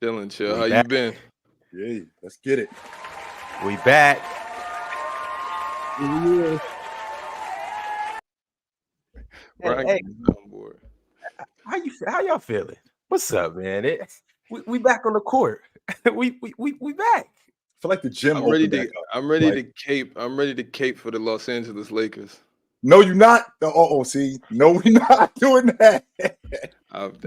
Chilling, chill. How you been? Yeah, let's get it. We back. Yeah. Hey, how y'all feeling? What's up, man? We back on the court. we back. I feel like the gym. I'm ready to cape. I'm ready to cape for the Los Angeles Lakers. No, you're not. See, no, we're not doing that.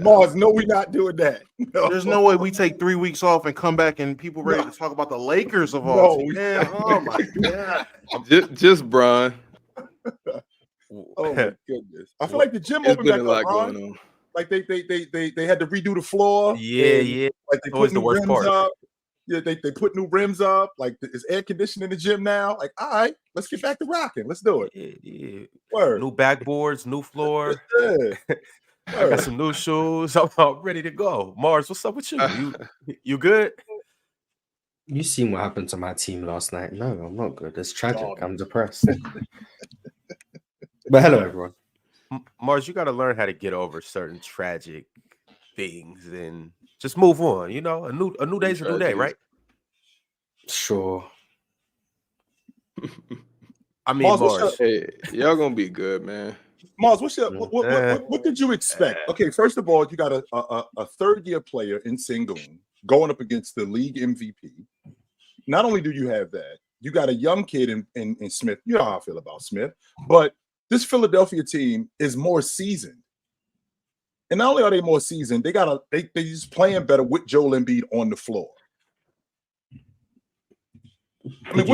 Mars, no, we're not doing that. No. There's no way we take 3 weeks off and come back and people ready to talk about the Lakers of all teams. Man, oh my god. Just Bron. Oh my goodness. I feel like the gym opened back up, going on. Like they had to redo the floor. Yeah. Like they put new rims up. Yeah, they put new rims up. Like it's air conditioning in the gym now. Like, all right, let's get back to rocking. Let's do it. Yeah. Word. New backboards, new floor. Yeah. I got some new shoes. I'm ready to go. Mars, what's up with you? You good? You seen what happened to my team last night? No, I'm not good. It's tragic. I'm depressed. But hello, everyone. Mars, you got to learn how to get over certain tragic things and just move on. You know, a new day's a new day, right? Sure. I mean, Mars, hey, y'all gonna be good, man. Mars, what did you expect? Okay, first of all, you got a third-year player in Sengun going up against the league MVP. Not only do you have that, you got a young kid in Smith. You know how I feel about Smith, but this Philadelphia team is more seasoned. And not only are they more seasoned, they just playing better with Joel Embiid on the floor. I mean,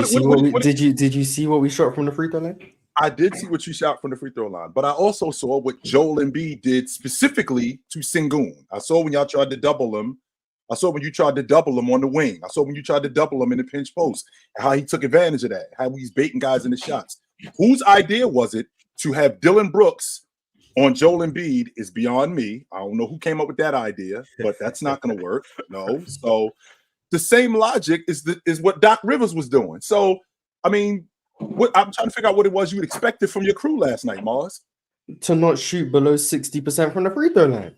did you see what we shot from the free throw line? I did see what you shot from the free throw line, but I also saw what Joel Embiid did specifically to Sengun. I saw when y'all tried to double him. I saw when you tried to double him on the wing. I saw when you tried to double him in the pinch post, and how he took advantage of that, how he's baiting guys in the shots. Whose idea was it to have Dylan Brooks on Joel Embiid is beyond me. I don't know who came up with that idea, but that's not going to work. No. So the same logic is what Doc Rivers was doing. So, I mean, I'm trying to figure out what it was you expected from your crew last night, Mars. To not shoot below 60% from the free throw line.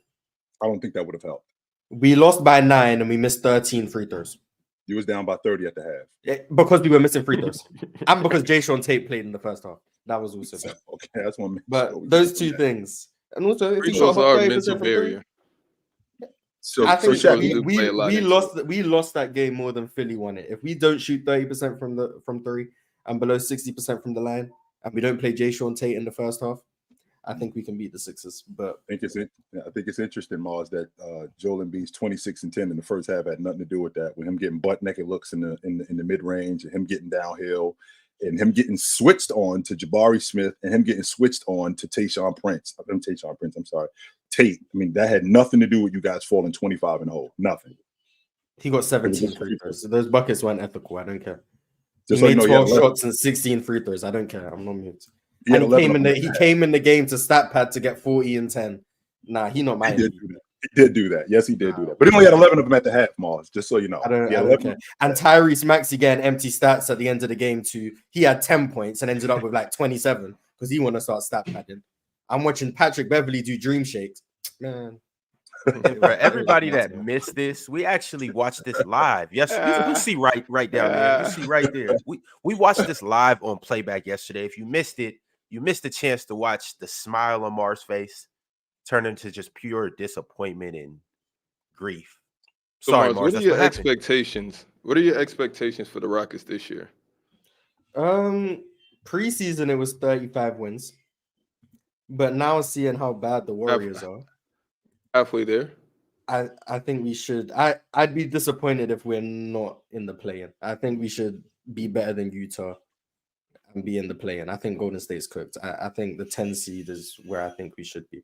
I don't think that would have helped. We lost by 9 and we missed 13 free throws. You was down by 30 at the half. Yeah, because we were missing free throws. And because Jason Tate played in the first half. That was also bad. Okay, that's one. But those two things. And also, if free you throws got are a mental barrier. I think we lost that game more than Philly won it. If we don't shoot 30% from three and below 60% from the line, and we don't play Jason Tate in the first half, I think we can beat the Sixers. But I think it's interesting, Mars, that Joel Embiid's 26 and 10 in the first half had nothing to do with that. With him getting butt naked looks in the mid range, and him getting downhill, and him getting switched on to Jabari Smith, and him getting switched on to Tayshaun Prince. I'm sorry, Tate. I mean, that had nothing to do with you guys falling 25 and 0. Nothing. He got 17 free throws. So those buckets weren't ethical. I don't care. Just he made 12 shots and 16 free throws. I don't care. I'm not mute. And he came in the game to stat pad to get 40 and 10. Nah, he not my. He did do that. Yes, he did do that. But he only had 11 of them at the half, Mars. Just so you know. I don't care. And Tyrese Maxey getting empty stats at the end of the game too. He had 10 points and ended up with like 27 because he want to start stat padding. I'm watching Patrick Beverly do dream shakes, man. For everybody that missed this, we actually watched this live. Yes, you see right down there. You see right there. We watched this live on Playback yesterday. If you missed it, you missed the chance to watch the smile on Mars' face turn into just pure disappointment and grief. So Sorry, Mars, Mars. what are your expectations? What are your expectations for the Rockets this year? Preseason it was 35 wins, but now seeing how bad the Warriors are, halfway there. I think we should. I'd be disappointed if we're not in the play-in. I think we should be better than Utah and be in the play-in. I think Golden State's cooked. I think the 10 seed is where I think we should be.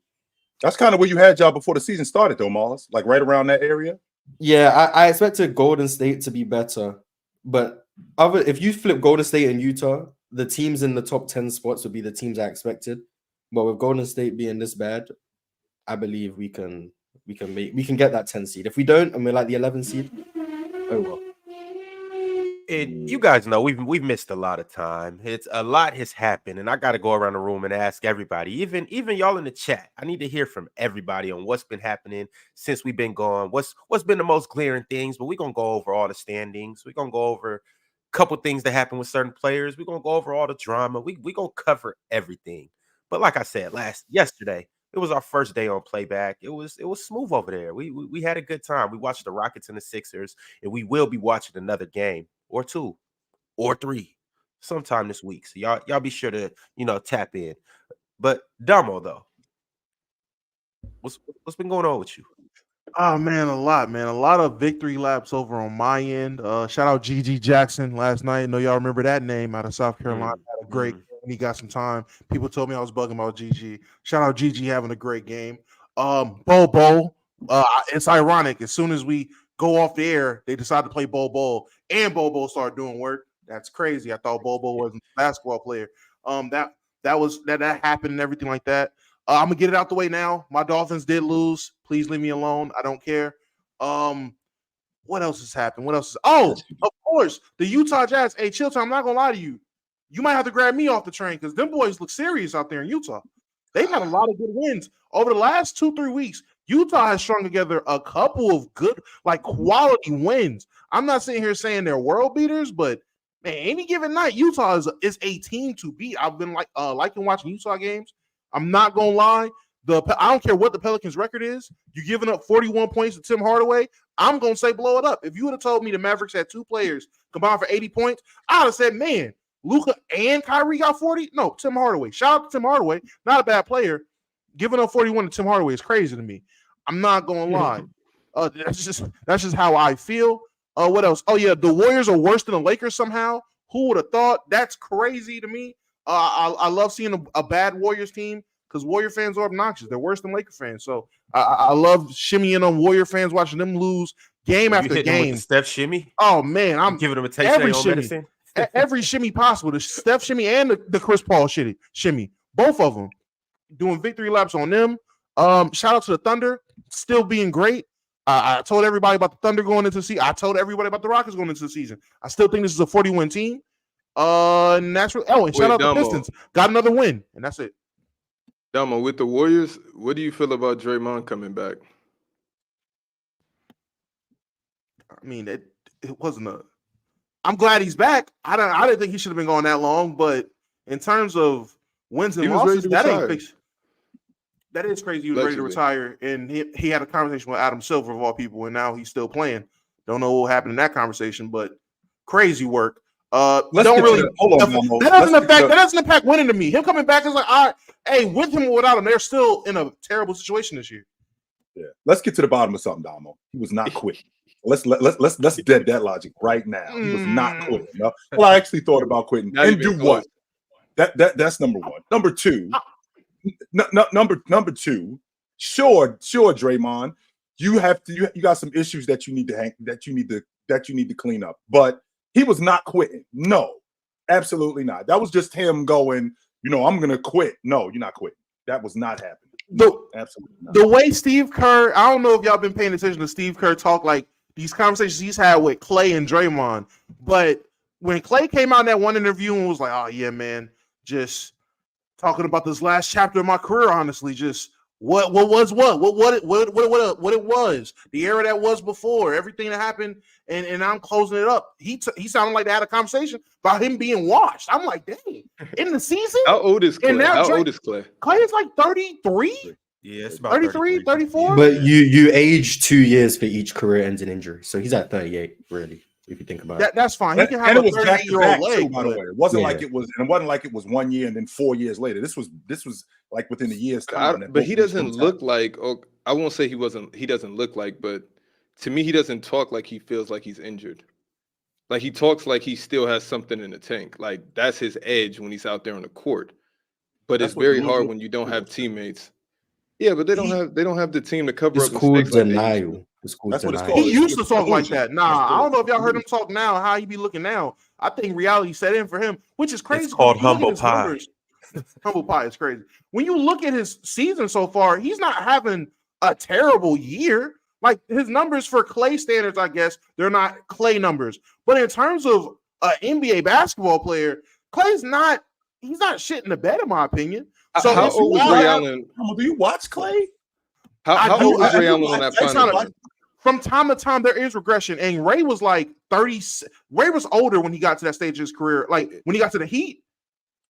That's kind of where you had y'all before the season started, though, Mars. Like right around that area. Yeah, I expected Golden State to be better, but if you flip Golden State and Utah, the teams in the top 10 spots would be the teams I expected. But with Golden State being this bad, I believe we can get that 10 seed. If we don't, and we're like the 11 seed, oh well. And you guys know we've missed a lot of time. It's a lot has happened, and I got to go around the room and ask everybody, even y'all in the chat. I need to hear from everybody on what's been happening since we've been gone. What's been the most glaring things? But we're gonna go over all the standings. We're gonna go over a couple things that happened with certain players. We're gonna go over all the drama. We gonna cover everything. But like I said yesterday, it was our first day on Playback. It was smooth over there. We had a good time. We watched the Rockets and the Sixers, and we will be watching another game or 2 or 3 sometime this week. So y'all be sure to tap in. But Damo, though, what's been going on with you? Oh man, a lot of victory laps over on my end. Shout out GG Jackson last night. I know y'all remember that name out of South Carolina. Had a great game. He got some time. People told me I was bugging about GG. Shout out GG having a great game. Bobo. It's ironic. As soon as we go off the air, they decide to play Bobo, and Bobo started doing work. That's crazy. I thought Bobo was a basketball player. That happened and everything like that. I'm gonna get it out the way now. My Dolphins did lose. Please leave me alone. I don't care. What else has happened? Of course, the Utah Jazz. Hey, Chilton, I'm not gonna lie to you. You might have to grab me off the train because them boys look serious out there in Utah. They've had a lot of good wins over the last 2-3 weeks. Utah has strung together a couple of good, quality wins. I'm not sitting here saying they're world beaters, but man, any given night, Utah is a team to beat. I've been liking watching Utah games. I'm not gonna lie. I don't care what the Pelicans' record is. You're giving up 41 points to Tim Hardaway. I'm gonna say blow it up. If you would have told me the Mavericks had 2 players combined for 80 points, I would have said, man, Luka and Kyrie got 40. No, Tim Hardaway. Shout out to Tim Hardaway. Not a bad player. Giving up 41 to Tim Hardaway is crazy to me. I'm not gonna lie. That's just how I feel. What else? Oh yeah, the Warriors are worse than the Lakers somehow. Who would have thought? That's crazy to me. I love seeing a bad Warriors team because Warrior fans are obnoxious. They're worse than Laker fans. So I love shimmying on Warrior fans, watching them lose game after game. With the Steph shimmy? Oh man, I'm giving them a taste of your medicine. Every shimmy possible. The Steph shimmy and the Chris Paul shimmy. Both of them doing victory laps on them. Shout out to the Thunder, still being great. I told everybody about the Thunder going into the season. I told everybody about the Rockets going into the season. I still think this is a 40-win team. And that's and shout out to the Pistons. Got another win, and that's it. Damo, with the Warriors, what do you feel about Draymond coming back? I mean, it wasn't a. I'm glad he's back. I didn't think he should have been going that long, but in terms of wins and losses, that ain't fixed. That is crazy. He was ready to retire, and he had a conversation with Adam Silver of all people, and now he's still playing. Don't know what happened in that conversation, but crazy work. That doesn't impact winning to me. Him coming back is like, all right, hey, with him or without him, they're still in a terrible situation this year. Yeah, let's get to the bottom of something, Damo. He was not quitting. Let's dead that logic right now. He was not quitting. No? Well, I actually thought about quitting and do what? That's number one. Number two. Number two. Sure, Draymond. You got some issues that you need to clean up, but he was not quitting. No, absolutely not. That was just him going, I'm going to quit. No, you're not quitting. That was not happening. Absolutely not. The way Steve Kerr, I don't know if y'all been paying attention to Steve Kerr talk like these conversations he's had with Clay and Draymond, but when Clay came out in that one interview and was like, oh yeah, man, just talking about this last chapter of my career, honestly, just what it was, the era that was before, everything that happened, and I'm closing it up. He sounded like they had a conversation about him being washed. I'm like, dang, in the season? How old is Clay? Clay is like 33? Yeah, it's about 33, 34? But you age 2 years for each career-ending injury. So he's at 38, really, if you think about it. That's fine. He can have a 38-year-old leg, by the way. It wasn't like it was 1 year and then 4 years later. This was like within a year's time. But he doesn't look like, I won't say he doesn't look like, but to me, he doesn't talk like he feels like he's injured. Like he talks like he still has something in the tank. Like that's his edge when he's out there on the court. But it's very hard when you don't have teammates. Yeah, but they don't have the team to cover up. It's called denial. That's what it's called. He used to talk like that. Nah, I don't know if y'all heard him talk now, how he be looking now. I think reality set in for him, which is crazy. It's called humble pie. Humble pie is crazy. When you look at his season so far, he's not having a terrible year. Like his numbers for Clay standards, I guess they're not Clay numbers. But in terms of an NBA basketball player, Clay's not. He's not shit in the bed, in my opinion. So how old was Ray Allen? Do you watch Clay? How old was Ray Allen on that final? From time to time, there is regression, and Ray was like 30. Ray was older when he got to that stage of his career, like when he got to the Heat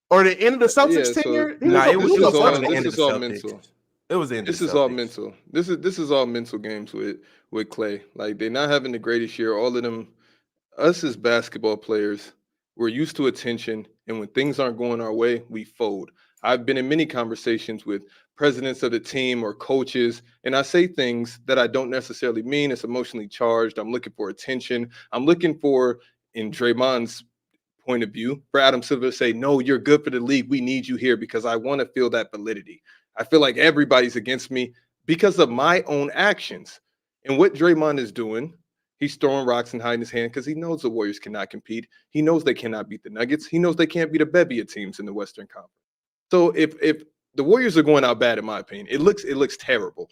or the end of the Celtics tenure. It was all mental. It was the end. This is all mental. This is all mental games with Clay. Like they're not having the greatest year. All of them, us as basketball players, we're used to attention, and when things aren't going our way, we fold. I've been in many conversations with presidents of the team or coaches, and I say things that I don't necessarily mean. It's emotionally charged. I'm looking for attention. I'm looking for, in Draymond's point of view, for Adam Silver to say, no, you're good for the league. We need you here because I want to feel that validity. I feel like everybody's against me because of my own actions. And what Draymond is doing, he's throwing rocks and hiding his hand because he knows the Warriors cannot compete. He knows they cannot beat the Nuggets. He knows they can't beat a bevy of teams in the Western Conference. So if the Warriors are going out bad, in my opinion, it looks terrible.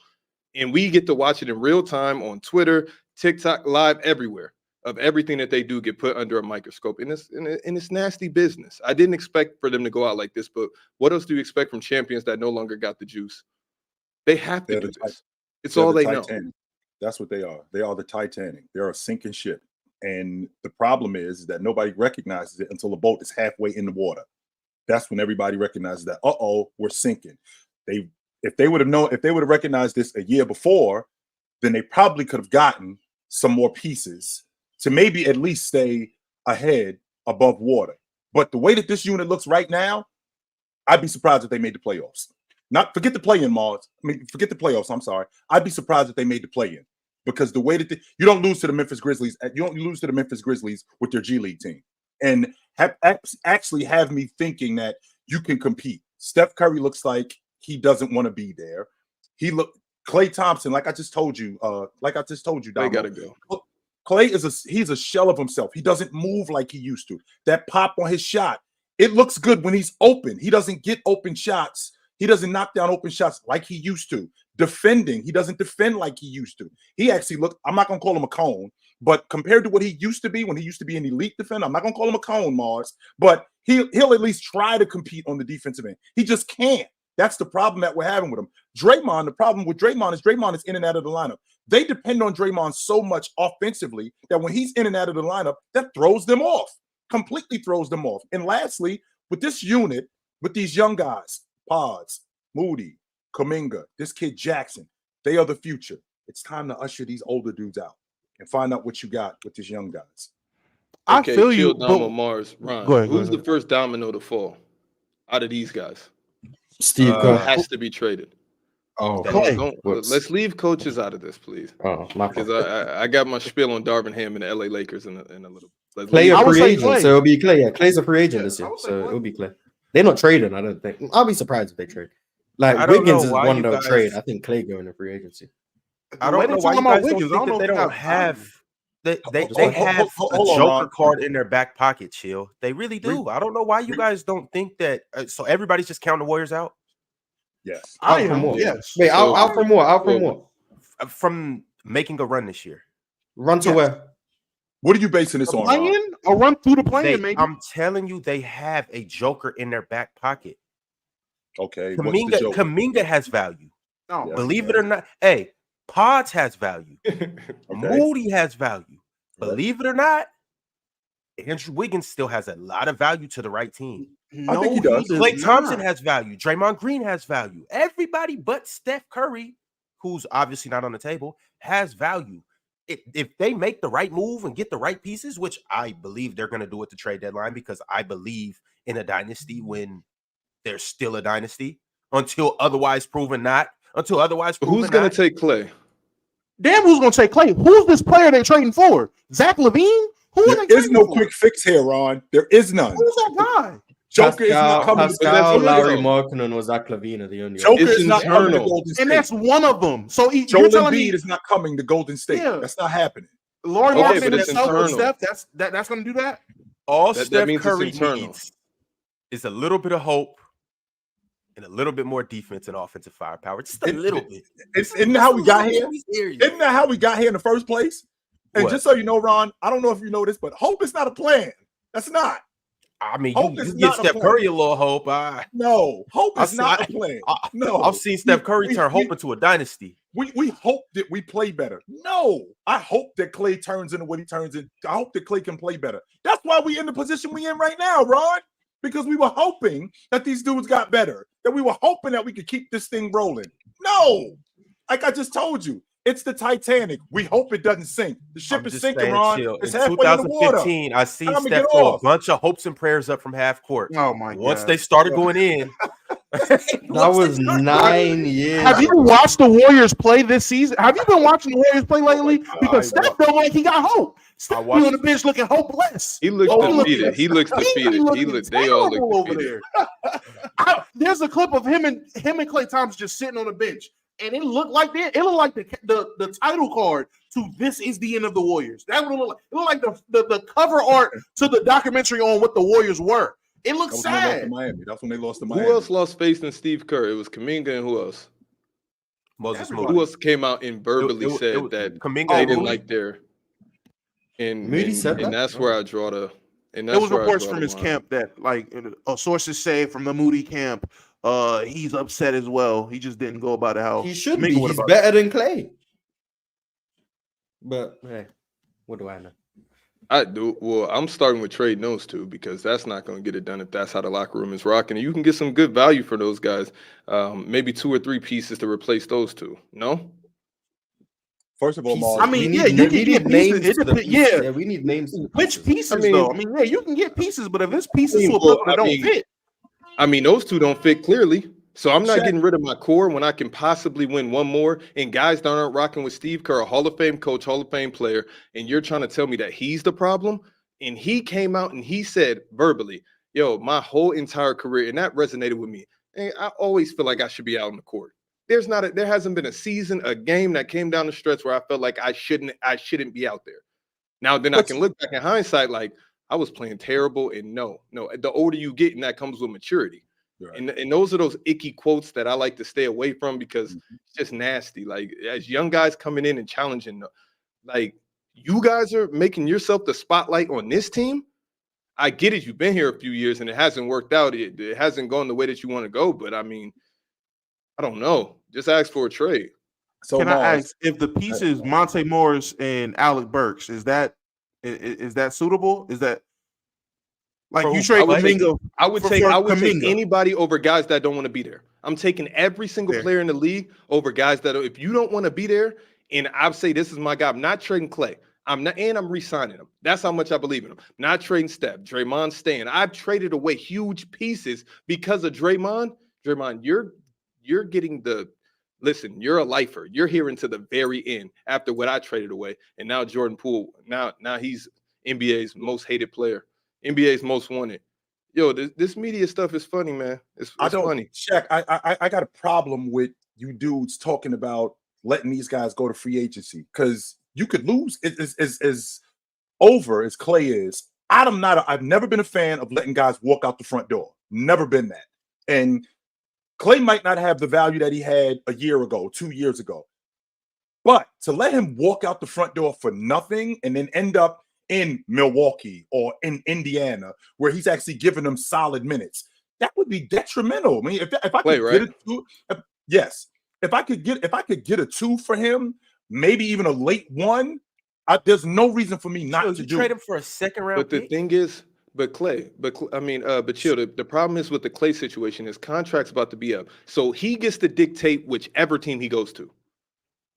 And we get to watch it in real time on Twitter, TikTok, live, everywhere, of everything that they do get put under a microscope. And it's nasty business. I didn't expect for them to go out like this, but what else do you expect from champions that no longer got the juice? They have to do this. It's all they know. That's what they are. They are the Titanic. They're a sinking ship. And the problem is that nobody recognizes it until the boat is halfway in the water. That's when everybody recognizes that, we're sinking. If they would have recognized this a year before, then they probably could have gotten some more pieces to maybe at least stay ahead above water. But the way that this unit looks right now, I'd be surprised if they made the playoffs. Forget the play-in, Mars. Forget the playoffs. I'm sorry. I'd be surprised if they made the play-in because the way that you don't lose to the Memphis Grizzlies. You don't lose to the Memphis Grizzlies with your G League team. And actually have me thinking that you can compete. Steph Curry looks like he doesn't want to be there. Klay Thompson, like I just told you, They gotta go. Klay he's a shell of himself. He doesn't move like he used to. That pop on his shot, it looks good when he's open. He doesn't get open shots. He doesn't knock down open shots like he used to. Defending, he doesn't defend like he used to. He actually I'm not gonna call him a cone. But compared to what he used to be when he used to be an elite defender, I'm not going to call him a cone, Mars, but he'll at least try to compete on the defensive end. He just can't. That's the problem that we're having with him. Draymond, the problem with Draymond is in and out of the lineup. They depend on Draymond so much offensively that when he's in and out of the lineup, that throws them off, completely throws them off. And lastly, with this unit, with these young guys, Pods, Moody, Kuminga, this kid Jackson, they are the future. It's time to usher these older dudes out and find out what you got with these young guys. I feel you, Mars. Ron, go ahead, who's the first domino to fall out of these guys? Steve Kerr has to be traded. Let's leave coaches out of this, please. Because I got my spiel on Darvin Ham and the LA Lakers in a little. Clay a free agent, so it'll be Clay. Yeah, Clay's a free agent this year, so it'll be Clay. They're not trading, I don't think. I'll be surprised if they trade. Like Wiggins is one of the trade. I think Clay going to free agency. I don't know why you guys don't think that they don't have they have a Joker card in their back pocket, Chill. They really do. I don't know why you guys don't think that. So everybody's just counting the Warriors out? Yes. Out for more. Yes. Wait, out for more. Out for more. From making a run this year. Run to where? What are you basing this on? A run through the play-in, maybe. I'm telling you, they have a Joker in their back pocket. Okay. Kuminga has value. No, believe it or not. Hey, Pods has value. Moody has value. Believe it or not, Andrew Wiggins still has a lot of value to the right team. I think he does. Klay Thompson has value. Draymond Green has value. Everybody but Steph Curry, who's obviously not on the table, has value. If they make the right move and get the right pieces, which I believe they're going to do at the trade deadline, because I believe in a dynasty when there's still a dynasty until otherwise proven not. Who's going to take Clay? Damn, who's going to take Clay? Who's this player they're trading for? Zach LaVine? There is no quick fix here, Ron. There is none. Who's that guy? Joker is not coming. Pascal, Larry Markkinen, was Zach LaVine the only. Joker is not coming to Golden State, and that's one of them. So Joel Embiid is not coming to Golden State. Yeah. That's not happening. Larry Markkinen and Steph. That's going to do that. All Steph Curry needs is a little bit of hope and a little bit more defense and offensive firepower. Just a little bit. Isn't that how we got here? Isn't that how we got here in the first place? And just so you know, Ron, I don't know if you know this, but hope is not a plan. That's not. I mean, you get Steph Curry a little hope. No, hope is not a plan. No, I've seen Steph Curry turn hope into a dynasty. We hope that we play better. No, I hope that Clay turns into what he turns in. I hope that Clay can play better. That's why we in the position we in right now, Ron. Because we were hoping that these dudes got better. That we were hoping that we could keep this thing rolling. No, like I just told you, it's the Titanic. We hope it doesn't sink. The ship is sinking, Ron. It's halfway in the water. 2015, I seen Steph throw a bunch of hopes and prayers up from half court. Oh my God! Once they started going in, that was 9 years. Have you watched the Warriors play this season? Have you been watching the Warriors play lately? Because Steph don't like he got hope. Steph be on the bench looking hopeless. He looks defeated. He looks defeated. They all look defeated. Over there. There's a clip of him and Klay Thompson just sitting on the bench, and it looked like the title card to "This is the end of the Warriors." That would look like it looked like the cover art to the documentary on what the Warriors were. It looked sad. That's when they lost to Miami. Who else lost faith in Steve Kerr? It was Kuminga and who else? Moses Moody. Who else came out and verbally said that Kuminga they didn't like their? Moody said that. And that's where I draw the. And there was reports from his camp that, like, sources say from the Moody camp, he's upset as well. He just didn't go about it how he should be. He's better than Clay. But hey, what do I know? I do. Well, I'm starting with trade those two because that's not going to get it done if that's how the locker room is rocking. And you can get some good value for those guys. Maybe 2 or 3 pieces to replace those two. No. First of all, Mars, I mean, you can get pieces. Yeah, we need names. Which pieces, though? I mean, yeah, you can get pieces, but if it's pieces to a person that don't fit. I mean, those two don't fit clearly. So I'm not getting rid of my core when I can possibly win one more. And guys that aren't rocking with Steve Kerr, a Hall of Fame coach, Hall of Fame player, and you're trying to tell me that he's the problem? And he came out and he said verbally, yo, my whole entire career, and that resonated with me. And I always feel like I should be out on the court. There hasn't been a season, a game that came down the stretch where I felt like I shouldn't be out there. Now, then I can look back in hindsight like I was playing terrible. And no, the older you get, and that comes with maturity. Right. And those are those icky quotes that I like to stay away from because it's just nasty. Like, as young guys coming in and challenging, like, you guys are making yourself the spotlight on this team. I get it. You've been here a few years and it hasn't worked out. It hasn't gone the way that you want to go. But I mean, I don't know. Just ask for a trade. So can I ask if the pieces Monte Morris and Alec Burks, is that suitable? Is that like you trade Kuminga? I would take anybody over guys that don't want to be there. I'm taking every single player in the league over guys that if you don't want to be there, and I say this is my guy. I'm not trading Clay. I'm re-signing him. That's how much I believe in him. Not trading Steph. Draymond staying. I've traded away huge pieces because of Draymond. Draymond, you're getting listen, you're a lifer. You're here until the very end after what I traded away. And now Jordan Poole, now he's NBA's most hated player, NBA's most wanted. Yo, this media stuff is funny, man. It's funny. Shaq, I got a problem with you dudes talking about letting these guys go to free agency because you could lose. As over as Clay is, I've never been a fan of letting guys walk out the front door. Never been that. And Clay might not have the value that he had a year ago, 2 years ago. But to let him walk out the front door for nothing and then end up in Milwaukee or in Indiana, where he's actually giving them solid minutes, that would be detrimental. I mean, if I could get a 2, yes. If I could get a 2 for him, maybe even a late 1, there's no reason for me not to trade him for a second round. But the thing is, but chill. The problem is with the Clay situation, his contract's about to be up, so he gets to dictate whichever team he goes to.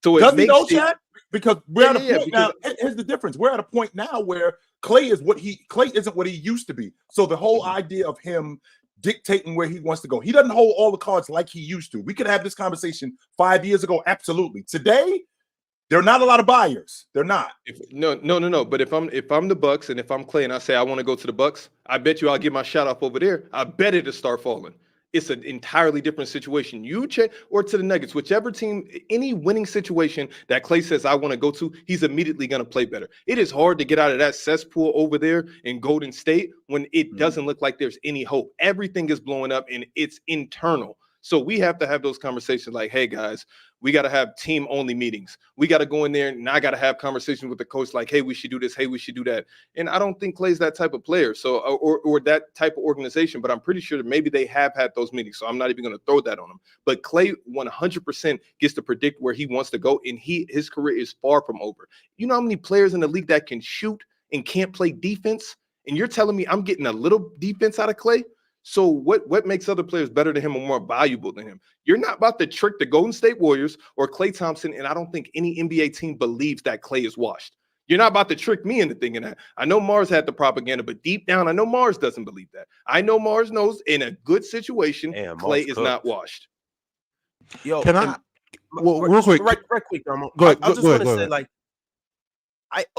So does he know, Chad? Because we're at a point now. Here's the difference: we're at a point now where Clay isn't what he used to be. So the whole idea of him dictating where he wants to go, he doesn't hold all the cards like he used to. We could have this conversation 5 years ago, absolutely. Today, there are not a lot of buyers. They're not. No. But if I'm the Bucks and if I'm Clay and I say I want to go to the Bucks, I bet you I'll get my shot off over there. I bet it'll start falling. It's an entirely different situation. You check or to the Nuggets, whichever team, any winning situation that Clay says I want to go to, he's immediately going to play better. It is hard to get out of that cesspool over there in Golden State when it doesn't look like there's any hope. Everything is blowing up and it's internal. So we have to have those conversations like, hey, guys, we got to have team-only meetings. We got to go in there, and I got to have conversations with the coach like, hey, we should do this. Hey, we should do that. And I don't think Klay's that type of player, so or that type of organization, but I'm pretty sure that maybe they have had those meetings, so I'm not even going to throw that on him. But Klay 100% gets to predict where he wants to go, and his career is far from over. You know how many players in the league that can shoot and can't play defense? And you're telling me I'm getting a little defense out of Klay? So what makes other players better than him or more valuable than him? You're not about to trick the Golden State Warriors or Klay Thompson, and I don't think any NBA team believes that Klay is washed. You're not about to trick me into thinking that. I know Mars had the propaganda, but deep down, I know Mars doesn't believe that. I know Mars knows in a good situation, Klay is not washed. Yo, can I? Well, real quick, right quick. Go ahead. I just want to say, like,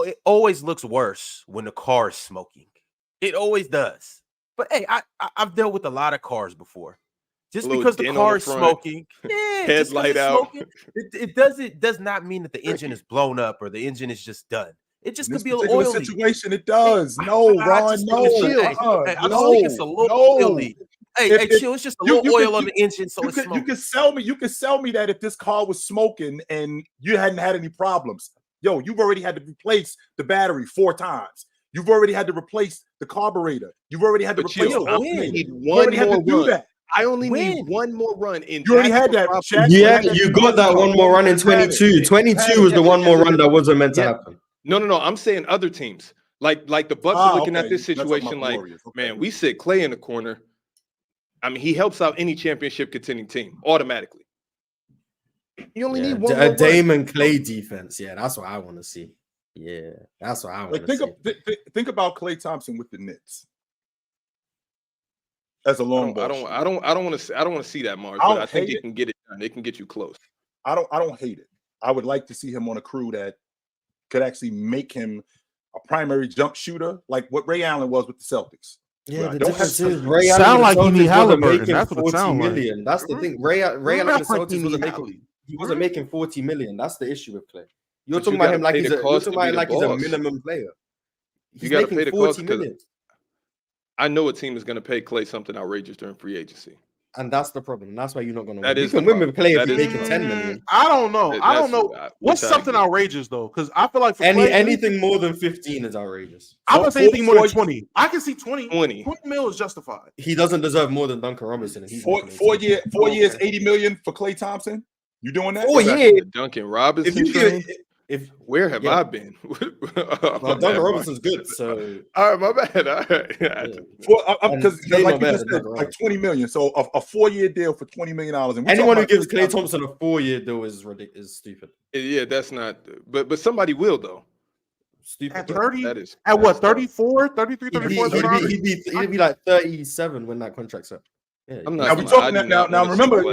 it always looks worse when the car is smoking. It always does. But hey, I've dealt with a lot of cars before. Just because the car is smoking, headlight out, it does not mean that the engine is blown up or the engine is just done. It just could be a little oily. Situation, it does. No, Ron, no. I just think it's a little oily. Hey, chill. It's just a little oil on the engine, so it's smoking. You can sell me that if this car was smoking and you hadn't had any problems. Yo, you've already had to replace the battery 4 times. You've already had to replace the carburetor. You've already had to replace the alternator. You already had to do that. I only need one more run. You already had that, Shaq. Yeah, you got that one more run in 22. 22 was the one more run that wasn't meant to happen. No. I'm saying other teams. Like the Bucks are looking at this situation like, man, we sit Klay in the corner. I mean, he helps out any championship contending team automatically. You only need one more Dame and Klay defense. Yeah, that's what I want to see. Yeah, that's what I want to see. Think about Klay Thompson with the Knicks as a long ball. I don't want to see that, Mars. But I think it can get it done. It can get you close. I don't hate it. I would like to see him on a crew that could actually make him a primary jump shooter, like what Ray Allen was with the Celtics. Yeah, the difference is Ray Allen sound like he need Halliburton. That's what it sounds like. That's the thing. Ray Allen the Celtics wasn't making $40 million. That's the issue with Klay. You're talking about him like he's a minimum player. You got to pay the cost because I know a team is going to pay Klay something outrageous during free agency. And that's the problem. And that's why you're not going to win. You can win with Klay if you're making $10 million. I don't know. What's something outrageous, though? Because I feel like for anything more than 15 is outrageous. I would say anything more than 20. I can see 20 mil is justified. He doesn't deserve more than Duncan Robinson. 4 years, $80 million for Klay Thompson? You doing that? 4 years. Duncan Robinson. Where have I been? Duncan Robinson's good. So all right, my bad. All right. Because like you just said, like $20 million. So a 4-year deal for $20 million. And anyone who gives Klay Thompson a 4-year deal is ridiculous, is stupid. Yeah, that's not. But somebody will though. Stupid. At 30? At what? 34, 33, 34? He'd be like 37 when that contract's up. Yeah, I'm not. Now we talking now. Now remember,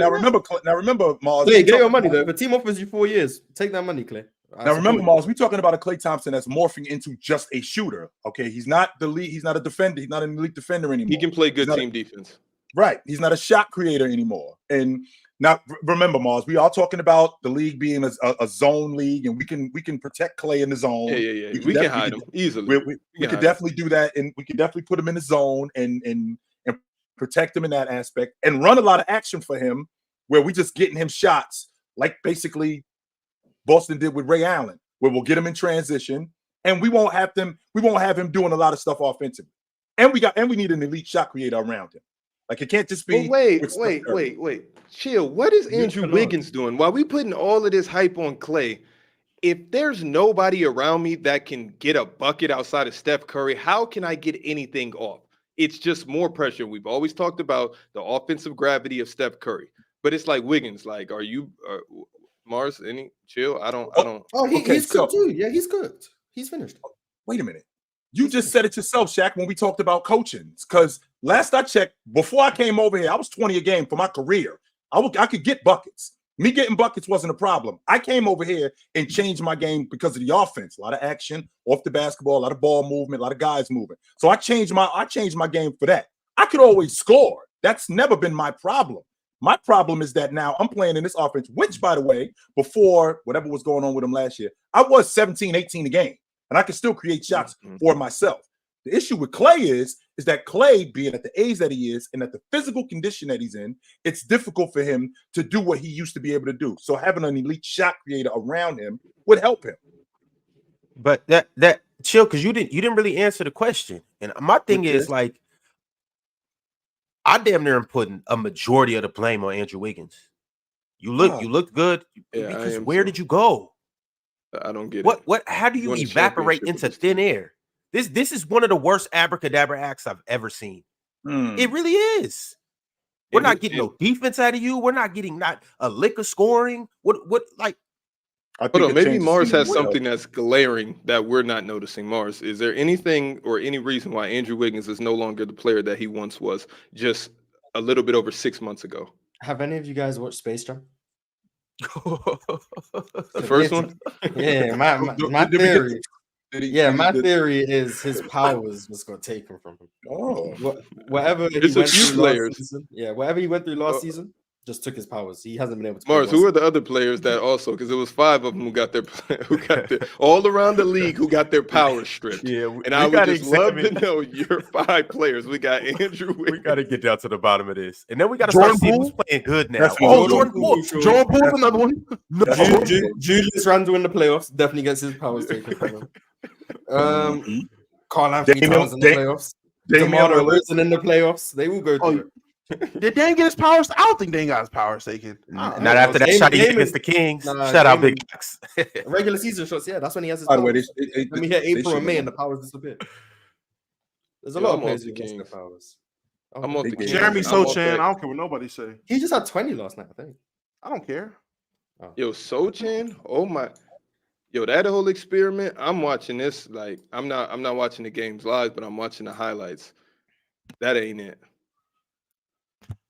Mars. Klay, get your money though. If a team offers you 4 years, take that money, Klay. Now remember, Mars, we're talking about a Klay Thompson that's morphing into just a shooter. Okay, he's not the lead. He's not a defender. He's not an elite defender anymore. He can play good team defense. Right. He's not a shot creator anymore. And now remember, Mars, we are talking about the league being a zone league, and we can protect Klay in the zone. Yeah. We can hide him easily. We could definitely do that, and we can definitely put him in the zone and protect him in that aspect, and run a lot of action for him, where we just getting him shots like basically Boston did with Ray Allen, where we'll get him in transition, and we won't have him doing a lot of stuff offensively. And we need an elite shot creator around him. Like it can't just be. Wait. Chill. What is Andrew Wiggins doing? While we putting all of this hype on Klay, if there's nobody around me that can get a bucket outside of Steph Curry, how can I get anything off? It's just more pressure. We've always talked about the offensive gravity of Steph Curry, but it's like Wiggins. Like, are you Mars? Any chill? I don't. Oh, he's cooked too. Yeah, he's cooked. He's finished. Wait a minute. You just said it yourself, Shaq, when we talked about coaching. Because last I checked, before I came over here, I was 20 a game for my career. I could get buckets. Me getting buckets wasn't a problem. I came over here and changed my game because of the offense. A lot of action off the basketball, a lot of ball movement, a lot of guys moving. So I changed my game for that. I could always score. That's never been my problem. My problem is that now I'm playing in this offense, which, by the way, before whatever was going on with him last year, I was 17, 18 a game, and I could still create shots for myself. The issue with Klay is is that Clay, being at the age that he is and at the physical condition that he's in, it's difficult for him to do what he used to be able to do. So having an elite shot creator around him would help him. But that chill, because you didn't really answer the question. And my thing is like, I damn near am putting a majority of the blame on Andrew Wiggins. You looked good. Yeah, because where did you go? I don't get it. What? How do you evaporate into thin air? This is one of the worst abracadabra acts I've ever seen. It really is. We're not getting no defense out of you. We're not getting not a lick of scoring. What like? Hold on, maybe Mars has something that's glaring that we're not noticing. Mars, is there anything or any reason why Andrew Wiggins is no longer the player that he once was just a little bit over 6 months ago? Have any of you guys watched Space Jam? The first one? Yeah, my theory. My theory is his powers just got taken from him. Whatever he went through last season. Yeah, whatever he went through last season just took his powers. He hasn't been able to. Mars, who are the other players that also? Because it was 5 of them who got their all around the league who got their powers stripped. Yeah, and I would just love to know your 5 players. We got Andrew Wiggins. We got to get down to the bottom of this, and then we got to start seeing who's playing good now. Jordan Poole. Jordan Poole's another one. Julius Randle in the playoffs definitely gets his powers taken from him. Carl Anthony Towns in the playoffs. DeMar DeRozan in the playoffs. They will go through it. Did Dame get his powers? I don't think Dame got his powers taken. Not after that shot he against the Kings. Shout out Big Bucks. Regular season shots, yeah, that's when he has his powers. By the way, let me hit April and May and the powers disappear. There's a lot of players who get their powers. I'm off the Kings. Jeremy Sochan, I don't care what nobody say. He just had 20 last night, I think. I don't care. Yo, Sochan, oh my. Yo, that whole experiment, I'm watching this. Like, I'm not watching the games live, but I'm watching the highlights. That ain't it.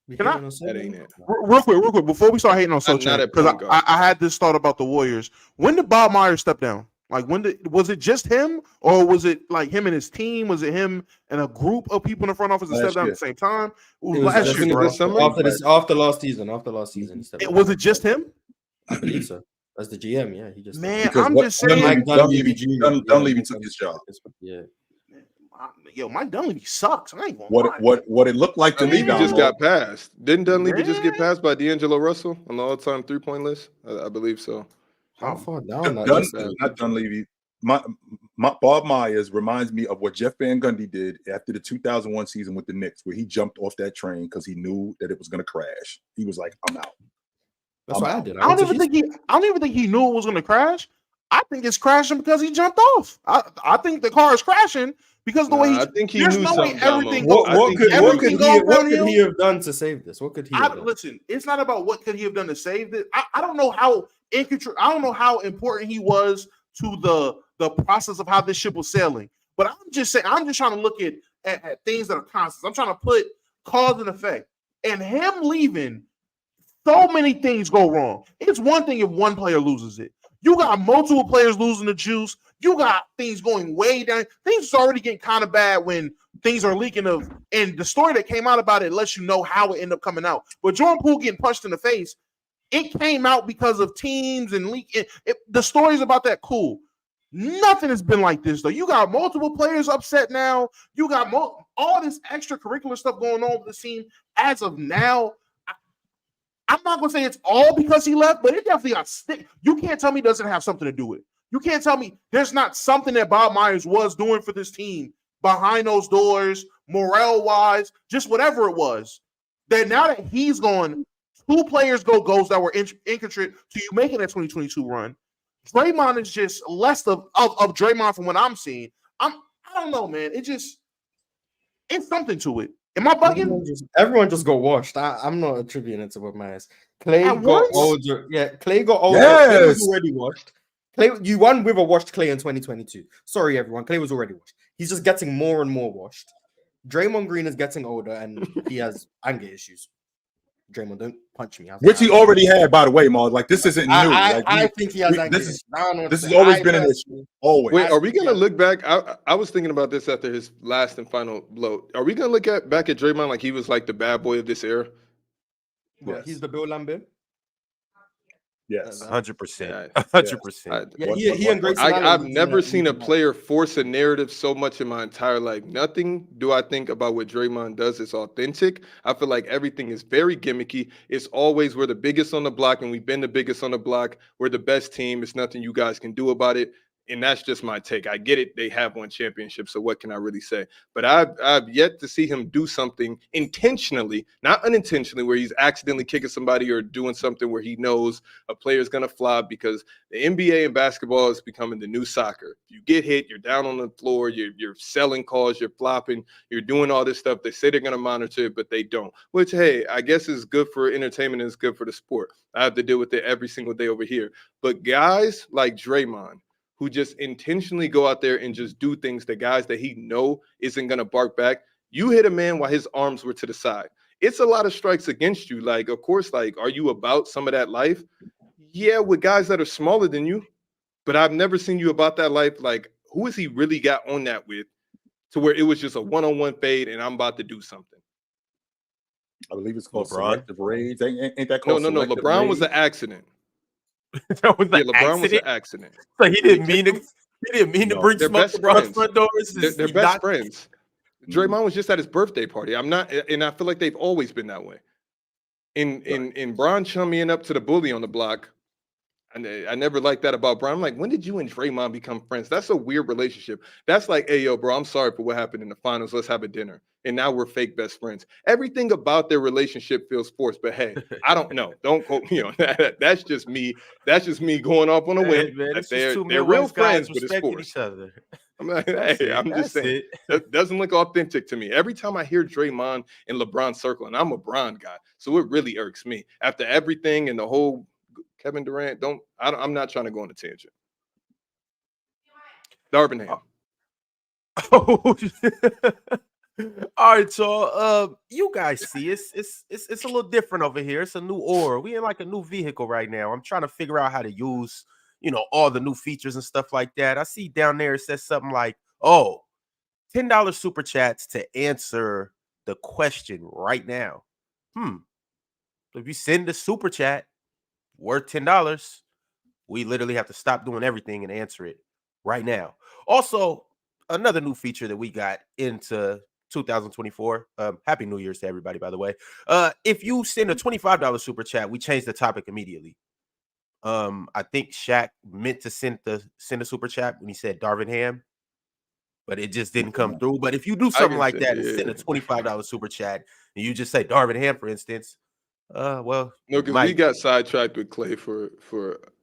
That ain't it. Real quick, before we start hating on Sochan, because I had this thought about the Warriors. When did Bob Myers step down? Like, was it just him, or was it like him and his team? Was it him and a group of people in the front office that stepped down at the same time? It was last year, after last season. Was it just him? I believe so. As the GM, yeah, he just I'm just saying. Dunleavy took his job. Yeah. Yo, Mike Dunleavy sucks. I ain't gonna what it looked like to me. He just got passed. Didn't Dunleavy just get passed by D'Angelo Russell on the all-time 3-point list? I believe so. How far down? Not Dunleavy. My Bob Myers reminds me of what Jeff Van Gundy did after the 2001 season with the Knicks, where he jumped off that train because he knew that it was going to crash. He was like, "I'm out." That's what I did. I don't even think he knew it was going to crash. I think it's crashing because he jumped off. I think the car is crashing because the way I think he there's knew no way everything. What could he have done to save this? What could he have done? Listen, it's not about what could he have done to save this. I don't know how I don't know how important he was to the process of how this ship was sailing. But I'm just saying, I'm just trying to look at things that are constant. I'm trying to put cause and effect. And him leaving, so many things go wrong. It's one thing if one player loses it. You got multiple players losing the juice. You got things going way down. Things are already getting kind of bad when things are leaking and the story that came out about it lets you know how it ended up coming out. But Jordan Poole getting punched in the face, it came out because of teams and leak. The stories about that, cool. Nothing has been like this, though. You got multiple players upset now. You got all this extracurricular stuff going on with the team as of now. I'm not going to say it's all because he left, but it definitely got stick. You can't tell me it doesn't have something to do with it. You can't tell me there's not something that Bob Myers was doing for this team behind those doors, morale-wise, just whatever it was. That now that he's gone, 2 players go ghosts that were intricate to you making that 2022 run. Draymond is just less of Draymond from what I'm seeing. I don't know, man. It's something to it. Am I bugging? Everyone just got washed. I'm not attributing it to Bob Myers. Clay got older. Yeah, Clay got older. Yes. Clay was already washed. Clay, you won with a washed Clay in 2022. Sorry, everyone. Clay was already washed. He's just getting more and more washed. Draymond Green is getting older and he has anger issues. Draymond, don't punch me. Which he already had, by the way, Mars. Like, this isn't new. I think he has anger issues. This has always been an issue. Always. Wait, are we going to look back? I was thinking about this after his last and final blow. Are we going to look back at Draymond like he was like the bad boy of this era? What, yes. He's the Bill Lambert? Yes. 100%. Yeah. 100%. Yeah, he and Grayson Allen I've leads never in seen a that. player force a narrative so much in my entire life. Nothing do I think about what Draymond does is authentic. I feel like everything is very gimmicky. It's always we're the biggest on the block, and we've been the biggest on the block. We're the best team. It's nothing you guys can do about it. And that's just my take. I get it. They have won championships, so what can I really say? But I've yet to see him do something intentionally, not unintentionally, where he's accidentally kicking somebody or doing something where he knows a player's going to flop, because the NBA and basketball is becoming the new soccer. You get hit, you're down on the floor, you're selling calls, you're flopping, you're doing all this stuff. They say they're going to monitor it, but they don't. Which, hey, I guess is good for entertainment and it's good for the sport. I have to deal with it every single day over here. But guys like Draymond, who just intentionally go out there and just do things to guys that he know isn't going to bark back. You hit a man while his arms were to the side. It's a lot of strikes against you. Like, of course, like, are you about some of that life? Yeah, with guys that are smaller than you. But I've never seen you about that life. Like, who has he really got on that with to where it was just a one-on-one fade and I'm about to do something? I believe it's called LeBron. selective raids. Ain't that called No. LeBron raids? was an accident. That was Yeah, an LeBron was an accident. accident. So he didn't mean to. He didn't mean to bring They're smoke best to Bron's friends. front doors. They're best friends. Draymond was just at his birthday party. I'm not, and I feel like they've always been that way. In Bron chumming up to the bully on the block, and I never liked that about Bron. I'm like, when did you and Draymond become friends? That's a weird relationship. That's like, hey, yo, bro, I'm sorry for what happened in the finals. Let's have a dinner. And now we're fake best friends. Everything about their relationship feels forced. But hey, I don't know. Don't quote me on that. That's just me. That's just me going off on a whim. Man, That it's just two they're real Midwest guys friends, but it's respecting forced. each other. I'm like, hey, I'm just saying. That doesn't look authentic to me. Every time I hear Draymond and LeBron circle, and I'm a Bron guy, so it really irks me. After everything and the whole Kevin Durant, I'm not trying to go on a tangent. Darvin Ham. Oh, all right, y'all. You guys see it's a little different over here. It's a new aura. We in like a new vehicle right now. I'm trying to figure out how to use, all the new features and stuff like that. I see down there it says something like, $10 super chats to answer the question right now. If you send a super chat worth $10, we literally have to stop doing everything and answer it right now. Also, another new feature that we got into 2024. Happy New Year's to everybody, by the way. If you send a $25 super chat, we change the topic immediately. I think Shaq meant to send a super chat when he said Darvin Ham, but it just didn't come through. But if you do something like that and send a $25 super chat and you just say Darvin Ham, for instance, no, because we got sidetracked with Clay for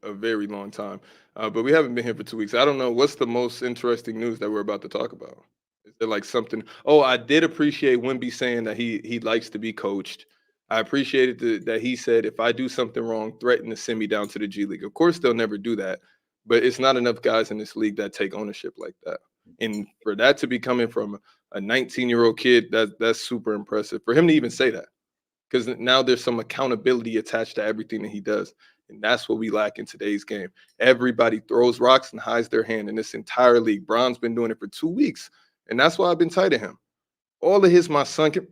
a very long time, but we haven't been here for 2 weeks. I don't know what's the most interesting news that we're about to talk about. Is there like something? Oh, I did appreciate Wemby saying that he likes to be coached. I appreciated that he said if I do something wrong, threaten to send me down to the G League. Of course, they'll never do that, but it's not enough guys in this league that take ownership like that. And for that to be coming from a 19-year-old kid, that's super impressive. For him to even say that. Because now there's some accountability attached to everything that he does. And that's what we lack in today's game. Everybody throws rocks and hides their hand in this entire league. Bron's been doing it for 2 weeks. And that's why I've been tight of him. All of his, my son can,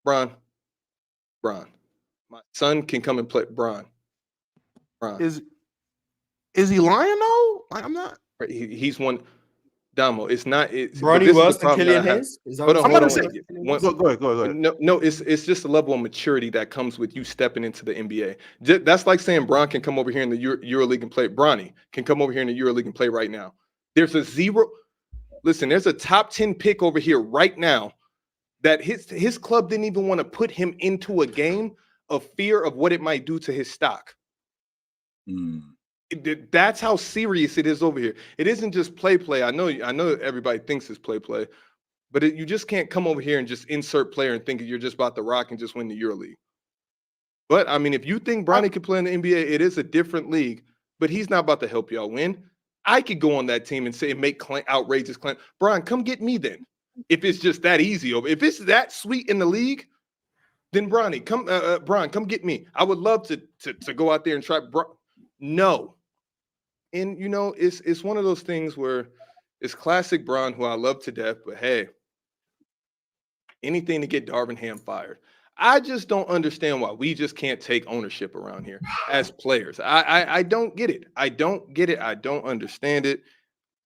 Bron. My son can come and play Bron. Is he lying though? Like, I'm not. He's one. Damo, it's not. Bronny worse than Killian Hayes? Hold on. Go ahead. No, it's just a level of maturity that comes with you stepping into the NBA. That's like saying Bron can come over here in the EuroLeague and play. Bronny can come over here in the EuroLeague and play right now. There's a zero. Listen, there's a top 10 pick over here right now that his club didn't even want to put him into a game of fear of what it might do to his stock. That's how serious it is over here. It isn't just play. I know everybody thinks it's play, but you just can't come over here and just insert player and think you're just about to rock and just win the EuroLeague. But I mean, if you think Bronny could play in the NBA, it is a different league. But he's not about to help y'all win. I could go on that team and say make outrageous claim. Bron, come get me then. If it's just that easy over, if it's that sweet in the league, then Bronny, Bron, come get me. I would love to go out there and try. No. And, it's one of those things where it's classic Bron, who I love to death, but hey, anything to get Darvin Ham fired. I just don't understand why we just can't take ownership around here as players. I don't get it. I don't get it. I don't understand it.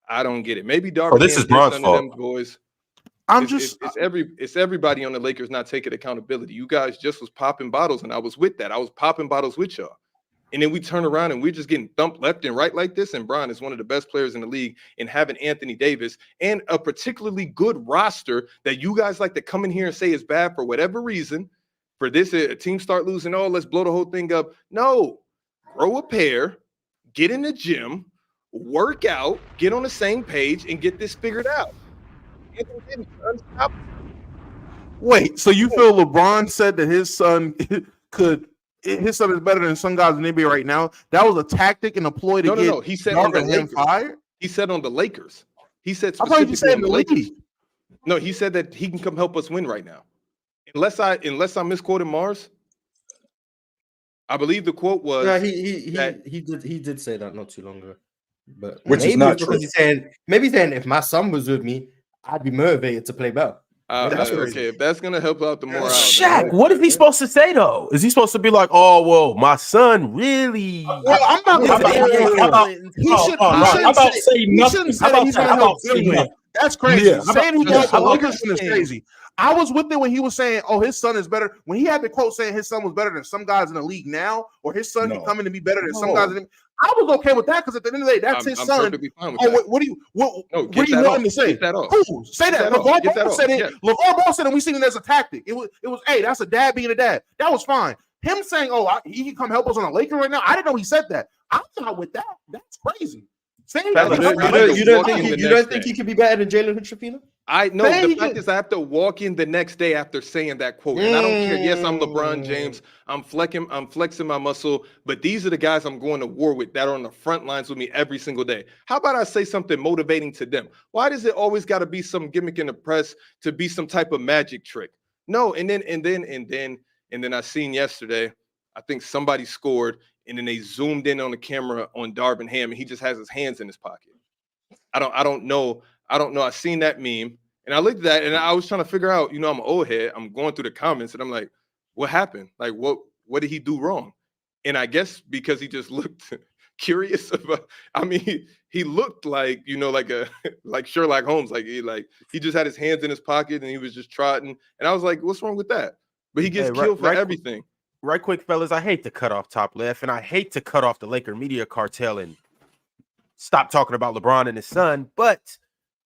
I don't get it. Maybe Darvin this is Bron's fault. Them boys. It's everybody on the Lakers not taking accountability. You guys just was popping bottles, and I was with that. I was popping bottles with y'all. And then we turn around and we're just getting thumped left and right like this. And Bron is one of the best players in the league, and having Anthony Davis and a particularly good roster that you guys like to come in here and say is bad for whatever reason. For this, a team start losing, oh, let's blow the whole thing up. No, grow a pair, get in the gym, work out, get on the same page, and get this figured out. Anthony Davis is unstoppable. Wait, so you feel LeBron said that his son his son is better than some guys in the NBA right now? That was a tactic and a ploy to No. He said on the Lakers. Fired? He said on the Lakers. He said I thought you said in the Lakers. No, he said that he can come help us win right now. Unless I misquoted Mars. I believe the quote was. Yeah, he did say that not too long ago. But which is not true. Maybe saying if my son was with me, I'd be motivated to play better. That's okay. If that's gonna help out the morale. Shaq, what is he supposed to say though? Is he supposed to be like, "Oh well, my son really"? Well, I'm not. He shouldn't say nothing. He's gonna help them win. That's crazy. Yeah, saying he wants the Lakers is crazy. I was with it when he was saying, "Oh, his son is better." When he had the quote saying his son was better than some guys in the league now, or his son can come in to be better than some guys in the I was okay with that because at the end of the day, that's his son. What do you want him to say? Cool. Say that. LeVar Ball said it. Yeah. LeVar Ball said it, and we seen it as a tactic. It was, hey, that's a dad being a dad. That was fine. Him saying, "Oh, he can come help us on a Laker right now." I didn't know he said that. I'm not with that. That's crazy. You don't think he could be better than Jalen Hood-Schifino? I know the fact is I have to walk in the next day after saying that quote, and I don't care. Yes, I'm LeBron James. I'm flexing my muscle, but these are the guys I'm going to war with that are on the front lines with me every single day. How about I say something motivating to them? Why does it always got to be some gimmick in the press to be some type of magic trick? No, and then I seen yesterday, I think somebody scored, and then they zoomed in on the camera on Darvin Ham, and he just has his hands in his pocket. I don't know. I seen that meme, and I looked at that, and I was trying to figure out. I'm an old head. I'm going through the comments, and I'm like, what happened? Like, what did he do wrong? And I guess because he just looked curious about. I mean, he looked like like Sherlock Holmes. Like he just had his hands in his pocket, and he was just trotting. And I was like, what's wrong with that? But he gets killed for everything. Right quick, fellas, I hate to cut off Top Left, and I hate to cut off the Laker media cartel and stop talking about LeBron and his son, but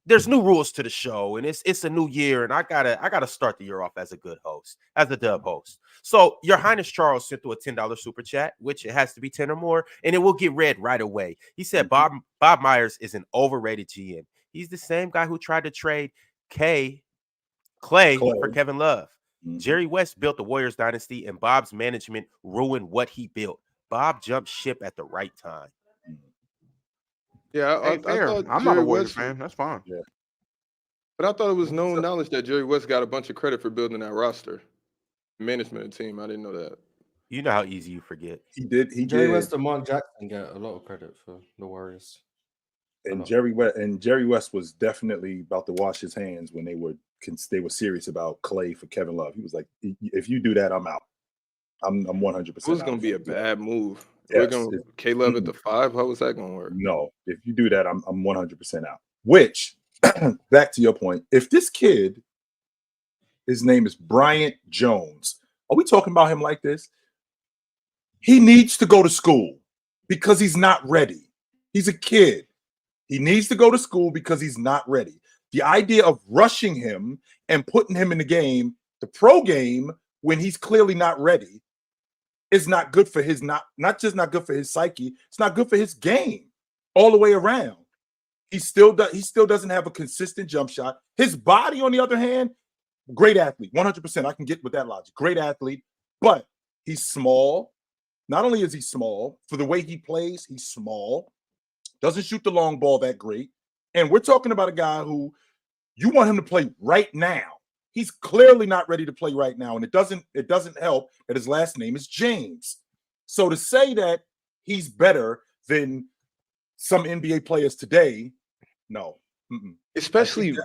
there's new rules to the show, and it's a new year, and I gotta start the year off as a good host, as a dub host. So Your Highness Charles sent through a $10 super chat, which it has to be 10 or more, and it will get read right away. He said Bob Myers is an overrated GM. He's the same guy who tried to trade Clay for Kevin Love. Jerry West built the Warriors dynasty, and Bob's management ruined what he built. Bob jumped ship at the right time. Yeah, I'm not a Warriors fan. That's fine. Yeah, but I thought it was known knowledge that Jerry West got a bunch of credit for building that roster, management and team. I didn't know that. You know how easy you forget. He did. Jerry West and Mark Jackson got a lot of credit for the Warriors. And Jerry West was definitely about to wash his hands when they were serious about Clay for Kevin Love. He was like, "If you do that, I'm out. I'm 100%." It was going to be a bad move. Yes. We're going K-Love at the 5. How was that going to work? No, if you do that, I'm 100% out. Which, back to your point, if this kid, his name is Bryant Jones, are we talking about him like this? He needs to go to school because he's not ready. He's a kid. He needs to go to school because he's not ready. The idea of rushing him and putting him in the game, the pro game, when he's clearly not ready, is not good for his not just not good for his psyche. It's not good for his game all the way around. He still doesn't have a consistent jump shot. His body, on the other hand, great athlete, 100%. I can get with that logic. Great athlete, but he's small. Not only is he small, for the way he plays, he's small. Doesn't shoot the long ball that great. And we're talking about a guy who you want him to play right now. He's clearly not ready to play right now. And it doesn't help that his last name is James. So to say that he's better than some NBA players today, no. Especially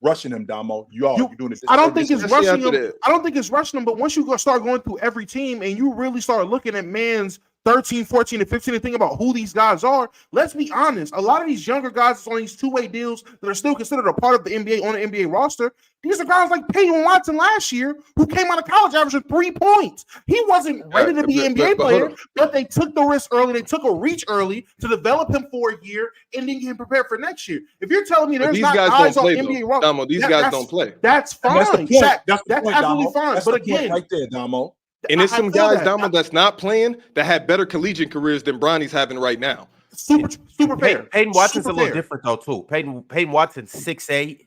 rushing him, Damo. You're doing it. I don't think it's rushing him. That. I don't think it's rushing him. But once you start going through every team and you really start looking at man's 13, 14, and 15 and think about who these guys are, let's be honest. A lot of these younger guys on these two-way deals that are still considered a part of the NBA on the NBA roster, these are guys like Peyton Watson last year who came out of college averaging 3 points. He wasn't ready to be an NBA player, but they took the risk early. They took a reach early to develop him for a year and then get him prepared for next year. If you're telling me there's not guys on NBA roster, these guys don't play. That's fine. That's the point. That's absolutely Damo. fine. That's but the again, point right there, Damo. And there's some guys, Damo, that's not playing that had better collegiate careers than Bronny's having right now. Super fair. Peyton Watson's super a little fair. different though too. Peyton Watson's 6'8".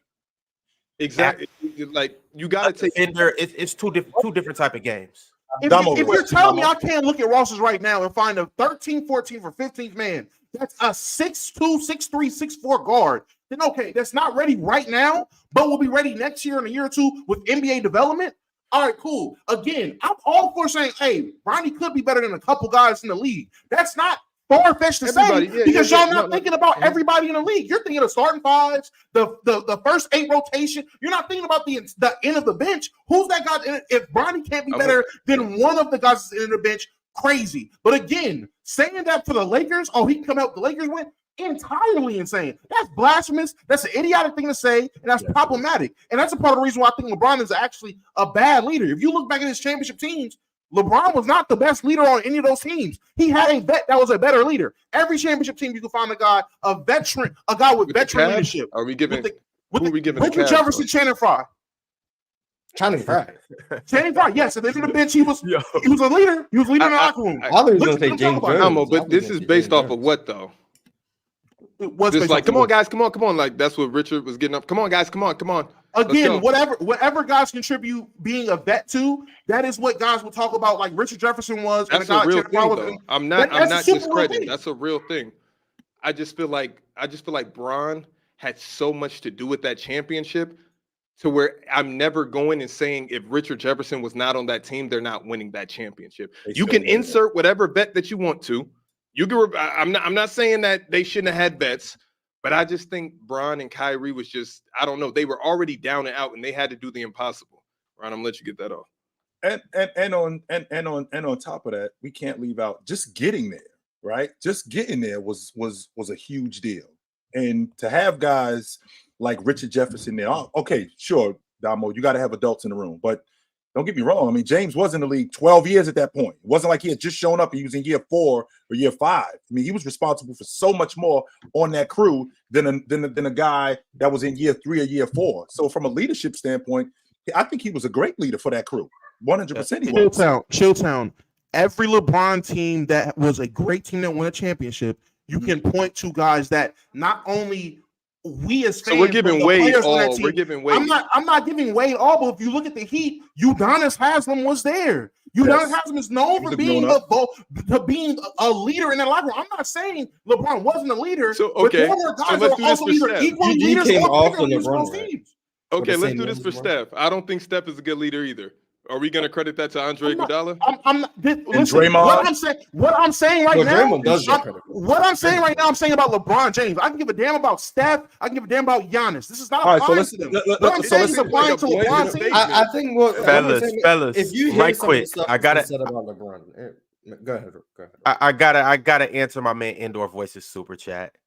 Exactly. Like you got to take. It's two different type of games. If you're telling me I can't look at rosters right now and find a 13, 14 for 15th man, that's a 6'2", 6'3", 6'4" guard, then okay, that's not ready right now, but will be ready next year in a year or two with NBA development. All right, cool. Again, I'm all for saying, hey, Bronny could be better than a couple guys in the league. That's not far-fetched to say because y'all not thinking about everybody in the league. You're thinking of starting fives, the first 8 rotation. You're not thinking about the end of the bench. Who's that guy? If Bronny can't be better than one of the guys in the bench, crazy. But again, saying that for the Lakers, he can come out the Lakers win, entirely insane. That's blasphemous. That's an idiotic thing to say, and that's problematic. And that's a part of the reason why I think LeBron is actually a bad leader. If you look back at his championship teams, LeBron was not the best leader on any of those teams. He had a vet that was a better leader. Every championship team, you can find a guy with veteran leadership. Are we giving? Who are we giving? Richard Jefferson, Channing Frye. Channing Frye. Yes. At the end of the bench, he was a leader. He was leading the locker room. I thought he was going to say James Jones. But this is based off of what though? It was just like, come on, guys, come on. Like that's what Richard was getting up. Come on, guys, come on. Again, whatever guys contribute being a vet to, that is what guys will talk about. Like Richard Jefferson was. That's a real thing, though. I'm not discrediting. That's a real thing. I just feel like Bron had so much to do with that championship, to where I'm never going and saying if Richard Jefferson was not on that team, they're not winning that championship. You can insert whatever bet that you want to. You can. I'm not saying that they shouldn't have had bets, but I just think Bron and Kyrie was just, I don't know. They were already down and out, and they had to do the impossible. Ron, I'm gonna let you get that off. And on top of that, we can't leave out just getting there, right? Just getting there was a huge deal, and to have guys like Richard Jefferson there. Okay, sure, Damo, you got to have adults in the room, but don't get me wrong. I mean, James was in the league 12 years at that point. It wasn't like he had just shown up and he was in year 4 or year 5. I mean, he was responsible for so much more on that crew than a guy that was in year 3 or year 4. So from a leadership standpoint, I think he was a great leader for that crew. 100% he was. Chilltown. Every LeBron team that was a great team that won a championship, you can point to guys that not only we as fans, so we're giving Wade all. We're giving Wade. I'm not giving Wade all, but if you look at the Heat, Udonis Haslem was there. Udonis Haslem is known for being a leader in that locker room. I'm not saying LeBron wasn't a leader. So okay, but guys so let's do this for Steph. Equal leaders Okay, let's do this for Steph. I don't think Steph is a good leader either. Are we going to credit that to Andre Iguodala? Listen, what I'm saying right now, I'm saying about LeBron James. I can give a damn about Steph. I can give a damn about Giannis. This is not applying to them. What I'm saying is applying to LeBron. I think what fellas, if you right quick, I gotta said about LeBron. Go ahead. I gotta answer my man Indoor Voices super chat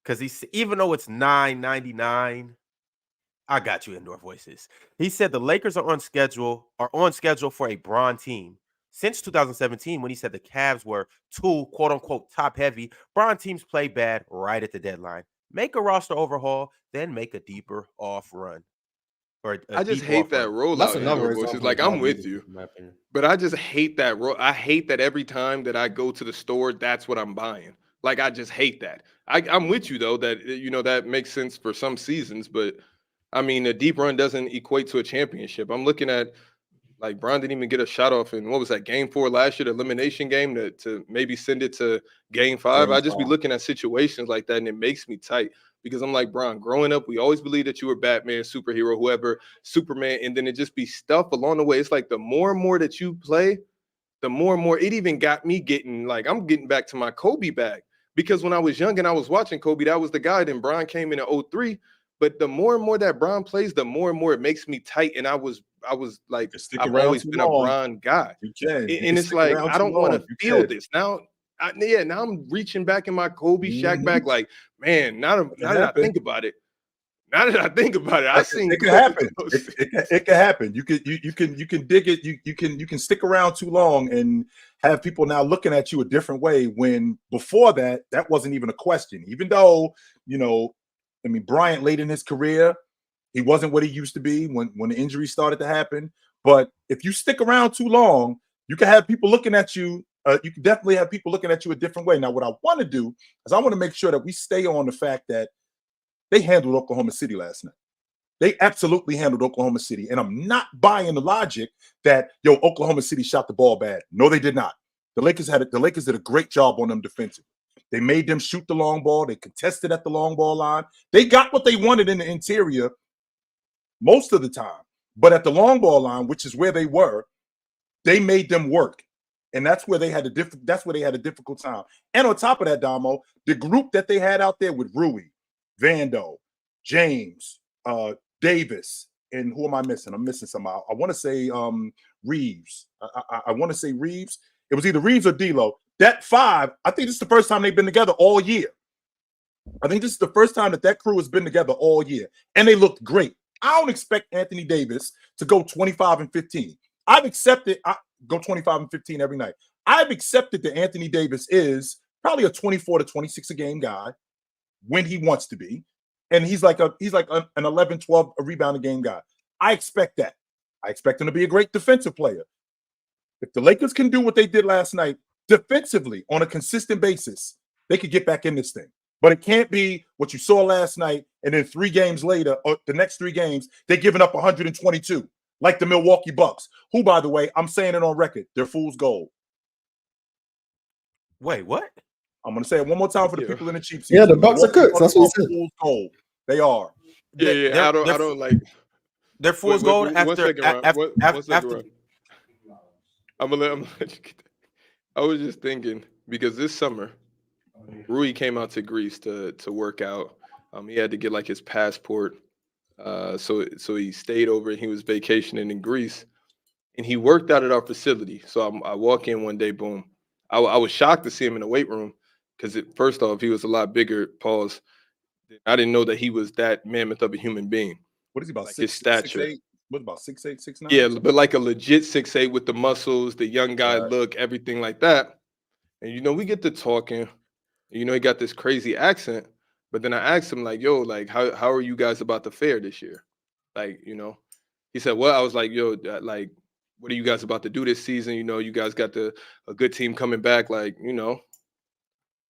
because even though it's $9.99. I got you, Indoor Voices. He said the Lakers are on schedule for a Bron team. Since 2017, when he said the Cavs were too, quote unquote, top heavy, Bron teams play bad right at the deadline. Make a roster overhaul, then make a deeper off run. I just hate that rollout. That's another voices. Like I'm with you, but I just hate that roll. I hate that every time that I go to the store, that's what I'm buying. Like I just hate that. I'm with you though that that makes sense for some seasons, but I mean, a deep run doesn't equate to a championship. I'm looking at, like, Bron didn't even get a shot off in, what was that, game 4 last year, the elimination game, to maybe send it to game 5. I just be looking at situations like that, and it makes me tight because I'm like, Bron, growing up, we always believed that you were Batman, superhero, whoever, Superman, and then it just be stuff along the way. It's like the more and more that you play, the more and more, it even got me I'm getting back to my Kobe bag because when I was young and I was watching Kobe, that was the guy. Then Bron came in 03. But the more and more that Bron plays, the more and more it makes me tight. And I was like, I've always been a Bron guy. And it's like, I don't want to feel this. Now, now I'm reaching back in my Kobe Shaq bag. Like, man, now that I think about it, I seen it can happen. It can happen. You can dig it. You can stick around too long and have people now looking at you a different way. When before that wasn't even a question. Even though I mean, Bryant late in his career, he wasn't what he used to be when the injuries started to happen. But if you stick around too long, you can have people looking at you. You can definitely have people looking at you a different way. Now, what I want to do is I want to make sure that we stay on the fact that they handled Oklahoma City last night. They absolutely handled Oklahoma City. And I'm not buying the logic that, Oklahoma City shot the ball bad. No, they did not. The Lakers did a great job on them defensively. They made them shoot the long ball. They contested at the long ball line. They got what they wanted in the interior most of the time. But at the long ball line, which is where they were, they made them work. And that's where they had a difficult time. And on top of that, Damo, the group that they had out there with Rui, Vando, James, Davis, and who am I missing? I'm missing somebody. I want to say Reeves. I want to say Reeves. It was either Reeves or D'Lo. That five, I think this is the first time they've been together all year. I think this is the first time that crew has been together all year. And they looked great. I don't expect Anthony Davis to go 25 and 15. I've accepted I go 25 and 15 every night. I've accepted that Anthony Davis is probably a 24 to 26 a game guy when he wants to be. And he's like an 11, 12 a rebound a game guy. I expect that. I expect him to be a great defensive player. If the Lakers can do what they did last night defensively on a consistent basis, they could get back in this thing. But it can't be what you saw last night, and then 3 games later, or the next 3 games, they're giving up 122, like the Milwaukee Bucks, who, by the way, I'm saying it on record, they're fool's gold. Wait, what? I'm going to say it one more time for the people in the cheap seats. Yeah, the Bucks are cooks. That's what he said. Fool's gold. They are. Yeah. I don't like. They're fool's gold after. I'm gonna let you get that. I was just thinking because this summer, Rui came out to Greece to work out. He had to get like his passport, so he stayed over and he was vacationing in Greece, and he worked out at our facility. So I walk in one day, boom. I was shocked to see him in the weight room because first off, he was a lot bigger. Pause. I didn't know that he was that mammoth of a human being. What is he about? Like his stature. 6'8"? What about 6'8", 6'9"? Yeah, but like a legit 6'8" with the muscles, the young guy look, everything like that. And we get to talking. He got this crazy accent. But then I asked him, like, yo, like, how are you guys about to fare this year? Like, he said, well, I was like, yo, like, what are you guys about to do this season? You guys got a good team coming back, like,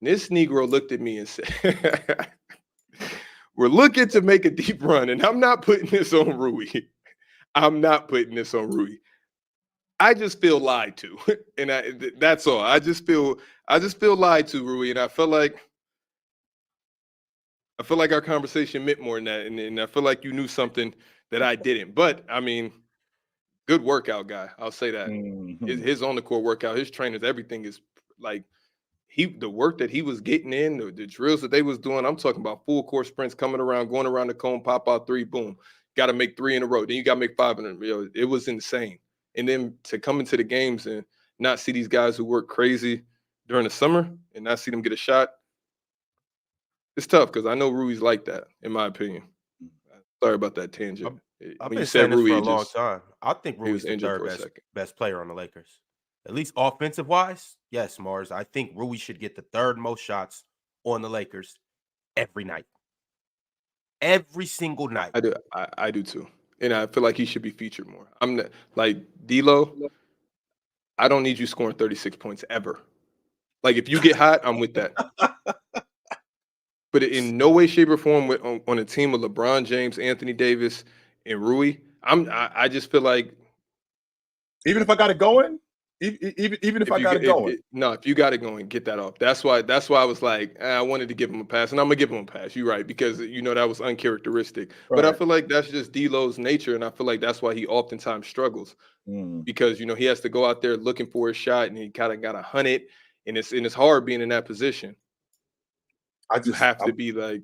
This Negro looked at me and said, we're looking to make a deep run, and I'm not putting this on Rui. I'm not putting this on Rui. I just feel lied to, and that's all. I just feel lied to, Rui, and I feel like our conversation meant more than that, and I feel like you knew something that I didn't. But I mean, good workout guy. I'll say that. Mm-hmm. His on the court workout, his trainers, everything is like the work that he was getting in, the drills that they was doing. I'm talking about full court sprints, coming around, going around the cone, pop out 3, boom. Got to make 3 in a row. Then you got to make 5 in a row. It was insane. And then to come into the games and not see these guys who work crazy during the summer and not see them get a shot, it's tough because I know Rui's like that, in my opinion. Sorry about that tangent. I've been saying this for a long time. I think Rui's the third best player on the Lakers. At least offensive-wise, yes, Mars. I think Rui should get the 3rd most shots on the Lakers every night. Every single night. I do too. And I feel like he should be featured more. I'm not, like D'Lo, I don't need you scoring 36 points ever. Like if you get hot, I'm with that. But in no way, shape, or form on a team with LeBron James, Anthony Davis, and Rui, I just feel like even if I got it going. Even if I got it going. If you got it going, get that off. That's why I was like, I wanted to give him a pass, and I'm gonna give him a pass. You're right, because that was uncharacteristic. Right. But I feel like that's just D'Lo's nature, and I feel like that's why he oftentimes struggles because he has to go out there looking for a shot, and he kind of got to hunt it, and it's hard being in that position. You have to be like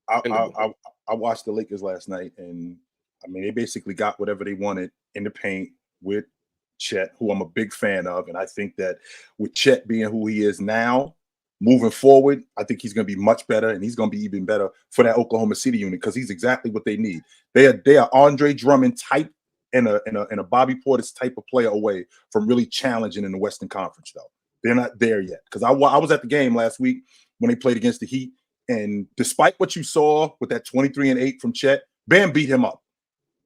I watched the Lakers last night, and I mean, they basically got whatever they wanted in the paint with Chet, who I'm a big fan of. And I think that with Chet being who he is now, moving forward, I think he's going to be much better, and he's going to be even better for that Oklahoma City unit because he's exactly what they need. They are Andre Drummond type and a Bobby Portis type of player away from really challenging in the Western Conference, though. They're not there yet because I was at the game last week when they played against the Heat, and despite what you saw with that 23-8 from Chet, Bam beat him up.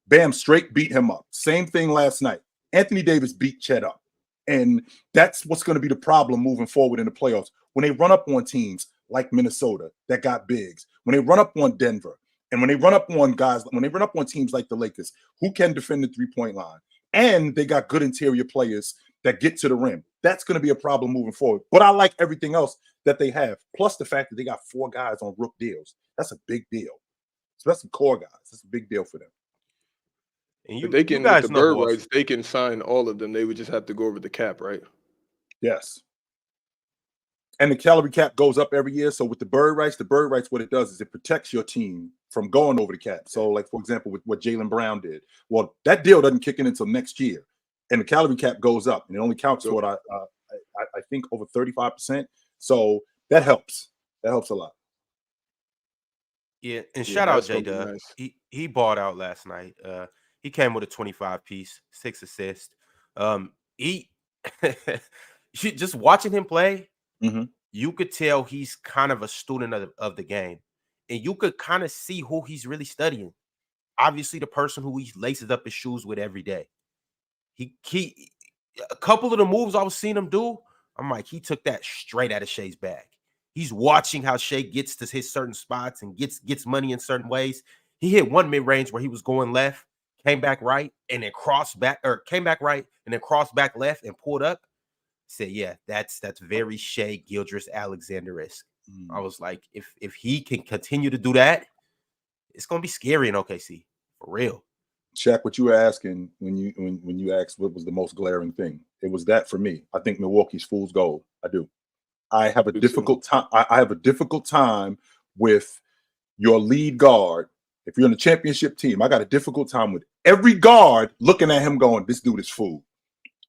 Bam straight beat him up. Same thing last night. Anthony Davis beat Chet up. And that's what's going to be the problem moving forward in the playoffs. When they run up on teams like Minnesota that got bigs, when they run up on Denver, and when they run up on guys, when they run up on teams like the Lakers, who can defend the three-point line, and they got good interior players that get to the rim, that's going to be a problem moving forward. But I like everything else that they have, plus the fact that they got 4 guys on rook deals. That's a big deal. Especially core guys. That's a big deal for them. And they can, with the bird rights, they can sign all of them. They would just have to go over the cap, right? Yes. And the salary cap goes up every year. So with the bird rights, what it does is it protects your team from going over the cap. So, like, for example, with what Jaylen Brown did, well, that deal doesn't kick in until next year. And the salary cap goes up, and it only counts for, I think, over 35%. So that helps. That helps a lot. Yeah, and shout out J-Dub. Nice. He balled out last night. He came with a 25-piece, 6 assists. He just watching him play, you could tell he's kind of a student of the game. And you could kind of see who he's really studying. Obviously, the person who he laces up his shoes with every day. He a couple of the moves I was seeing him do, I'm like, he took that straight out of Shea's bag. He's watching how Shea gets to his certain spots and gets money in certain ways. He hit one mid-range where he was going left, came back right, and then crossed back, or came back right and then crossed back left and pulled up. Said, yeah, that's very Shea Gilgeous-Alexander-esque. I was like, if he can continue to do that, it's gonna be scary in OKC for real. Shaq, what you were asking when you asked what was the most glaring thing, it was that for me. I think Milwaukee's fool's gold. I do. I have a difficult time. I have a difficult time with your lead guard. If you're in a championship team, I got a difficult time with every guard looking at him going, this dude is fool.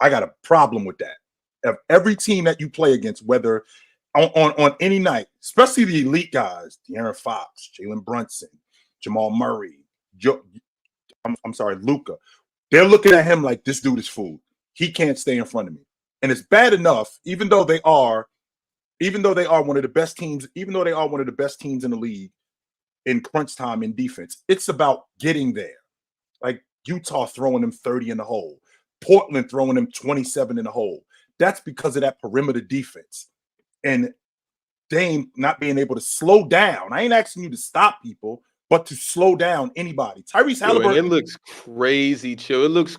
I got a problem with that. Of every team that you play against, whether on any night, especially the elite guys, De'Aaron Fox, Jalen Brunson, Jamal Murray, Luka, they're looking at him like this dude is fool. He can't stay in front of me. And it's bad enough, even though they are one of the best teams, in the league in crunch time in defense, it's about getting there. Like Utah throwing them 30 in the hole, Portland throwing them 27 in the hole. That's because of that perimeter defense. And Dame not being able to slow down. I ain't asking you to stop people, but to slow down anybody. Tyrese Halliburton. It looks crazy, chill. It looks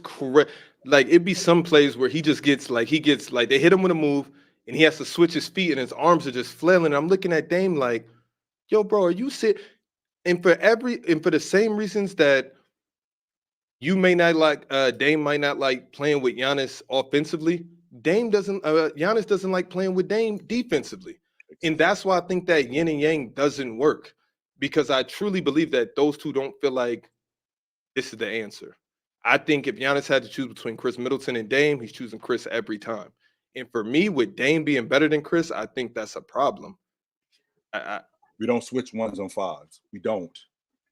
like it'd be some plays where he gets like they hit him with a move and he has to switch his feet and his arms are just flailing. I'm looking at Dame like, yo, bro, are you sit? And for the same reasons that you may not like, Dame might not like playing with Giannis offensively. Giannis doesn't like playing with Dame defensively. And that's why I think that yin and yang doesn't work, because I truly believe that those two don't feel like this is the answer. I think if Giannis had to choose between Chris Middleton and Dame, he's choosing Chris every time. And for me, with Dame being better than Chris, I think that's a problem. We don't switch ones on fives. We don't.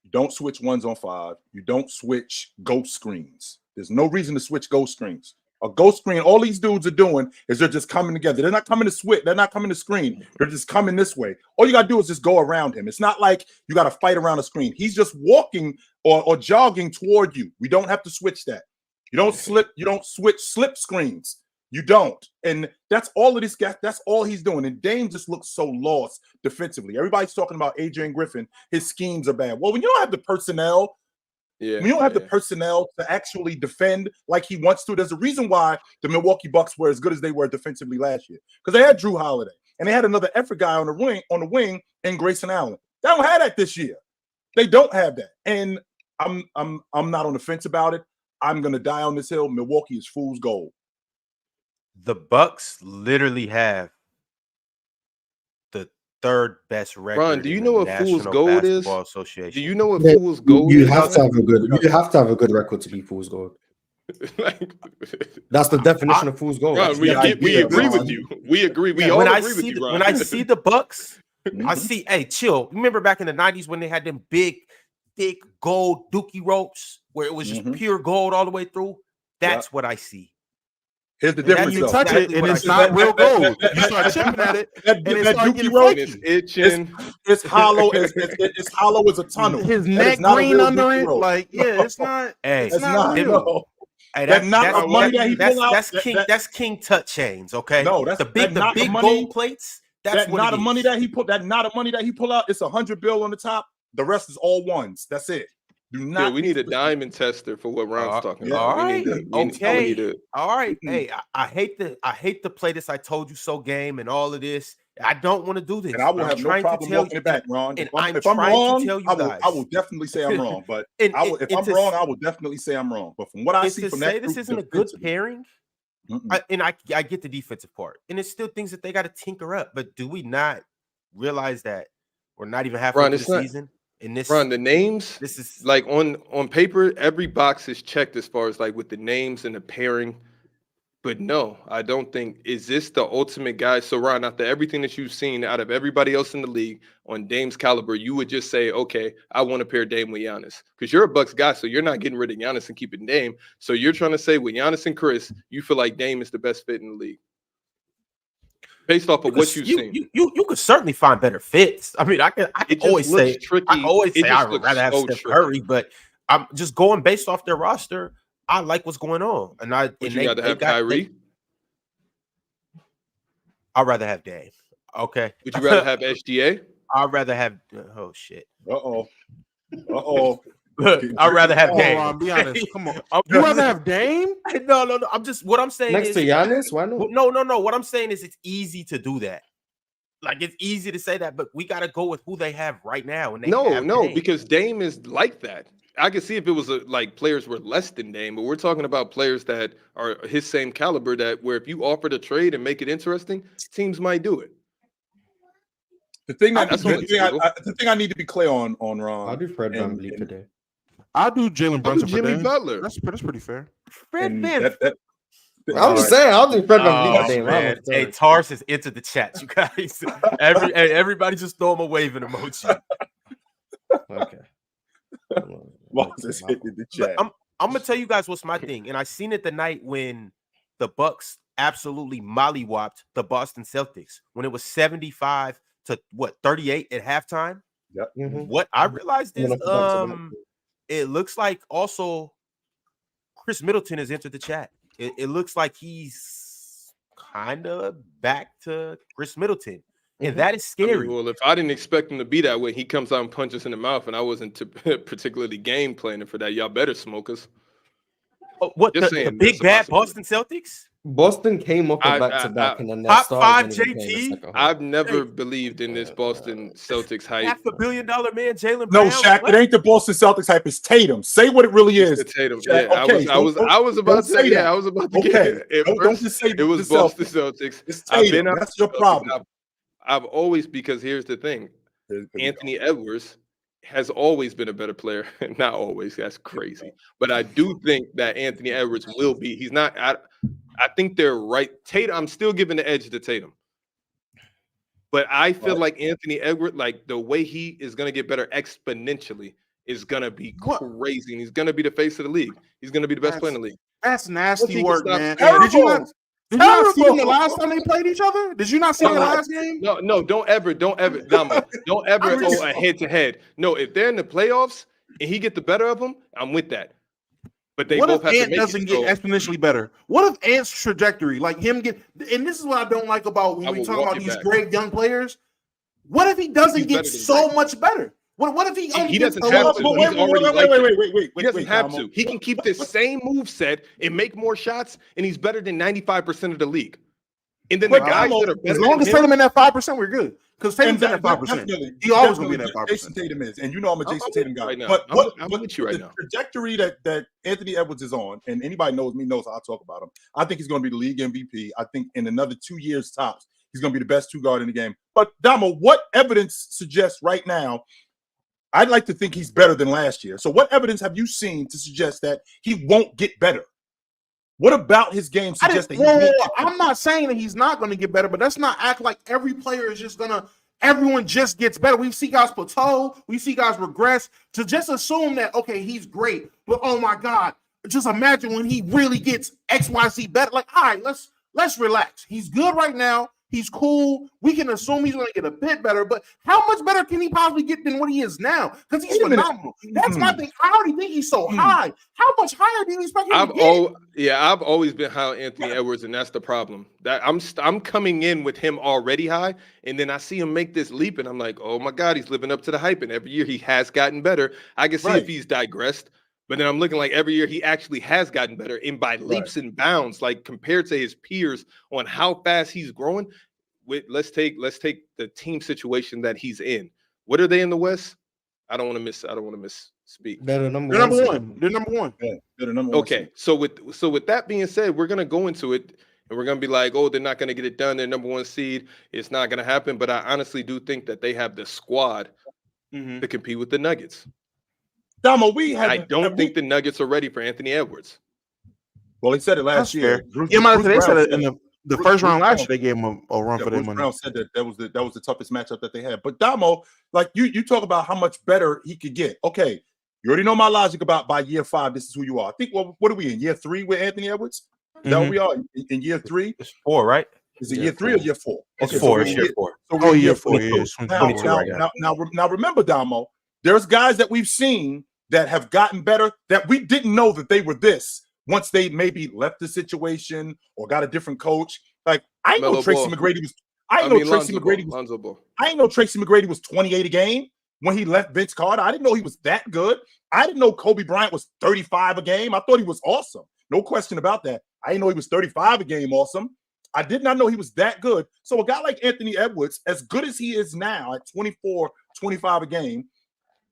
You don't switch ones on 5. You don't switch ghost screens. There's no reason to switch ghost screens. A ghost screen, all these dudes are doing is they're just coming together. They're not coming to switch. They're not coming to screen. They're just coming this way. All you got to do is just go around him. It's not like you got to fight around a screen. He's just walking or jogging toward you. We don't have to switch that. You don't slip. You don't switch slip screens. You don't. And that's all of this guy. That's all he's doing. And Dame just looks so lost defensively. Everybody's talking about Adrian Griffin. His schemes are bad. Well, when you don't have the personnel, when you don't have the personnel to actually defend like he wants to, there's a reason why the Milwaukee Bucks were as good as they were defensively last year. Because they had Drew Holiday and they had another effort guy on the wing in Grayson Allen. They don't have that this year. They don't have that. And I'm not on the fence about it. I'm gonna die on this hill. Milwaukee is fool's gold. The Bucks literally have the third best record. Ron, do you know what Fool's National Gold is? Basketball Association. Do you know what Fool's Gold You is? have to have a good. You have to have a good record to be Fool's Gold. That's the definition of Fool's Gold. Ron, we agree with you. We agree. We all agree with you, Ron. When I see the Bucks, I see. Hey, chill. Remember back in the 90s when they had them big, thick gold dookie ropes where it was just pure gold all the way through? That's what I see. Here's the difference. You touch it and it's not real gold. You start chipping at it and it starts getting It's itching. It's hollow. It's hollow as a tunnel. His neck green under it. Like, yeah, it's not. Hey, it's not. No. Hey, that's not the money that he pulled out. That's King Tut chains, okay? No, that's the big money, gold plates. That's not the money that he put. That not the money that he pulled out. It's $100 bill on the top. The rest is all ones. That's it. Do not. Yeah, we need a diamond tester for what Ron's talking about. All right, okay. All right. Hey, I hate to play this "I told you so" game and all of this. I don't want to do this. And I will have no problem walking it back, Ron. And if I'm wrong, I will definitely say I'm wrong. But if I'm wrong, I will definitely say I'm wrong. But from what I see from that, this isn't a good pairing. I get the defensive part, and it's still things that they got to tinker up. But do we not realize that we're not even halfway through the season? In this, Ron, the names. This is like on paper, every box is checked as far as like with the names and the pairing. But no, I don't think is this the ultimate guy. So Ron, after everything that you've seen out of everybody else in the league on Dame's caliber, you would just say, okay, I want to pair Dame with Giannis because you're a Bucks guy, so you're not getting rid of Giannis and keeping Dame. So you're trying to say with Giannis and Chris, you feel like Dame is the best fit in the league. Based off of what you've seen, you could certainly find better fits. I mean, I can always say tricky. I always say I would rather have Steph Curry, but I'm just going based off their roster. I like what's going on, and you got to have Kyrie. I'd rather have Dame. Okay. Would you rather have SGA? I'd rather have. Oh shit. Uh-oh. I'd rather have Dame. Ron, be honest. Come on. You rather have Dame? No. I'm just what I'm saying next is, to Giannis. Why not? No. What I'm saying is it's easy to do that. Like it's easy to say that, but we got to go with who they have right now. And Dame. Because Dame is like that. I could see if it was like players were less than Dame, but we're talking about players that are his same caliber. That where if you offered a trade and make it interesting, teams might do it. The thing I need to be clear on Ron. I'll do Fred VanVleet today. I'll do Jalen Brunson for Jimmy Dame. Butler. That's pretty fair. Fred Van. I'm just saying, I'll do Fred VanVleet today. Hey, Tars has entered the chat, you guys. Everybody just throw him a waving emoji. Okay. The chat. I'm gonna tell you guys what's my thing, and I seen it the night when the Bucks absolutely mollywopped the Boston Celtics when it was 75 to 38 at halftime. Yep. What I realized is it looks like also Chris Middleton has entered the chat. It looks like he's kind of back to Chris Middleton. And that is scary. I mean, well, if I didn't expect him to be that way, he comes out and punches in the mouth, and I wasn't particularly game planning for that. Y'all better smoke us. What the big bad Boston Celtics? Boston came up back-to-back, and then top five JT. I've never believed in this Boston Celtics hype. $500 million man, Jalen Brown. No, Shaq, it ain't the Boston Celtics hype. It's Tatum. Say what it really is. It's Tatum. Shaq, yeah, okay, I was about to say that. I was about to get it. Don't just say it was Boston Celtics. It's Tatum. That's your problem. I've always, because here's the thing, Anthony Edwards has always been a better player. Not always, that's crazy. But I do think that Anthony Edwards will be. He's not. I think they're right. Tatum, I'm still giving the edge to Tatum. But I feel like Anthony Edwards, like the way he is going to get better exponentially is going to be crazy. And he's going to be the face of the league. He's going to be the best player in the league. That's nasty work, man. Did you not see them the last time they played each other? Did you not see the last game? No, don't ever, Damo, don't ever go a head-to-head. No, if they're in the playoffs and he get the better of them, I'm with that. But they both have to make it. What if Ant doesn't get exponentially better? What if Ant's trajectory, like him and this is what I don't like about when we talk about these great young players. What if he doesn't get so much better? What if he doesn't have to? Wait. He doesn't have to. He can keep the same move set and make more shots, and he's better than 95% of the league. And then the guys that are better, as long as Tatum in that 5%, we're good. Because Tatum's in that 5%. He always will be in that 5%. Jason Tatum is, and you know I'm a Jason Tatum guy. Right now. But I'm with you right now. The trajectory that Anthony Edwards is on, and anybody knows me knows how I talk about him. I think he's going to be the league MVP. I think in another 2 years tops, he's going to be the best 2 guard in the game. But Damo, what evidence suggests right now? I'd like to think he's better than last year. So what evidence have you seen to suggest that he won't get better? What about his game suggests that he won't get better? I'm not saying that he's not going to get better, but let's not act like every player is just going to everyone just gets better. We see guys plateau, we see guys regress. To just assume that, okay, he's great, but oh my God, just imagine when he really gets XYZ better. Like, all right, let's relax. He's good right now. He's cool. We can assume he's going to get a bit better, but how much better can he possibly get than what he is now? Because he's phenomenal. That's my thing. I already think he's so high. How much higher do you expect him to get? I've always been high on Anthony Edwards, and that's the problem. That I'm coming in with him already high, and then I see him make this leap, and I'm like, oh my God, he's living up to the hype, and every year he has gotten better. I can see if he's digressed. But then I'm looking like every year he actually has gotten better, and by leaps and bounds, like compared to his peers on how fast he's growing. Let's take the team situation that he's in. What are they in the West? I don't want to misspeak. They're number one. They're number one. Yeah, they're the number one. Okay, so with that being said, we're gonna go into it and we're gonna be like, oh, they're not gonna get it done. They're number 1 seed. It's not gonna happen. But I honestly do think that they have the squad to compete with the Nuggets. Damo, I don't think the Nuggets are ready for Anthony Edwards. Well, he said it last year. They said it in the first round last year. They gave him a run for their money. Brown said that was the toughest matchup that they had. But Damo, like you talk about how much better he could get. Okay, you already know my logic about by year 5, this is who you are. I think what are we in year 3 with Anthony Edwards? Is that what we are in year 3? It's 4, right? Is it year 3 or year 4? It's 4. It's year 4. So year 4. 22. Now remember, Damo, there's guys that we've seen that have gotten better that we didn't know that they were this once they maybe left the situation or got a different coach. Like I know Tracy McGrady was. I know Tracy McGrady was 28 a game when he left Vince Carter. I didn't know he was that good. I didn't know Kobe Bryant was 35 a game. I thought he was awesome. No question about that. I didn't know he was 35 a game awesome. I did not know he was that good. So a guy like Anthony Edwards, as good as he is now at 24, 25 a game,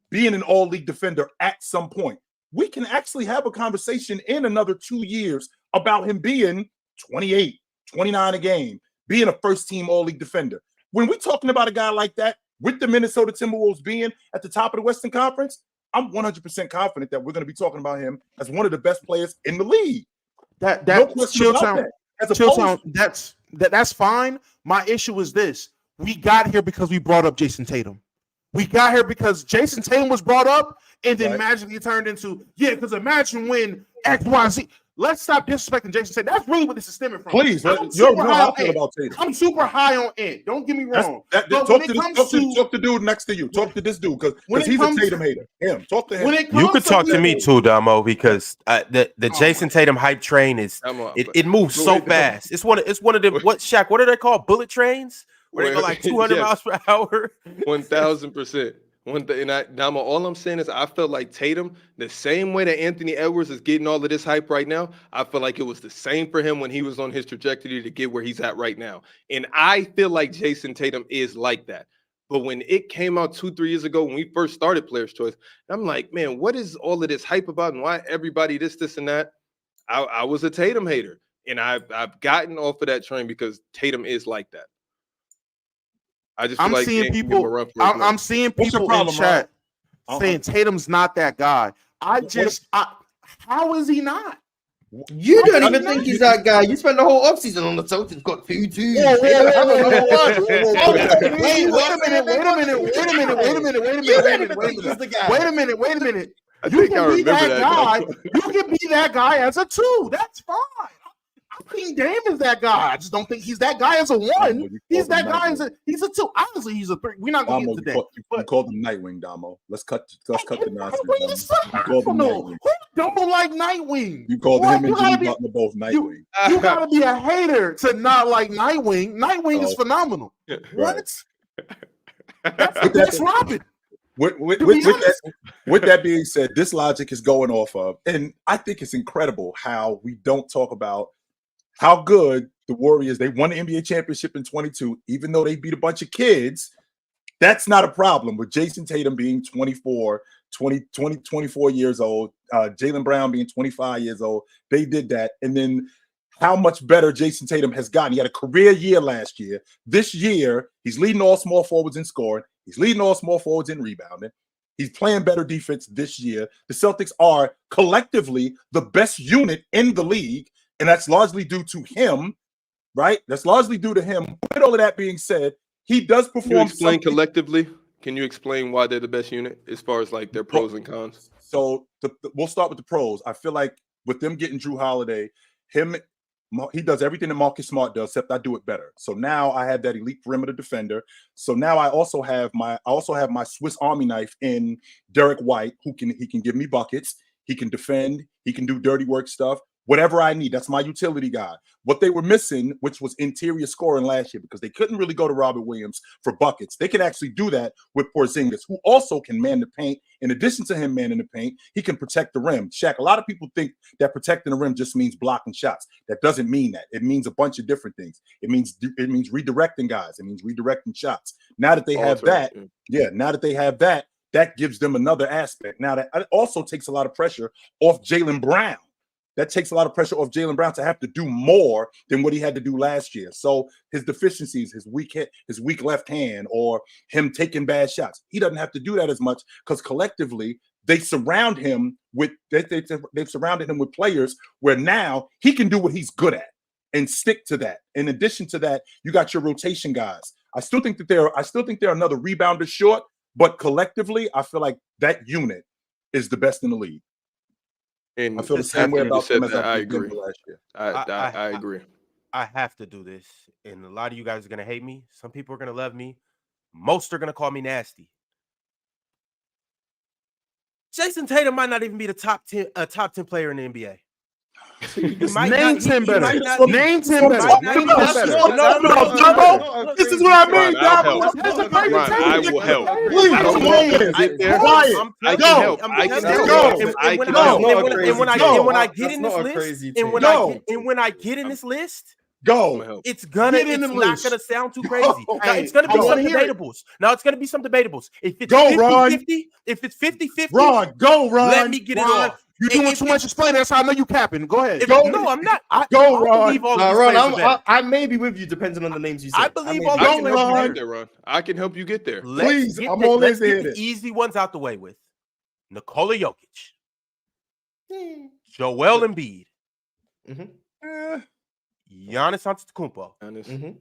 being an all-league defender at some point, we can actually have a conversation in another 2 years about him being 28, 29 a game, being a first-team all-league defender. When we're talking about a guy like that, with the Minnesota Timberwolves being at the top of the Western Conference, I'm 100% confident that we're going to be talking about him as one of the best players in the league. That's fine. My issue is this. We got here because we brought up Jason Tatum. We got here because Jason Tatum was brought up and then magically turned into, because imagine when XYZ. Let's stop disrespecting Jason Tatum. That's really what this is stemming from. Please, you know how I feel about Tatum. I'm super high on it. Don't get me wrong. Talk to dude next to you. Talk to this dude because he's a Tatum hater. Talk to him. You could talk to me too, Damo, because the Jason Tatum hype train is it moves so fast. It's one of them. What are they called? Bullet trains? Where they go like 200 miles per hour. 1,000%. Damo, all I'm saying is I felt like Tatum, the same way that Anthony Edwards is getting all of this hype right now, I feel like it was the same for him when he was on his trajectory to get where he's at right now. And I feel like Jason Tatum is like that. But when it came out 2-3 years ago, when we first started Player's Choice, I'm like, man, what is all of this hype about and why everybody this and that? I was a Tatum hater. And I've gotten off of that train because Tatum is like that. I'm seeing people in chat saying Tatum's not that guy. How is he not? You don't even think he's that guy. You spent the whole offseason on the Celtics, got 2-2. Wait a minute. You can be that guy as a 2. That's fine. King Dame is that guy. I just don't think he's that guy as a 1. He's that guy he's a 2. Honestly, he's a 3. We're not going to get today. You called him Nightwing, Damo. Let's cut the nonsense. Who don't like Nightwing? You called him and Jimmy Butler both Nightwing. You gotta be a hater to not like Nightwing. Nightwing is phenomenal. What? That's Robin. With that being said, this logic is going off of, and I think it's incredible how we don't talk about how good the Warriors, they won the NBA championship in 22, even though they beat a bunch of kids. That's not a problem with Jason Tatum being 24 years old, Jaylen Brown being 25 years old. They did that. And then how much better Jason Tatum has gotten. He had a career year last year. This year, he's leading all small forwards in scoring. He's leading all small forwards in rebounding. He's playing better defense this year. The Celtics are collectively the best unit in the league, and that's largely due to him, right? That's largely due to him. With all of that being said, he does perform. Can you explain collectively? Can you explain why they're the best unit as far as like their pros and cons? So we'll start with the pros. I feel like with them getting Drew Holiday, he does everything that Marcus Smart does, except I do it better. So now I have that elite perimeter defender. So now I also have my Swiss Army knife in Derek White, he can give me buckets, he can defend, he can do dirty work stuff. Whatever I need, that's my utility guy. What they were missing, which was interior scoring last year, because they couldn't really go to Robert Williams for buckets. They can actually do that with Porzingis, who also can man the paint. In addition to him manning the paint, he can protect the rim. Shaq, a lot of people think that protecting the rim just means blocking shots. That doesn't mean that. It means a bunch of different things. It means redirecting guys. It means redirecting shots. Now that they have that, that gives them another aspect. Now that also takes a lot of pressure off Jaylen Brown. That takes a lot of pressure off Jaylen Brown to have to do more than what he had to do last year. So his deficiencies, his weak hit, his weak left hand, or him taking bad shots, he doesn't have to do that as much because collectively they surround him with they've surrounded him with players where now he can do what he's good at and stick to that. In addition to that, you got your rotation guys. I still think they're another rebounder short, but collectively, I feel like that unit is the best in the league. And I feel the same way about them as I agree. Last year. I agree. I have to do this, and a lot of you guys are gonna hate me. Some people are gonna love me. Most are gonna call me nasty. Jason Tatum might not even be the top 10 player in the NBA. Name 10 better. Name 10 better. This is what I mean, Ron, I will help. Please, I don't know. I can help. I can help. And when I get in this list, go. It's not gonna sound too crazy. Now, it's gonna be some debatables. If it's 50-50, if it's 50-50, Ron, go, Ron. Let me get it off. You're doing too much explaining. That's how I know you capping. Go ahead. No, I'm not. Ron, I may be with you depending on the names you say. I believe all I can these help you get there, Ron. I can help you get there. Please, I'm always get the easy ones out the way with Nikola Jokic, Joel Embiid, Giannis Antetokounmpo,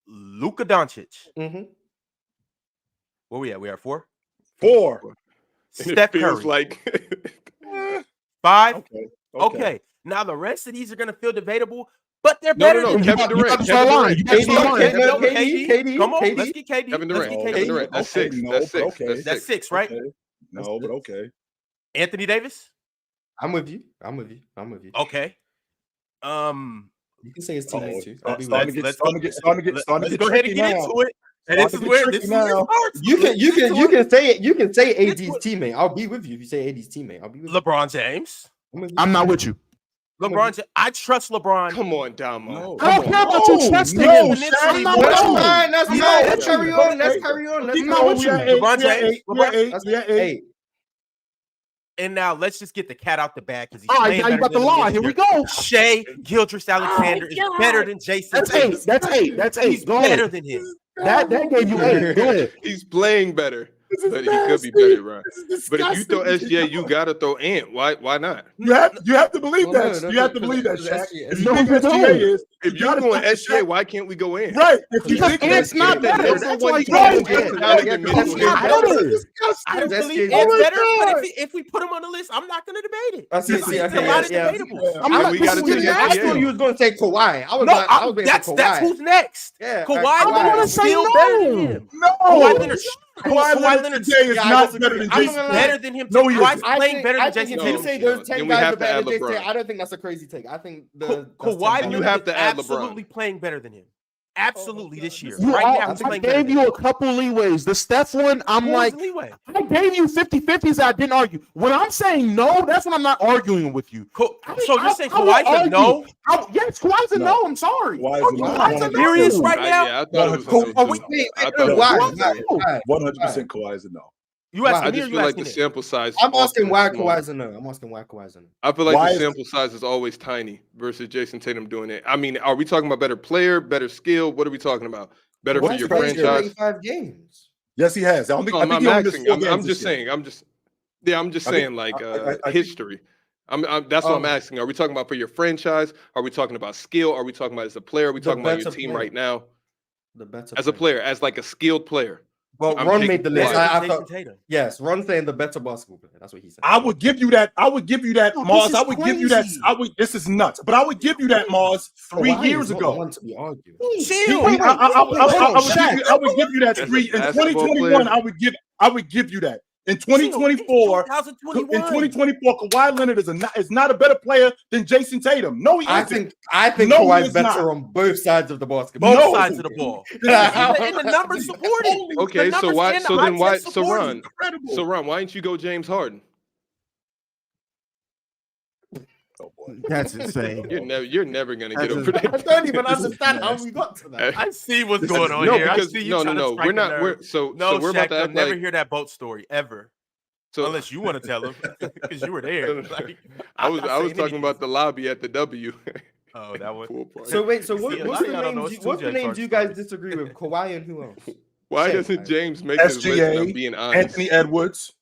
Luka Doncic. Where we at? We are 4. Steph Curry. Like 5. Okay. Now the rest of these are gonna feel debatable, but they're better than Kevin Durant. KD. Come on, let's get KD. Kevin Durant. That's 6. That's 6, right? No, but okay. Anthony Davis. I'm with you. Okay. You can say his teammates too. Let's go ahead and get into it. And this is where you can say it. You can say AD's teammate. I'll be with you if you say AD's teammate. I'll be with you. LeBron James. I'm not with you. LeBron James. I trust LeBron. Come on, Damo. I don't care about you trusting him. I'm not with you. Let's carry on. I'm not with you. LeBron James. And now let's just get the cat out the bag because he's playing better. You got the lie. Here we go. Shea Gilgeous-Alexander is better than Jason. That's 8. He's better than him. That gave you 8. Go ahead. He's playing better, but he could be better, right? But if you throw SGA, you gotta throw Ant. Why not? You have to believe that. You have to believe that, Shaq. If you think SGA is, if you're going SGA, why can't we go in? Right. If you think Ant's not better, that's why it's better. But if we put him on the list, I'm not going to debate it. It's a lot of debatable. We got to take I thought you was going to say Kawhi. That's who's next. Kawhi is still better than him. Kawhi Leonard today is not better than Jason. Better than him. No, he Kawhi's playing better than Jason. If you say those 10 guys are better than Jason, I don't think that's a crazy take. I think Kawhi Leonard is absolutely playing better than him. Absolutely this year. Right now, I gave you a couple leeways. The Steph one, I'm like, I gave you 50-50s. I didn't argue. When I'm saying no, that's when I'm not arguing with you. So you're saying Kawhi's a no? Yes, Kawhi's a no. I'm sorry. Kawhi's a serious right now? I thought it was 100% Kawhi is a no. You I asking me or just you feel like asking the it? sample size. I'm asking why small. Kawhi's a no. I'm asking why Kawhi's a no. I feel like Why the is sample size is always tiny versus Jason Tatum doing it. I mean, are we talking about better player, better skill? What are we talking about? Better for Kawhi's your played franchise? 35 games. Yes, he has. I think he only missed 4 games. I'm just saying. I'm just saying, like history. That's what I'm asking. Are we talking about for your franchise? Are we talking about skill? Are we talking about as a player? Are we talking about your team right now? The better as a player, as like a skilled player. Well, I'm Ron made the list. I thought, Tatum. yes, Ron saying the better basketball player. That's what he said. I would give you that. Mars. I would give you that. This is nuts. But I would give you that, Mars, 3 years ago. One to be argued. I would give you that 3 in 2021. I would give you that. In 2024, Kawhi Leonard is not a better player than Jason Tatum. No, he isn't. I think Kawhi's better on both sides of the basketball. Both sides of the ball. And the numbers support it. Okay, so why? So then why? So Ron, why didn't you go James Harden? Oh boy, that's insane. You're never gonna get over that. I don't even understand how we got to that. I see what's going on here. I see you we're not. We're about to never hear that boat story ever. So, unless you want to tell them, because you were there. Like, I was talking about the lobby at the W. Oh, that one. So wait, so what's the names you guys disagree with? Kawhi and who else? Why doesn't James make his list? I'm being honest. Anthony Edwards,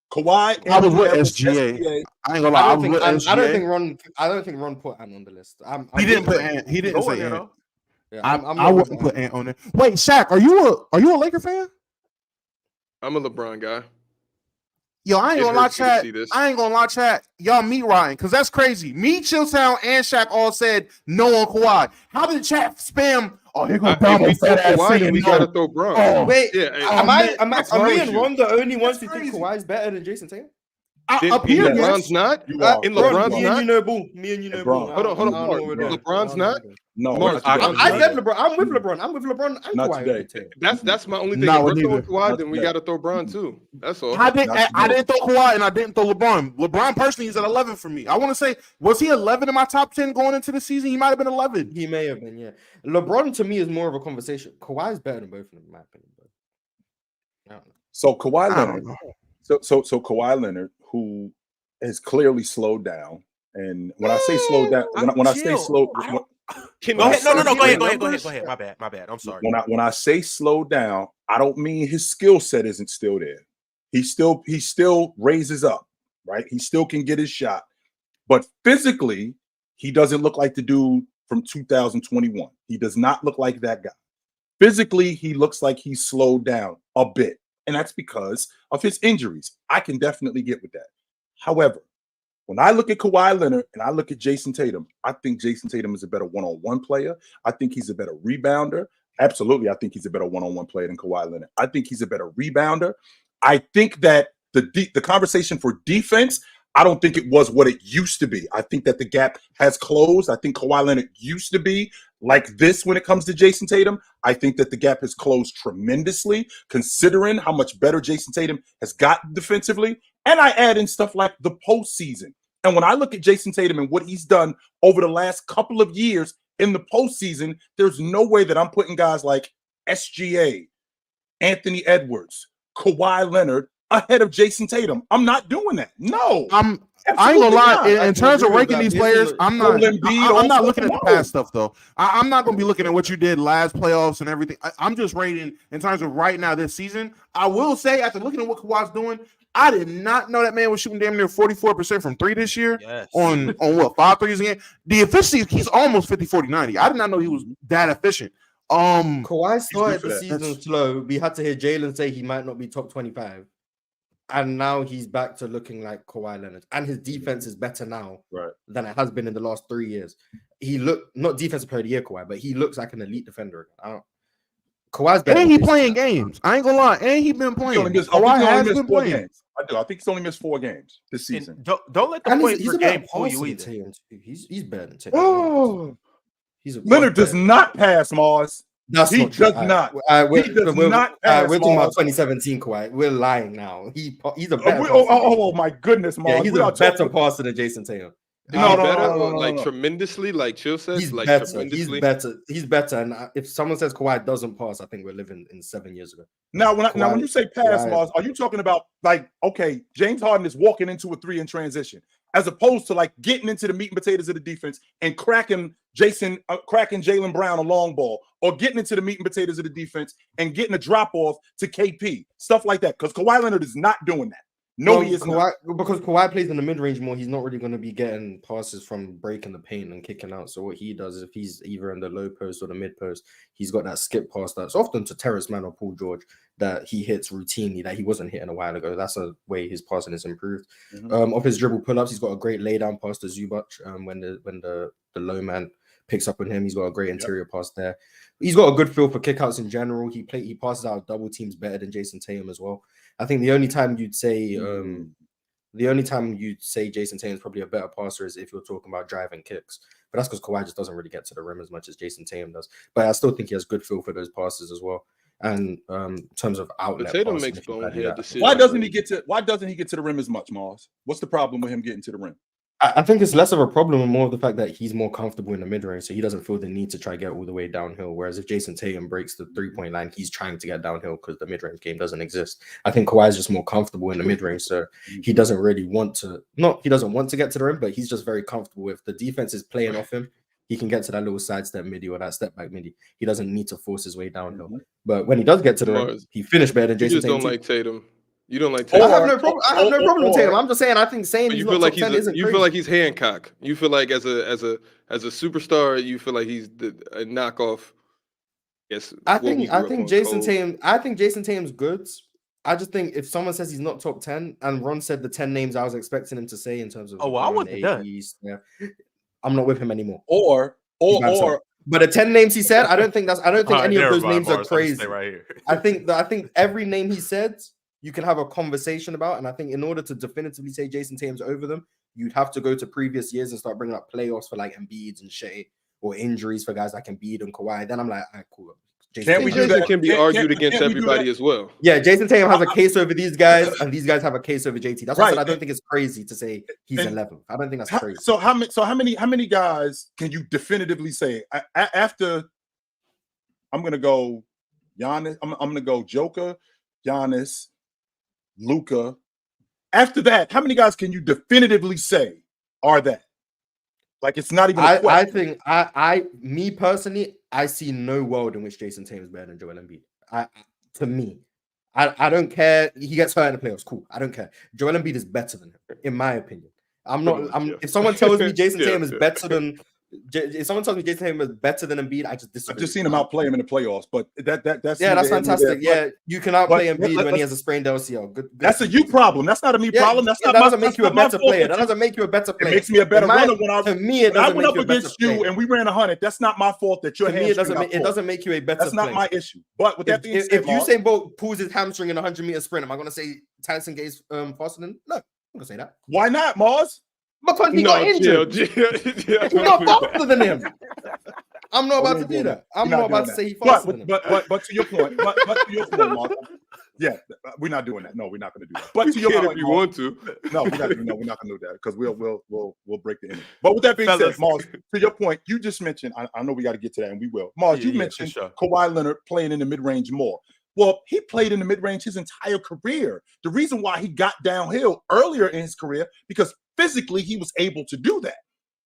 Kawhi. I was with SGA. I ain't gonna lie. I don't think Ron put Ant on the list. He didn't put Ant. He didn't say Ant. Yeah, I wouldn't put Ant on there. Wait, Shaq, are you a Laker fan? I'm a LeBron guy. Yo, I ain't gonna lie, chat. Y'all meet Ryan, because that's crazy. Me, Chilltown, and Shaq all said no on Kawhi. How did chat spam? Oh, here goes Kawhi, then we gotta throw Bron. Oh, wait, am me and Ron the only ones who think Kawhi's better than Jason Tatum? LeBron's not? In LeBron's not? Me and you know, Bron. Hold on. LeBron's not? No, I said LeBron. I'm with LeBron. And not Kawhi. today. That's my only thing. If we're throwing Kawhi, then we got to throw Bron too. That's all. I didn't throw Kawhi and I didn't throw LeBron. LeBron personally is at 11 for me. I want to say, was he 11 in my top 10 going into the season? He might have been 11. He may have been, yeah. LeBron to me is more of a conversation. Kawhi is better than both of them, in my opinion. But I don't know. So Kawhi Leonard. So Kawhi Leonard, who has clearly slowed down, and when I say slowed down, when I say slow. Go ahead. My bad. I'm sorry. When I say slow down, I don't mean his skill set isn't still there. He still raises up, right? He still can get his shot, but physically, he doesn't look like the dude from 2021. He does not look like that guy. Physically, he looks like he's slowed down a bit, and that's because of his injuries. I can definitely get with that. However, when I look at Kawhi Leonard and I look at Jason Tatum, I think Jason Tatum is a better one-on-one player. I think he's a better rebounder. Absolutely, I think he's a better one-on-one player than Kawhi Leonard. I think he's a better rebounder. I think that the conversation for defense, I don't think it was what it used to be. I think that the gap has closed. I think Kawhi Leonard used to be like this when it comes to Jason Tatum. I think that the gap has closed tremendously, considering how much better Jason Tatum has gotten defensively. And I add in stuff like the postseason. And when I look at Jason Tatum and what he's done over the last couple of years in the postseason, there's no way that I'm putting guys like SGA, Anthony Edwards, Kawhi Leonard ahead of Jason Tatum. I'm not doing that. No. I ain't gonna lie. In terms of ranking these players, I'm not looking at the past stuff though. I'm not gonna be looking at what you did last playoffs and everything. I'm just rating in terms of right now this season. I will say, after looking at what Kawhi's doing, I did not know that man was shooting damn near 44% from 3 this year. Yes. On what, 5 threes a game? The efficiency, he's almost 50, 40, 90. I did not know he was that efficient. Kawhi started the season slow. We had to hear Jalen say he might not be top 25. And now he's back to looking like Kawhi Leonard. And his defense is better now than it has been in the last 3 years. He looked, not defensive player of the year, Kawhi, but he looks like an elite defender. Kawhi's better. And he playing games. I ain't gonna lie. And he been playing. Kawhi has been playing. Games. I do. I think he's only missed 4 games this season. Don't let the point per game fool you either. He's better than Tatum. Oh, Leonard does not pass, Mars. He does not. We're talking about 2017 Kawhi. We're lying now. He's a better. Oh my goodness, Mars. Yeah, he's a better passer than Jason Tatum. No. Tremendously, like Chill said. He's like better. tremendously. He's better. And if someone says Kawhi doesn't pass, I think we're living in 7 years ago. Now, when you say pass, Mars, are you talking about like, okay, James Harden is walking into a 3 in transition, as opposed to like getting into the meat and potatoes of the defense and cracking Jaylen Brown a long ball, or getting into the meat and potatoes of the defense and getting a drop off to KP, stuff like that? Because Kawhi Leonard is not doing that. No, he is not. Because Kawhi plays in the mid-range more, he's not really going to be getting passes from breaking the paint and kicking out. So what he does is, if he's either in the low post or the mid post, he's got that skip pass that's often to Terrence Mann or Paul George that he hits routinely that he wasn't hitting a while ago. That's a way his passing is improved. Off his dribble pull-ups, he's got a great laydown pass to Zubac when the low man picks up on him. He's got a great interior pass there. He's got a good feel for kickouts in general. He passes out double teams better than Jason Tatum as well. I think the only time you'd say Jason Tatum is probably a better passer is if you're talking about driving kicks. But that's because Kawhi just doesn't really get to the rim as much as Jason Tatum does. But I still think he has good feel for those passes as well. And in terms of outlet, Tatum makes bonehead decisions. Why doesn't he get to the rim as much, Mars? What's the problem with him getting to the rim? I think it's less of a problem and more of the fact that he's more comfortable in the mid-range, so he doesn't feel the need to try to get all the way downhill. Whereas if Jason Tatum breaks the three-point line, he's trying to get downhill because the mid-range game doesn't exist. I think Kawhi is just more comfortable in the mid-range, so he doesn't really want to. He doesn't want to get to the rim, but he's just very comfortable if the defense is playing off him. He can get to that little sidestep midi or that step back midi. He doesn't need to force his way downhill. But when he does get to the rim, he finished better than Jason Tatum. You just don't like Tatum. You don't like Tatum. I have no problem with Tatum. I'm just saying. I think saying you feel like you feel like he's Hancock. You feel like as a superstar, you feel like he's a knockoff. Yes, I think Jason Tatum's good. I just think if someone says he's not top 10, and Ron said the 10 names I was expecting him to say in terms of I wasn't done. I'm not with him anymore. But the 10 names he said, I don't think any of those names are crazy. Right here. I think every name he said you can have a conversation about, and I think in order to definitively say Jason Tatum's over them, you'd have to go to previous years and start bringing up playoffs for like Embiid and Shea, or injuries for guys like Embiid and Kawhi. Then I'm like, all right, cool. Jason can be argued against everybody as well. Yeah, Jason Tatum has a case over these guys, and these guys have a case over JT. That's why I said I don't think it's crazy to say he's 11th. I don't think that's crazy. So how many guys can you definitively say after? I'm gonna go Giannis. I'm gonna go Joker, Giannis, Luka. After that, how many guys can you definitively say are that? Like, it's not even a question. I think me personally, I see no world in which Jason Tatum is better than Joel Embiid. To me, I don't care. He gets hurt in the playoffs. Cool. I don't care. Joel Embiid is better than him, in my opinion. If someone tells me Jason Tatum is better than If someone tells me Jason Tatum is better than Embiid, I just disagree. I've just seen him outplay him in the playoffs, but that's fantastic. Yeah, you can outplay Embiid when he has a sprained LCL. Good. That's a you problem. That's not a me problem. That doesn't make you a better player. That doesn't make you a better player. It makes me a better runner when I went up against you and we ran 100. That's not my fault that your hamstring. It doesn't make you a better. That's not my issue. But with that being said, if Usain Bolt pulls his hamstring in a 100-meter sprint, am I going to say Tyson Gate's faster than? No, I'm going to say that. Why not, Mars? Because he got injured. He's not faster than him. I'm not about to do that. I'm not about to say he's faster than him. But to your point, Mark. Yeah, we're not doing that. No, we're not going to do that. But to your point, if you want to, no, we're not going to do that because we'll break the end. But with that being said, Mars, to your point, you just mentioned. I know we got to get to that, and we will. Mars, you mentioned Kawhi Leonard playing in the mid range more. Well, he played in the mid range his entire career. The reason why he got downhill earlier in his career because physically he was able to do that.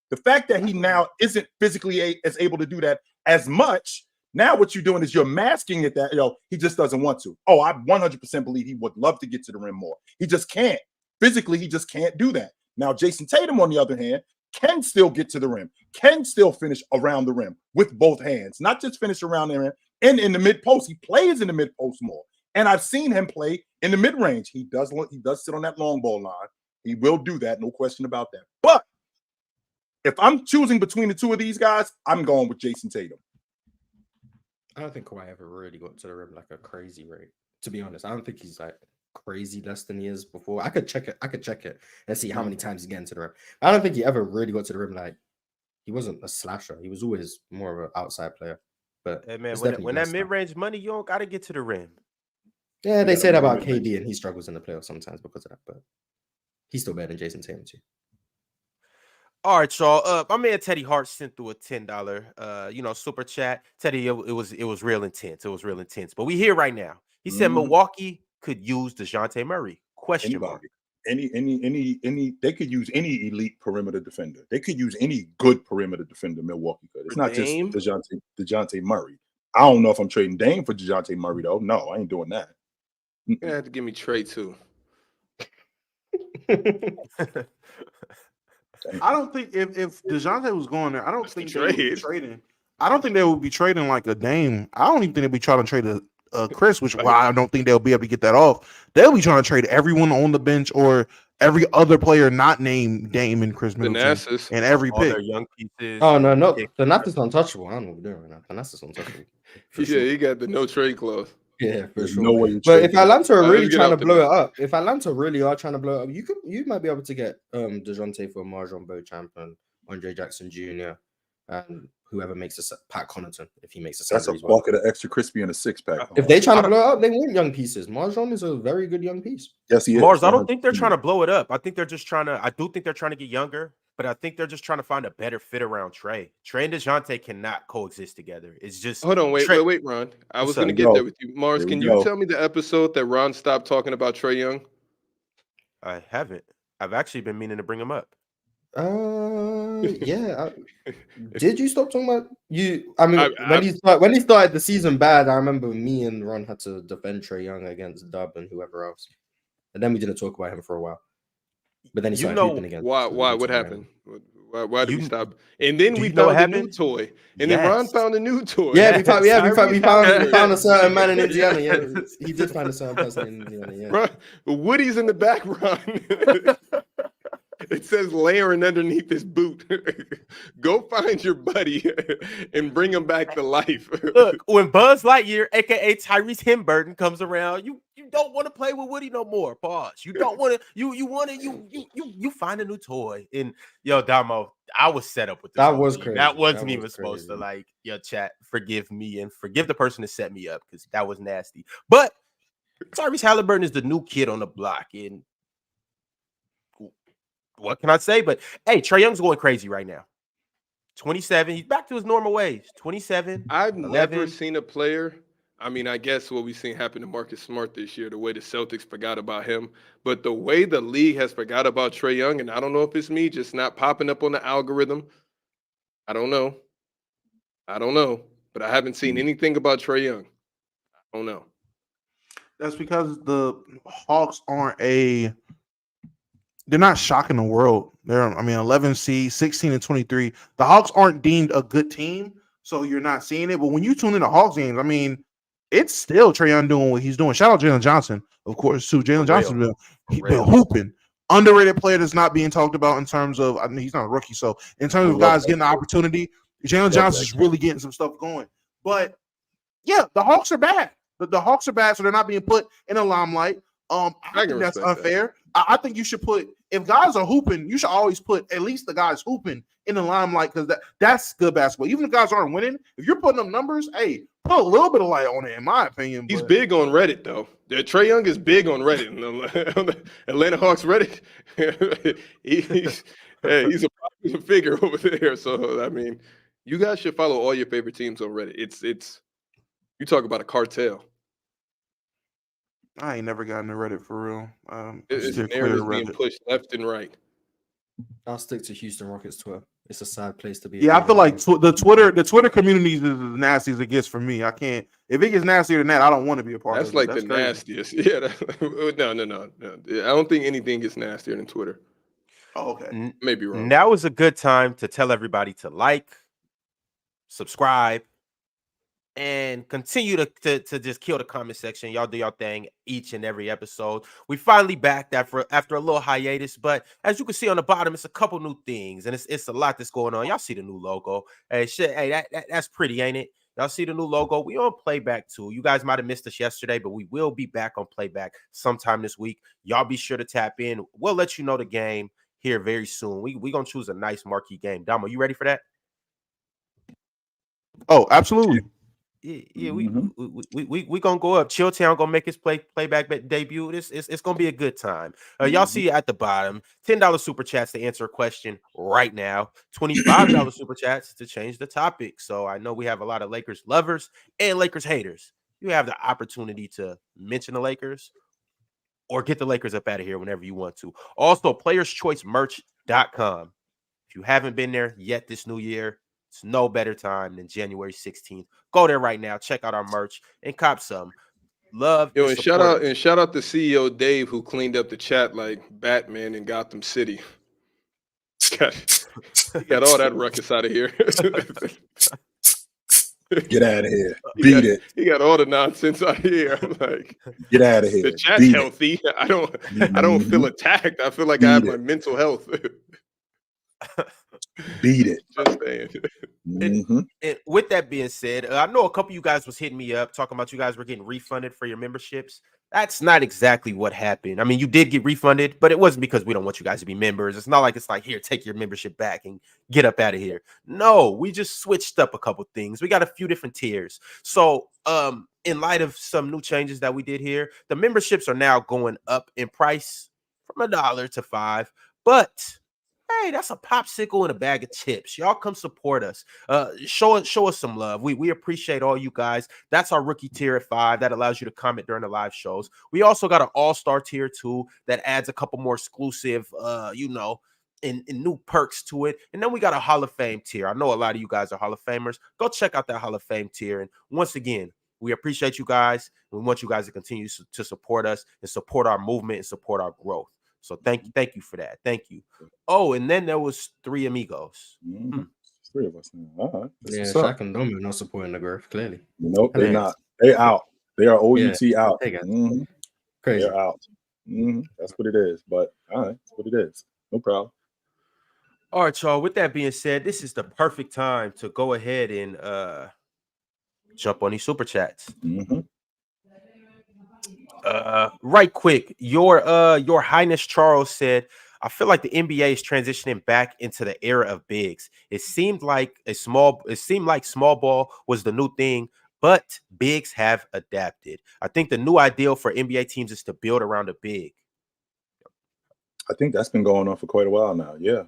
The fact that he now isn't physically as able to do that as much, now what you're doing is you're masking it that he just doesn't want to. Oh, I 100% believe he would love to get to the rim more. He just can't. Physically, he just can't do that. Now, Jason Tatum, on the other hand, can still get to the rim, can still finish around the rim with both hands, not just finish around the rim. And in the mid post, he plays in the mid post more. And I've seen him play in the mid range. He does sit on that long ball line. He will do that, no question about that. But if I'm choosing between the two of these guys, I'm going with Jason Tatum. I don't think Kawhi ever really got to the rim like a crazy rate. To be honest, I don't think he's like crazy less than he is before. I could check it and see how many times he's getting to the rim. I don't think he ever really got to the rim like he wasn't a slasher. He was always more of an outside player. But hey man, when that mid-range money, you don't got to get to the rim. Yeah, they say that about KD, and he struggles in the playoffs sometimes because of that. But he's still better than Jason Tatum too. All right, y'all. My man Teddy Hart sent through a $10, super chat. Teddy, it was real intense. It was real intense. But we here right now. He said Milwaukee could use Dejounte Murray. Question mark. Any. They could use any elite perimeter defender. They could use any good perimeter defender. Milwaukee could. It's not just Dejounte Murray. I don't know if I'm trading Dame for Dejounte Murray though. No, I ain't doing that. You're gonna have to give me Trae too. I don't think if DeJounte was going there, I don't think they would be trading. I don't think they would be trading like a Dame. I don't even think they'd be trying to trade a Chris, which I don't think they'll be able to get that off. They'll be trying to trade everyone on the bench or every other player not named Dame and Chris Middleton and every pick. Young pieces. Oh no, the Nats is untouchable. I don't know what we're doing right now. The Nats is untouchable. Yeah, he got the no trade clause. Yeah, for sure. No way. But if Atlanta are really trying to blow it up, if Atlanta really are trying to blow it up, you might be able to get DeJounte for Marjon Beauchamp and Andre Jackson Jr. and whoever makes a Pat Connaughton if he makes a. That's a bucket of extra crispy and a 6-pack. If they trying to blow it up, they want young pieces. Marjon is a very good young piece. Yes, he is. Mars, I don't think they're trying to blow it up. I think they're just trying to. I do think they're trying to get younger. But I think they're just trying to find a better fit around Trae. Trae and DeJounte cannot coexist together. It's just hold on, wait, Ron. I was going to get there with you, Mars. Can you tell me the episode that Ron stopped talking about Trae Young? I haven't. I've actually been meaning to bring him up. Yeah. Did you stop talking about you? I mean, when he started the season bad, I remember me and Ron had to defend Trae Young against Dub and whoever else, and then we didn't talk about him for a while. But then he started hooping again. Why? What happened? Why did we stop? And then we found a new toy. And then Ron found a new toy. Yeah, we found a certain man in Indiana. Yeah, he did find a certain person in Indiana. Yeah. Ron, Woody's in the back, Ron. It says layering underneath his boot. Go find your buddy and bring him back to life. Look, when Buzz Lightyear, aka Tyrese Haliburton, comes around, you don't want to play with Woody no more. Pause. You don't want to. You find a new toy. And yo, Damo, I was set up with this. That was crazy. That wasn't even supposed to like. Yo, chat. Forgive me and forgive the person that set me up because that was nasty. But Tyrese Haliburton is the new kid on the block, and what can I say? But hey, Trae Young's going crazy right now. 27. He's back to his normal ways. 27. I've never seen a player. I mean, I guess what we've seen happen to Marcus Smart this year, the way the Celtics forgot about him. But the way the league has forgot about Trae Young, and I don't know if it's me just not popping up on the algorithm. I don't know. But I haven't seen anything about Trae Young. I don't know. That's because the Hawks aren't they're not shocking the world. They're, 11 seed, 16 and 23. The Hawks aren't deemed a good team, so you're not seeing it. But when you tune into Hawks games, it's still Trae Young doing what he's doing. Shout out Jalen Johnson, of course, too. Jalen Johnson, he's been hooping. Underrated player that's not being talked about in terms of, he's not a rookie, so in terms of guys getting the opportunity, Jalen Johnson's really getting some stuff going. But, yeah, the Hawks are bad. The Hawks are bad, so they're not being put in the limelight. I think that's unfair. I think you should put, if guys are hooping, you should always put at least the guys hooping in the limelight because that's good basketball. Even if guys aren't winning, if you're putting up numbers, hey, put a little bit of light on it, in my opinion. He's big on Reddit, though. Trae Young is big on Reddit. On the Atlanta Hawks Reddit, he's a popular figure over there. So, you guys should follow all your favorite teams on Reddit. It's you talk about a cartel. I ain't never gotten to Reddit for real. It's narratives being pushed left and right. I'll stick to Houston Rockets Twitter. It's a sad place to be. Yeah, I feel like the Twitter community is as nasty as it gets for me. I can't. If it gets nastier than that, I don't want to be a part of it. That's like the nastiest. Yeah. No. I don't think anything gets nastier than Twitter. Oh, okay. Maybe wrong. Now is a good time to tell everybody to like, subscribe, and continue to just kill the comment section. Y'all do your thing each and every episode. We finally back after a little hiatus, but as you can see on the bottom, it's a couple new things, and it's a lot that's going on. Y'all see the new logo. Hey, that's pretty, ain't it? Y'all see the new logo. We on Playback too. You guys might have missed us yesterday, but we will be back on Playback sometime this week. Y'all be sure to tap in. We'll let you know the game here very soon. We gonna choose a nice marquee game. Damo, you ready for that? Oh, absolutely. Yeah, we gonna go up. Chilltown gonna make his playback debut. It's gonna be a good time. Y'all see at the bottom, $10 super chats to answer a question right now. $25 super chats to change the topic. So I know we have a lot of Lakers lovers and Lakers haters. You have the opportunity to mention the Lakers or get the Lakers up out of here whenever you want to. Also, playerschoicemerch.com. If you haven't been there yet this new year, it's no better time than January 16th. Go there right now, check out our merch, and cop some. Love. Yo, and shout out to CEO Dave who cleaned up the chat like Batman in Gotham City. He got all that ruckus out of here. Get out of here. Beat it. He got all the nonsense out of here. Like, get out of here. The chat's healthy. I don't feel attacked. I feel like I have my mental health. Beat it. Just saying. And with that being said, I know a couple of you guys was hitting me up talking about you guys were getting refunded for your memberships. That's not exactly what happened. I mean, you did get refunded, but it wasn't because we don't want you guys to be members. It's not like it's like, here, take your membership back and get up out of here. No, we just switched up a couple things. We got a few different tiers. So in light of some new changes that we did here, the memberships are now going up in price from $1 to $5. But hey, that's a popsicle and a bag of chips. Y'all come support us. Show us some love. We appreciate all you guys. That's our rookie tier at $5. That allows you to comment during the live shows. We also got an all-star tier 2 that adds a couple more exclusive, and new perks to it. And then we got a Hall of Fame tier. I know a lot of you guys are Hall of Famers. Go check out that Hall of Fame tier. And once again, we appreciate you guys. We want you guys to continue to support us and support our movement and support our growth. So thank you for that. Thank you. Oh, and then there was 3 amigos. 3 of us now. All right. Yeah, Shaq and Dom are not supporting the growth, clearly. Nope, they're not. They out. They are OUT out. Crazy. They're out. That's what it is. But all right, that's what it is. No problem. All right, y'all. With that being said, this is the perfect time to go ahead and jump on these super chats. Right quick, your Highness Charles said, I feel like the NBA is transitioning back into the era of bigs. It seemed like small ball was the new thing, but bigs have adapted. I think the new ideal for NBA teams is to build around a big. I think that's been going on for quite a while now. Yeah.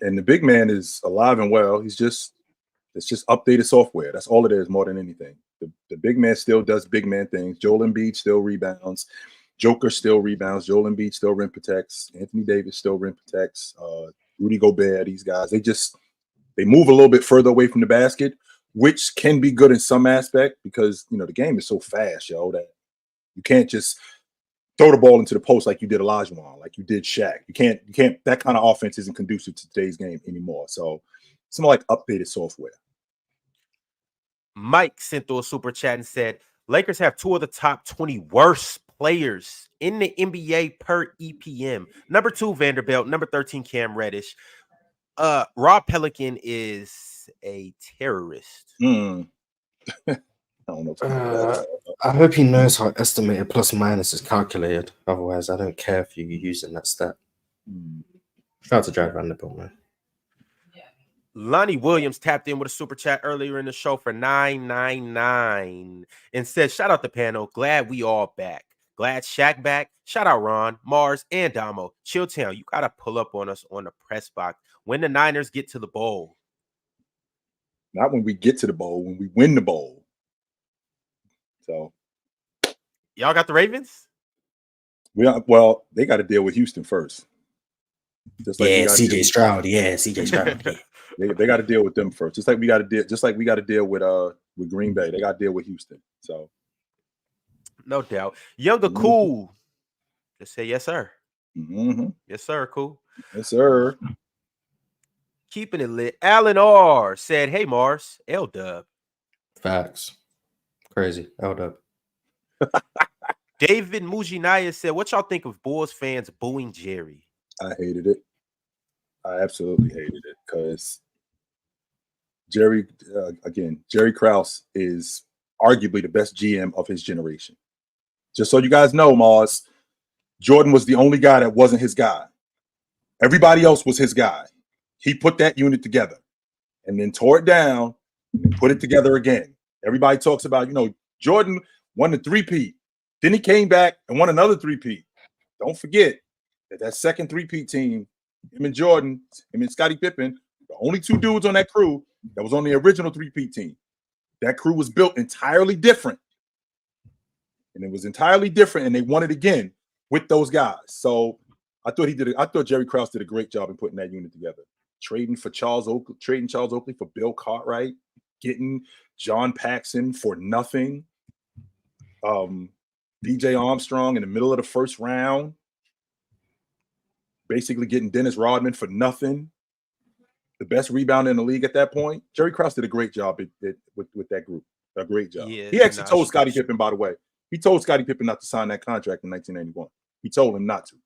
And the big man is alive and well. It's just updated software. That's all it is, more than anything. The big man still does big man things. Joel Embiid still rebounds. Joker still rebounds. Joel Embiid still rim protects. Anthony Davis still rim protects. Rudy Gobert, these guys, they move a little bit further away from the basket, which can be good in some aspect because, the game is so fast, that you can't just throw the ball into the post like you did Olajuwon, like you did Shaq. You can't, that kind of offense isn't conducive to today's game anymore. So it's more like updated software. Mike sent through a super chat and said, Lakers have 2 of the top 20 worst players in the NBA per EPM. Number 2, Vanderbilt. Number 13, Cam Reddish. Rob Pelican is a terrorist. I don't know. I hope he knows how estimated plus minus is calculated. Otherwise, I don't care if you're using that stat. Shout out to Jared Vanderbilt, man. Lonnie Williams tapped in with a super chat earlier in the show for $9.99 and said, shout out the panel. Glad we all back. Glad Shaq back. Shout out Ron, Mars, and Damo. Chilltown, you got to pull up on us on the press box when the Niners get to the bowl. Not when we get to the bowl, when we win the bowl. So, y'all got the Ravens? Well, they got to deal with Houston first. Just like CJ Stroud. Yeah, CJ Stroud. They got to deal with them first. Just like we got to deal with Green Bay. They got to deal with Houston. So, no doubt. Younger Cool. Just say yes, sir. Yes, sir. Cool. Yes, sir. Keeping it lit. Alan R said, "Hey Mars, L-Dub." Facts. Crazy. L-Dub. David Mujinaya said, "What y'all think of Bulls fans booing Jerry?" I hated it. I absolutely hated it because Jerry Krause is arguably the best GM of his generation. Just so you guys know, Mars, Jordan was the only guy that wasn't his guy. Everybody else was his guy. He put that unit together and then tore it down and put it together again. Everybody talks about, Jordan won the three-peat. Then he came back and won another three-peat. Don't forget that second three-peat team, him and Jordan, him and Scottie Pippen, the only two dudes on that crew that was on the original three-peat team. That crew was built entirely different. And it was entirely different, and they won it again with those guys. So I thought Jerry Krause did a great job in putting that unit together. Trading Charles Oakley for Bill Cartwright, getting John Paxson for nothing. DJ Armstrong in the middle of the first round. Basically getting Dennis Rodman for nothing. The best rebounder in the league at that point. Jerry Krause did a great job with that group. A great job. Yeah, he actually told Scottie Pippen, by the way. He told Scottie Pippen not to sign that contract in 1991. He told him not to.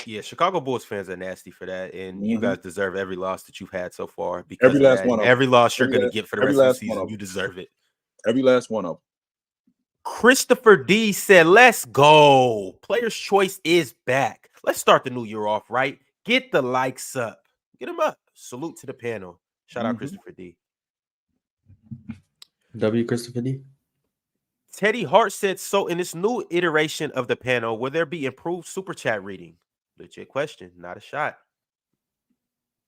Yeah, Chicago Bulls fans are nasty for that, and you guys deserve every loss that you've had so far. Because every last one of them. Every loss you're going to get for the rest of the season, you deserve it. Every last one of them. Christopher D said, "Let's go. Player's Choice is back. Let's start the new year off right. Get the likes up. Get them up. Salute to the panel. Shout out Christopher D. W. Christopher D. Teddy Hart said, so in this new iteration of the panel, will there be improved super chat reading? Legit question, not a shot.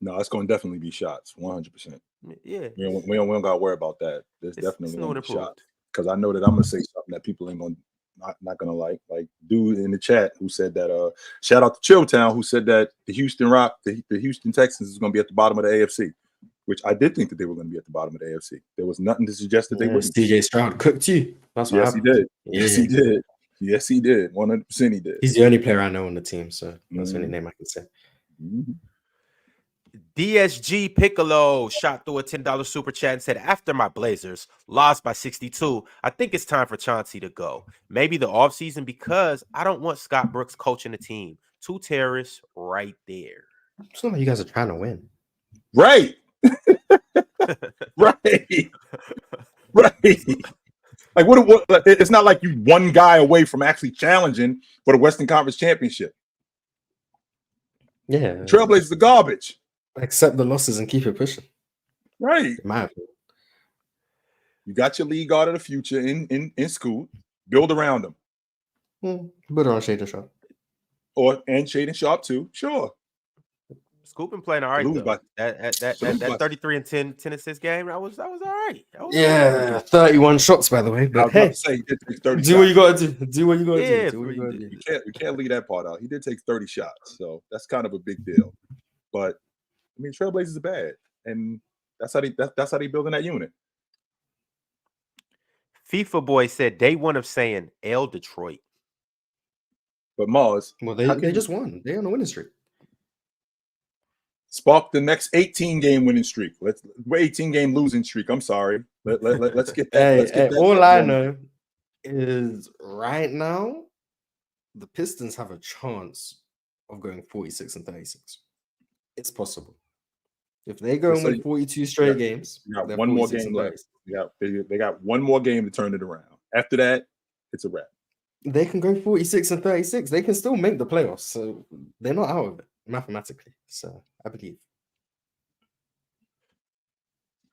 No, it's going to definitely be shots, 100%. Yeah. We don't got to worry about that. There's definitely going to be shots. Because I know that I'm going to say something that people ain't going to, not going to like. Like dude in the chat who said that, shout out to Chilltown, who said that the Houston Texans is going to be at the bottom of the AFC. Which I did think that they were going to be at the bottom of the AFC. There was nothing to suggest that they wouldn't. DJ Stroud cooked you. That's what happened. He did. Yes, he did. Yes, he did. 100% he did. He's the only player I know on the team, so that's the only name I can say. DSG Piccolo shot through a $10 super chat and said, after my Blazers lost by 62, I think it's time for Chauncey to go. Maybe the offseason because I don't want Scott Brooks coaching the team. Two terrorists right there. It's not like you guys are trying to win. Right. Right. Like what? It's not like you one guy away from actually challenging for the Western Conference Championship. Yeah, Trailblazers are garbage. Accept the losses and keep it pushing. Right. In my opinion. You got your league guard of the future in school. Build around them. Build around Shaden Sharp. And Shaden Sharp too. Sure. Scoop been playing all right though. That 33 and 10 assist game, that was all right. Yeah, 31 shots by the way. But hey, he did take 30 do what you gotta do. Do what you gotta do. We can't leave that part out. He did take 30 shots, so that's kind of a big deal. But I mean, Trailblazers are bad, and that's how they building that unit. FIFA boy said day one of saying L Detroit. But Mars, well, they just won. They're on a winning streak. Spark the next 18-game winning streak. 18-game losing streak. I'm sorry. Let's get that. All I know is right now, the Pistons have a chance of going 46 and 36. It's possible. If they go and win 42 straight games, they got one more game left. They got one more game to turn it around. After that, it's a wrap. They can go 46 and 36. They can still make the playoffs. So they're not out of it mathematically. So I believe.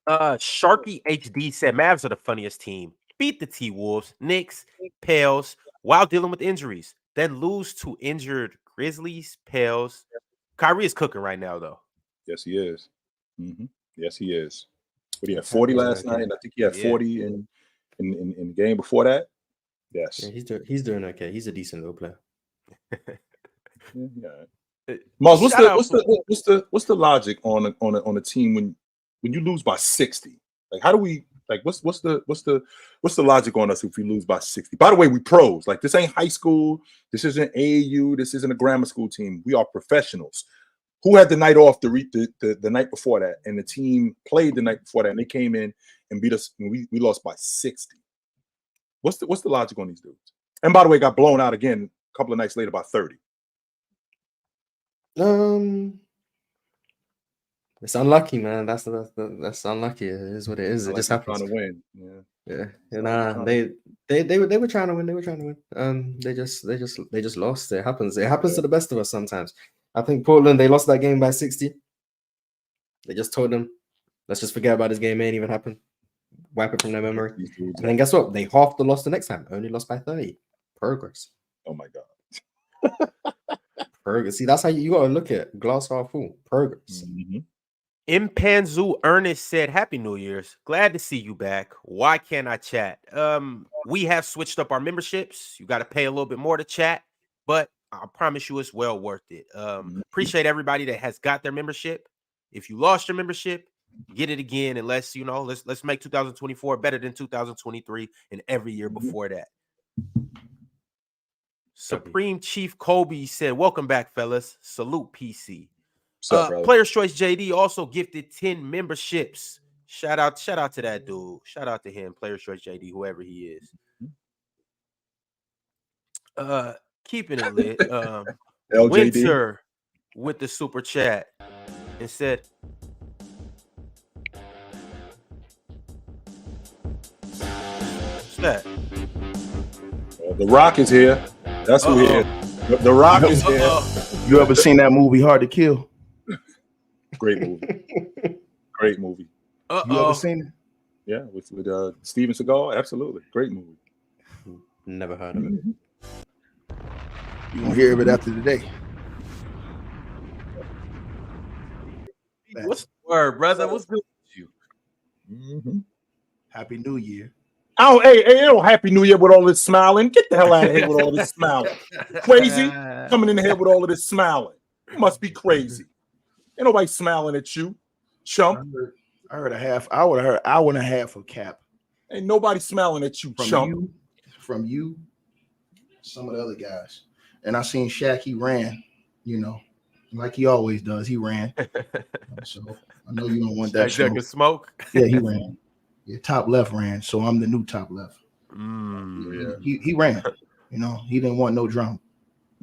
Sharky HD said Mavs are the funniest team. Beat the T-Wolves, Knicks, Pels while dealing with injuries. Then lose to injured Grizzlies, Pels. Kyrie is cooking right now, though. Yes, he is. Yes, he is. But he had 40 last night, and I think he had 40 in the game before that. Yes, yeah, he's doing okay. He's a decent little player. Mars, what's the logic on a team when you lose by 60? Like, how do we what's the logic on us if we lose by 60? By the way, we pros. Like, this ain't high school. This isn't AAU. This isn't a grammar school team. We are professionals. Who had the night off the night before that, and the team played the night before that, and they came in and beat us, and we lost by 60. What's the logic on these dudes? And by the way, got blown out again a couple of nights later by 30. It's unlucky, man. That's unlucky. It is what it is. It just happens. Trying to win. Yeah. They were trying to win. They were trying to win. They just lost. It happens to the best of us sometimes. I think Portland, they lost that game by 60. They just told them, let's just forget about this game. It ain't even happened. wipe it from their memory. And then guess what? They halved the loss the next time. Only lost by 30. Progress. Oh my God. Progress. See, that's how you got to look at glass half full. Progress. Mm-hmm. Impanzu Ernest said, Happy New Year's. Glad to see you back. Why can't I chat? We have switched up our memberships. You got to pay a little bit more to chat, but I promise you it's well worth it. Appreciate everybody that has got their membership. If you lost your membership, get it again, and let's make 2024 better than 2023 and every year before that. Supreme Chief Kobe said, welcome back, fellas. Salute, PC. Player's Choice JD also gifted 10 memberships. Shout out to that dude. Shout out to him, Player's Choice JD, whoever he is. Keeping it lit. Winter with the super chat and said, what's that? The Rock is here. That's who he is. The Rock is here. You ever seen that movie Hard to Kill? Great movie. Great movie. You ever seen it? Yeah, with Steven Seagal. Absolutely. Great movie. Never heard of it. You gonna hear of it after today. What's the word, brother? What's good with you? Mm-hmm. Happy New Year. Oh, hey, Happy New Year with all this smiling. Get the hell out of here with all this smiling. Crazy? Coming in here with all of this smiling. You must be crazy. Ain't nobody smiling at you, chump. I heard a half hour. I heard an hour and a half of Cap. Ain't nobody smiling at you, chump. From you, some of the other guys. And I seen Shaq, he ran, like he always does. He ran. So I know you don't want that smoke. Yeah, he ran. Yeah, top left ran. So I'm the new top left. He ran. He didn't want no drama.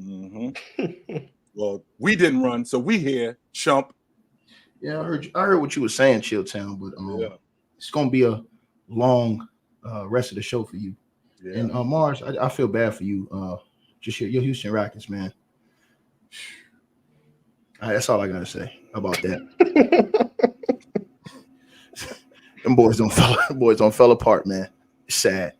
Mm-hmm. Well, we didn't run, so we here, chump. Yeah, I heard what you were saying, Chilltown, but it's gonna be a long rest of the show for you. Yeah. And Mars, I feel bad for you. Just your Houston Rockets, man. That's all I gotta say about that. Them boys don't fell apart, man. It's sad.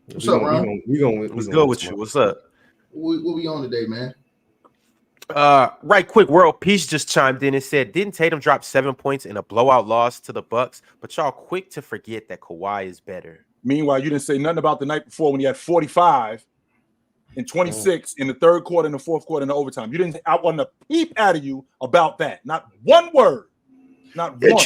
What's up, Ron? What's good with you? What's up? What we on today, man? Right quick, World Peace just chimed in and said, didn't Tatum drop 7 points in a blowout loss to the Bucks? But y'all quick to forget that Kawhi is better. Meanwhile, you didn't say nothing about the night before when he had 45 and 26 in the third quarter, in the fourth quarter, in the overtime. You didn't. I want to peep out of you about that. Not one word. Not one.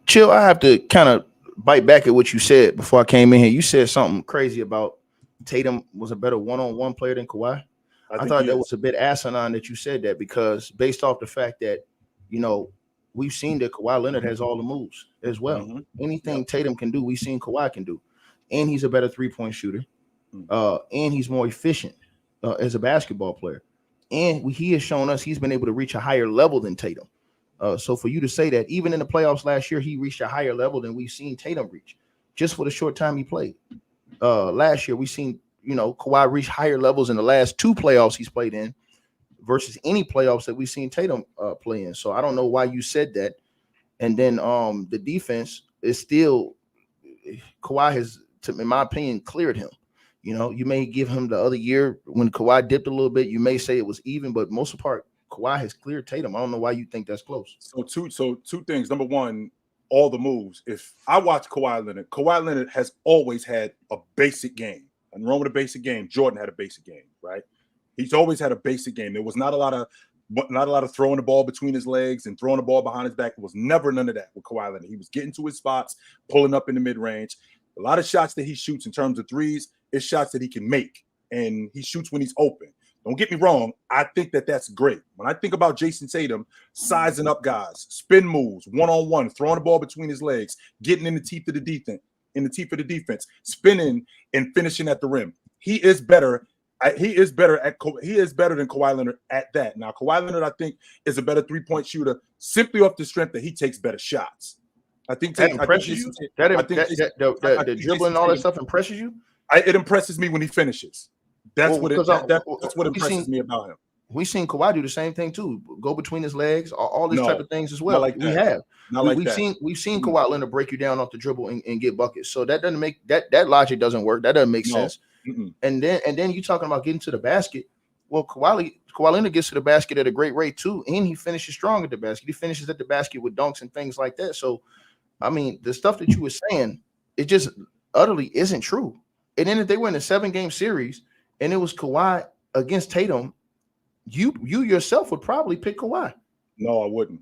Chill. I have to kind of bite back at what you said before I came in here. You said something crazy about Tatum was a better one-on-one player than Kawhi. I thought that was a bit asinine that you said that, because based off the fact that, we've seen that Kawhi Leonard has all the moves as well. Mm-hmm. Anything Tatum can do, we've seen Kawhi can do. And he's a better three-point shooter. And he's more efficient as a basketball player. And he has shown us he's been able to reach a higher level than Tatum. So for you to say that even in the playoffs last year, he reached a higher level than we've seen Tatum reach just for the short time he played. Last year, we've seen, Kawhi reach higher levels in the last two playoffs he's played in versus any playoffs that we've seen Tatum play in. So I don't know why you said that. And then the defense is still, Kawhi has, in my opinion, cleared him. You may give him the other year when Kawhi dipped a little bit, you may say it was even, but most of the part, Kawhi has cleared Tatum. I don't know why you think that's close. So two things. Number one, all the moves. If I watch Kawhi Leonard has always had a basic game. And wrong with a basic game. Jordan had a basic game, right? He's always had a basic game. There was not a lot of throwing the ball between his legs and throwing the ball behind his back. It was never none of that with Kawhi Leonard. He was getting to his spots, pulling up in the mid-range. A lot of shots that he shoots in terms of threes is shots that he can make, and he shoots when he's open. Don't get me wrong. I think that's great. When I think about Jason Tatum sizing up guys, spin moves, one-on-one, throwing the ball between his legs, getting in the teeth of the defense, spinning and finishing at the rim. He is better than Kawhi Leonard at that. Now, Kawhi Leonard, I think, is a better three-point shooter simply off the strength that he takes better shots. I think that impresses you. The dribbling and all that stuff impresses you. It impresses me when he finishes. That's what impresses me about him. We seen Kawhi do the same thing too. Go between his legs, all this type of things as well. Like we have. We've seen Mm-hmm. Kawhi Leonard break you down off the dribble and get buckets. So that doesn't make that logic doesn't work. That doesn't make sense. Mm-mm. And then you talking about getting to the basket. Well, Kawhi Leonard gets to the basket at a great rate too, and he finishes strong at the basket. He finishes at the basket with dunks and things like that. So, I mean, the stuff that you were saying, it just utterly isn't true. And then if they were in a 7-game series and it was Kawhi against Tatum, you yourself would probably pick Kawhi. No, I wouldn't.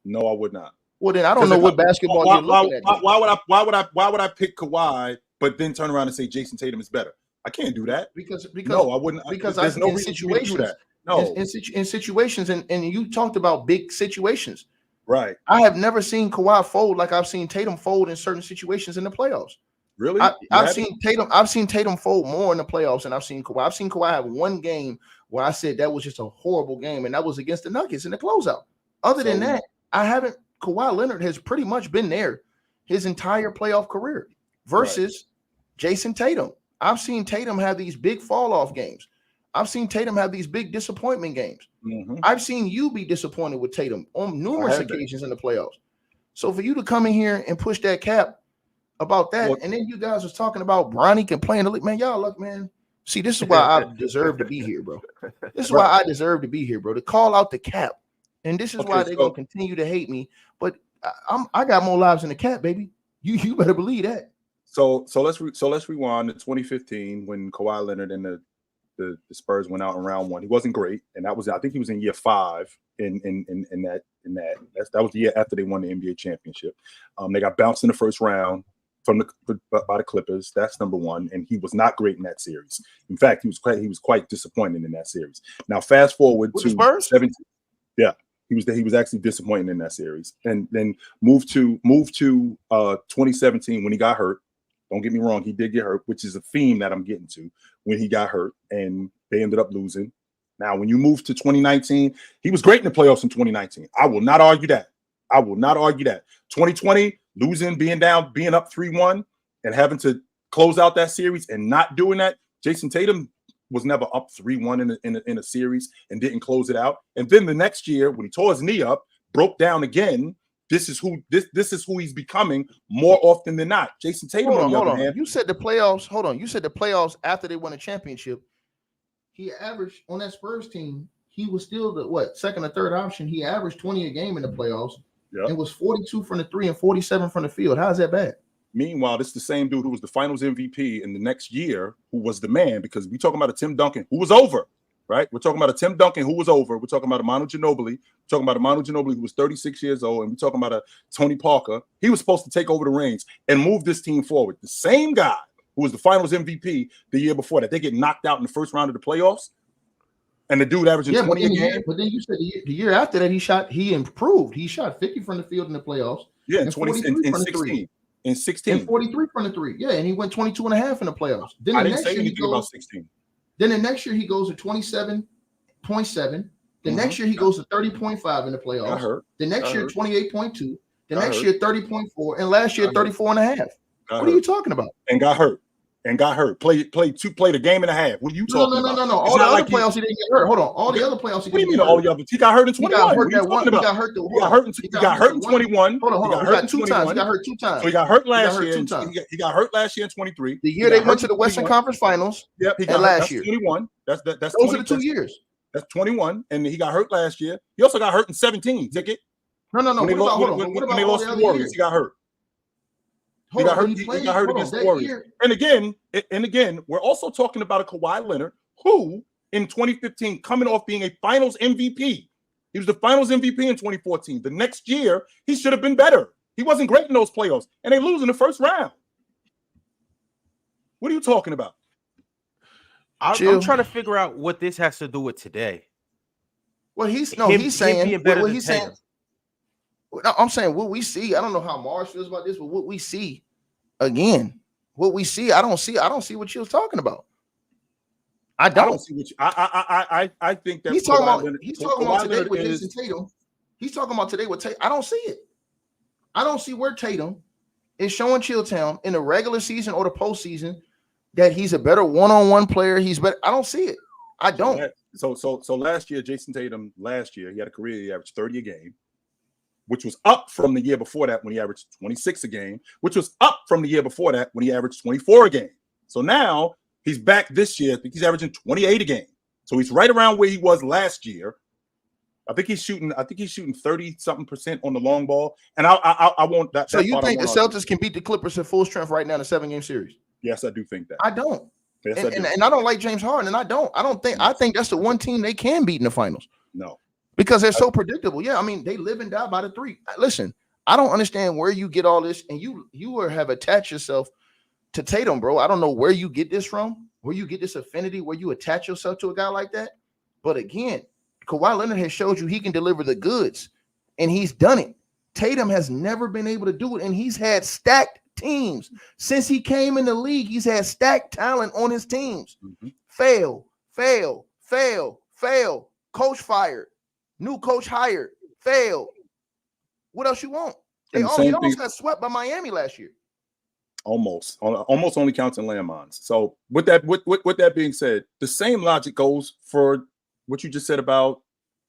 No, I would not. Well, then I don't know what basketball you're looking at. Why would I pick Kawhi, but then turn around and say Jason Tatum is better? I can't do that. Because no, I wouldn't. Because there's no in reason situations to do that. No, in situations, and you talked about big situations. Right. I have never seen Kawhi fold like I've seen Tatum fold in certain situations in the playoffs. Really? I've seen Tatum fold more in the playoffs than I've seen Kawhi. I've seen Kawhi have one game where I said that was just a horrible game, and that was against the Nuggets in the closeout. Other than that, I haven't. Kawhi Leonard has pretty much been there his entire playoff career versus Jason Tatum. I've seen Tatum have these big fall off games. I've seen Tatum have these big disappointment games. Mm-hmm. I've seen you be disappointed with Tatum on numerous occasions in the playoffs. So for you to come in here and push that cap about that, and then you guys was talking about Bronny can play in the league, man. Y'all look, man. See, this is why I deserve to be here, bro. This is why I deserve to be here, bro. To call out the cap, and this is why they're gonna continue to hate me. But I got more lives in the cap, baby. You better believe that. So let's rewind to 2015 when Kawhi Leonard and the Spurs went out in round 1. He wasn't great, and I think he was in year 5 in that. That was the year after they won the NBA championship. They got bounced in the first round by the Clippers. That's number one, and he was not great in that series. In fact, he was quite disappointing in that series. Now, fast forward to 17. Yeah, he was actually disappointing in that series, and then moved to 2017 when he got hurt. Don't get me wrong, he did get hurt, which is a theme that I'm getting to when he got hurt, and they ended up losing. Now, when you move to 2019, he was great in the playoffs in 2019. I will not argue that. 2020, losing, being down, being up 3-1, and having to close out that series and not doing that. Jason Tatum was never up 3-1 in a series and didn't close it out. And then the next year, when he tore his knee up, broke down again. This is who he's becoming more often than not. Jason Tatum, on the other hand. You said the playoffs. Hold on. You said the playoffs after they won a championship. He averaged on that Spurs team. He was still the second or third option. He averaged 20 a game in the playoffs. Yep. It was 42 from the 3 and 47 from the field. How's that bad? Meanwhile, this is the same dude who was the Finals MVP in the next year, who was the man, because we're talking about a Tim Duncan who was over. Right, we're talking about a Tim Duncan who was over. We're talking about a Manu Ginobili. We're talking about a Manu Ginobili who was 36 years old, and we're talking about a Tony Parker. He was supposed to take over the reins and move this team forward. The same guy who was the Finals MVP the year before that, they get knocked out in the first round of the playoffs, and the dude averaging 20 a game. But then you said the year after that, he improved. He shot 50 from the field in the playoffs. Yeah, in 16. In 16. And 43 from the 3. Yeah, and he went 22 and a half in the playoffs. Then I didn't say anything about 16. Then the next year he goes to 27.7. The next year he goes to 30.5 in the playoffs. The next year 28.2. The next year 30.4, and last year 34 and a half. What are you talking about? And got hurt. Played a game and a half. What are you talking about? No. All the other playoffs he didn't get hurt. Hold on. All the other playoffs he didn't get hurt. All the other? He got hurt in 21. He got hurt in 21. Hold on. He got 2 times. He got hurt 2 times. So he got hurt last year. He got hurt last year in 23. The year they went to the Western Conference Finals. Yep. He got last year. 21. That's those are the 2 years. That's 21, and he got hurt last year. He also got hurt in 17. Ticket. No. When they lost to the Warriors, he got hurt. He got hurt against the Warriors. And again, we're also talking about a Kawhi Leonard who, in 2015, coming off being a Finals MVP. He was the Finals MVP in 2014. The next year, he should have been better. He wasn't great in those playoffs, and they lose in the first round. What are you talking about? I'm trying to figure out what this has to do with today. Well, he's saying I'm saying what we see. I don't know how Mars feels about this, but what we see, I don't see what you're talking about. I don't see what I think that he's talking about today with Jason Tatum. He's talking about today with Tatum. I don't see it. I don't see where Tatum is showing Chilltown in the regular season or the postseason that he's a better one-on-one player. He's better. I don't see it. I don't. So last year, Jason Tatum, he had a career, he averaged 30 a game, which was up from the year before that when he averaged 26 a game, which was up from the year before that when he averaged 24 a game. So now he's back this year. I think he's averaging 28 a game. So he's right around where he was last year. I think he's shooting 30-something% on the long ball. And I want that. So you think the Celtics can beat the Clippers at full strength right now in a 7-game series? Yes, I do think that. I don't. Yes, and I don't like James Harden, and I think that's the one team they can beat in the finals. No. Because they're so predictable. Yeah, I mean, they live and die by the three. Listen, I don't understand where you get all this, and you have attached yourself to Tatum, bro. I don't know where you get this from, where you get this affinity, where you attach yourself to a guy like that. But again, Kawhi Leonard has showed you he can deliver the goods, and he's done it. Tatum has never been able to do it, and he's had stacked teams. Since he came in the league, he's had stacked talent on his teams. Mm-hmm. Fail. Coach fired. New coach hired. Failed. What else you want? He almost got swept by Miami last year. Almost only counts in landmines. So with that being said, the same logic goes for what you just said about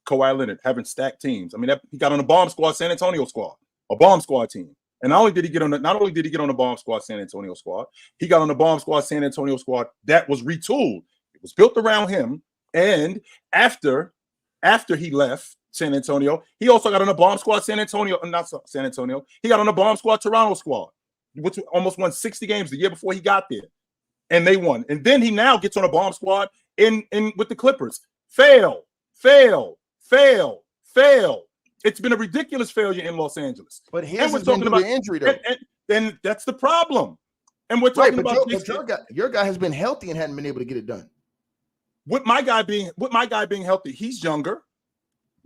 Kawhi Leonard having stacked teams. I mean, he got on the bomb squad, San Antonio squad, a bomb squad team. And not only did he get on the bomb squad, San Antonio squad, he got on the bomb squad, San Antonio squad that was retooled. It was built around him. And after he left San Antonio, he also got on the bomb squad, He got on the bomb squad, Toronto squad, which almost won 60 games the year before he got there. And they won. And then he now gets on a bomb squad in with the Clippers. Fail. It's been a ridiculous failure in Los Angeles. But his has been due to injury, though. And that's the problem. And we're talking about your guy has been healthy and hadn't been able to get it done. With my guy being healthy, he's younger.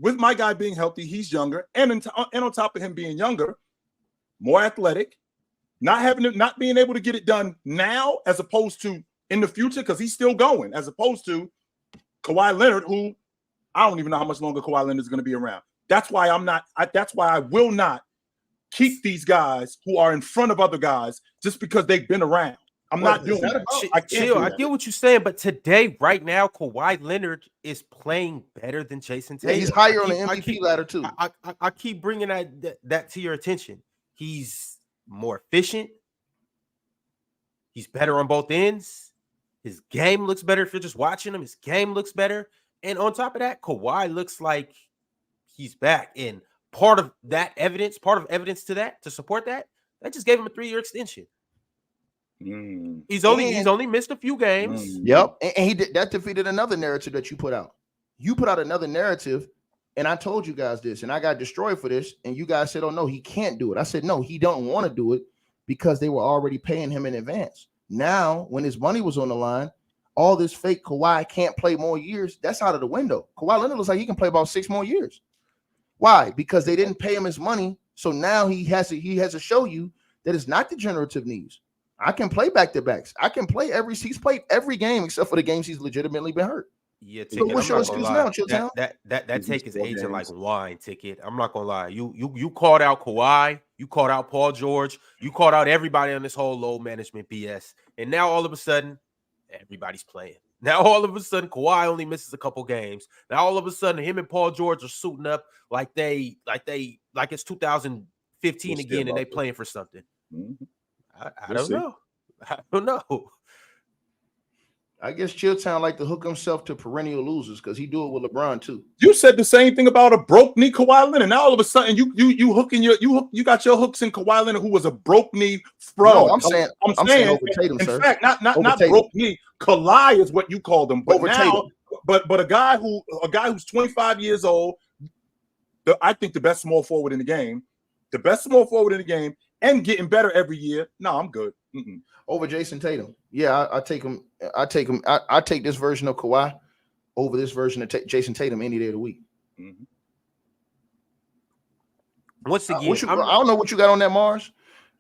And on top of him being younger, more athletic, not being able to get it done now as opposed to in the future because he's still going, as opposed to Kawhi Leonard, who I don't even know how much longer Kawhi Leonard is going to be around. That's why I will not keep these guys who are in front of other guys just because they've been around. I'm not doing that. I get what you're saying, but today, right now, Kawhi Leonard is playing better than Jason Tatum. Yeah, he's higher on the MVP ladder too. I keep bringing that to your attention. He's more efficient. He's better on both ends. His game looks better if you're just watching him. His game looks better. And on top of that, Kawhi looks like he's back. And part of evidence to support that just gave him a 3-year extension. He's only missed a few games. Yep. And that defeated another narrative that you put out. You put out another narrative, and I told you guys this, and I got destroyed for this. And you guys said, "Oh no, he can't do it." I said, "No, he don't want to do it because they were already paying him in advance." Now, when his money was on the line, all this fake Kawhi can't play more years, that's out of the window. Kawhi Leonard looks like he can play about 6 more years. Why? Because they didn't pay him his money. So now he has to show you that it's not degenerative knees. I can play back-to-backs. He's played every game except for the games he's legitimately been hurt. Yeah, so what's your excuse now, Chitchat? That take is aging like wine, Ticket. I'm not gonna lie. You called out Kawhi, you called out Paul George, you called out everybody on this whole load management BS, and now all of a sudden, everybody's playing. Now all of a sudden, Kawhi only misses a couple games. Now all of a sudden, him and Paul George are suiting up like it's 2015 again, and they playing for something. Mm-hmm. I don't know. I don't know. I guess Chilltown like to hook himself to perennial losers because he do it with LeBron too. You said the same thing about a broke knee Kawhi Leonard. Now all of a sudden you got your hooks in Kawhi Leonard, who was a broke knee fraud. No, I'm saying over Tatum, in sir. fact, not broke knee. Kawhi is what you called him. But over now, Tatum. but a guy who's 25 years old, I think the best small forward in the game, and getting better every year. No, I'm good. Over Jason Tatum. Yeah, I take him. I take this version of Kawhi over this version of Jason Tatum any day of the week. Mm-hmm. Once again, I don't know what you got on that, Mars.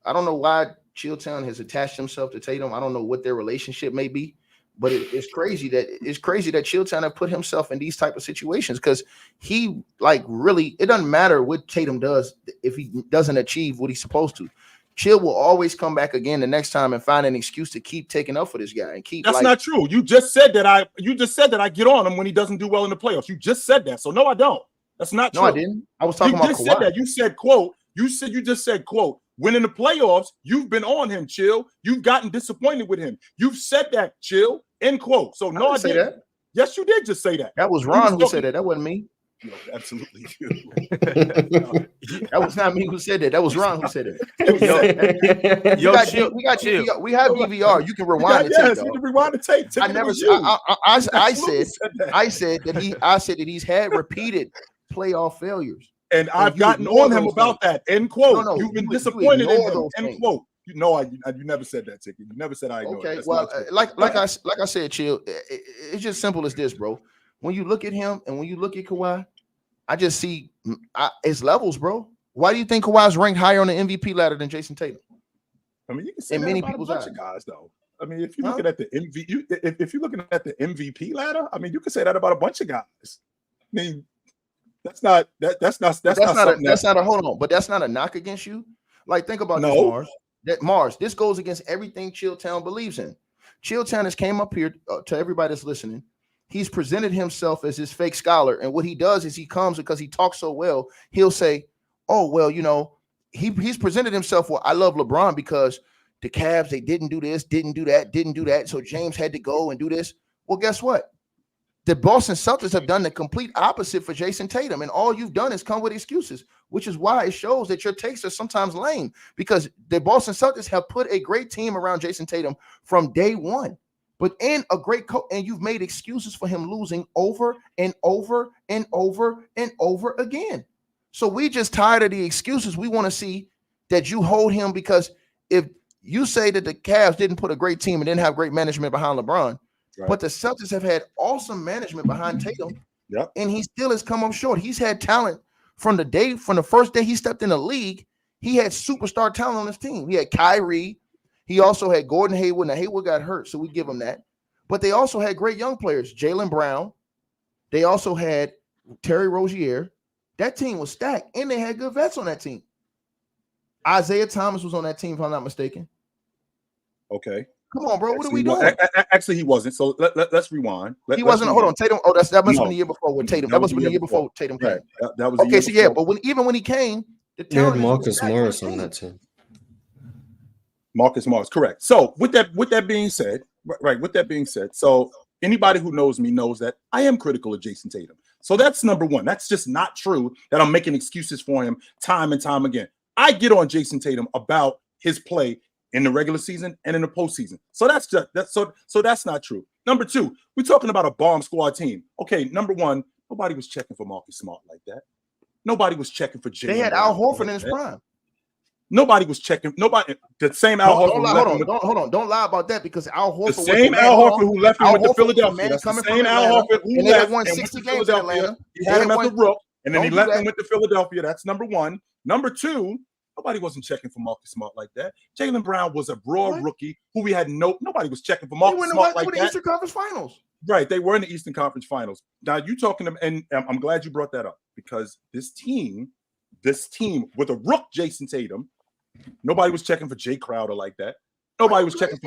I don't know why Chilltown has attached himself to Tatum. I don't know what their relationship may be, but it's crazy that Chilltown have put himself in these type of situations because he really it doesn't matter what Tatum does if he doesn't achieve what he's supposed to. Chill will always come back again the next time and find an excuse to keep taking up for this guy and keep. That's not true. You just said that I get on him when he doesn't do well in the playoffs. You just said that. So no, I don't. That's not true. No, I didn't. I was talking about Kawhi. You just said that. You said, quote, you just said, quote, when in the playoffs, you've been on him, Chill. You've gotten disappointed with him. You've said that, Chill, end quote. So no, I didn't say that. Yes, you did just say that. That was Ron who said that. That wasn't me. No, absolutely. That was not me who said that. That was Ron who said it. We have DVR. You can rewind the tape. Yes, you can rewind the tape. I said that he's had repeated playoff failures. And I've gotten on him about that. End quote. No, you've been disappointed in him. End quote. You never said that, Ticky. You never said I ignored. Okay, well, like I said, Chill. It's just simple as this, bro. When you look at him and when you look at Kawhi, I just see his levels, bro. Why do you think Kawhi's ranked higher on the MVP ladder than Jason Tatum? I mean, you can say that about a bunch of guys, though. I mean, if you're looking at the if you're looking at the MVP ladder, I mean, you can say that about a bunch of guys. I mean, that's not a hold on, but that's not a knock against you. Like, think about this, Mars. This goes against everything Chilltown believes in. Chilltown has came up here to everybody that's listening. He's presented himself as this fake scholar, and what he does is he comes because he talks so well. He'll say, "Oh well, you know." He's presented himself. Well, I love LeBron because the Cavs, they didn't do this, didn't do that. So James had to go and do this. Well, guess what? The Boston Celtics have done the complete opposite for Jason Tatum, and all you've done is come with excuses, which is why it shows that your takes are sometimes lame, because the Boston Celtics have put a great team around Jason Tatum from day one. But in a great coach, and you've made excuses for him losing over and over and over and over again. So we just tired of the excuses. We want to see that you hold him, because if you say that the Cavs didn't put a great team and didn't have great management behind LeBron, but the Celtics have had awesome management behind Tatum, and he still has come up short. He's had talent from the first day he stepped in the league. He had superstar talent on his team. He had Kyrie. He also had Gordon Hayward. Now, Hayward got hurt, so we give him that. But they also had great young players, Jaylen Brown. They also had Terry Rozier. That team was stacked, and they had good vets on that team. Isaiah Thomas was on that team, if I'm not mistaken. Okay. Come on, bro. What are we doing? Actually, he wasn't. So let's rewind. He wasn't. Hold on, Tatum. Oh, that must have been the year before with Tatum. That must have been the year before Tatum came. Right. That was okay. So yeah, but when he came, the talent Marcus Morris on that team. Marcus Morris, correct. So with that being said, with that being said, so anybody who knows me knows that I am critical of Jason Tatum. So that's number one. That's just not true that I'm making excuses for him time and time again. I get on Jason Tatum about his play in the regular season and in the postseason. So that's not true. Number two, we're talking about a bomb squad team. Okay, number one, nobody was checking for Marcus Smart like that. Nobody was checking for Jaylen. They had Al Horford in his prime. Nobody was checking. Nobody. The same Al Horford. Hold on. Don't lie about that, because Al Horford. The same Al Horford who left him with the Philadelphia. That's the same Al Horford who left and won 60 games in Atlanta. He had him at the Rook, and then he left him with the Philadelphia. That's number one. Number two, nobody wasn't checking for Marcus Smart like that. Jaylen Brown was a broad rookie who we had nobody was checking for Marcus Smart like that. The Eastern Conference Finals. Right, they were in the Eastern Conference Finals. Now you talking to, and I'm glad you brought that up, because this team with a rook, Jason Tatum. Nobody was checking for Jay Crowder like that. Nobody was checking.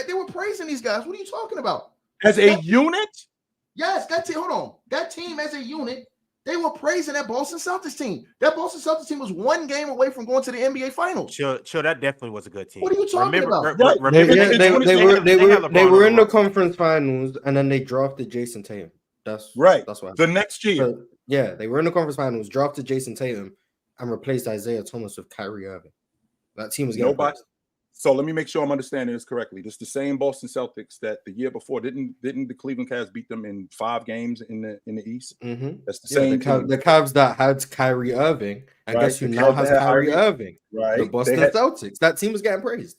They were praising these guys. What are you talking about? As a unit? Yes, hold on. That team as a unit, they were praising that Boston Celtics team. That Boston Celtics team was one game away from going to the NBA Finals. Chill, that definitely was a good team. What are you talking about? They were in the conference finals, and then they drafted Jason Tatum. That's right. That's why. The next year. So, yeah, they were in the conference finals, drafted Jason Tatum, and replaced Isaiah Thomas with Kyrie Irving. That team was getting nobody. So let me make sure I'm understanding this correctly. This is the same Boston Celtics that the year before didn't the Cleveland Cavs beat them in 5 games in the East? Mm-hmm. That's the same. The Cavs that had Kyrie Irving, I guess who now has Kyrie Irving. Right. The Boston Celtics. That team was getting praised.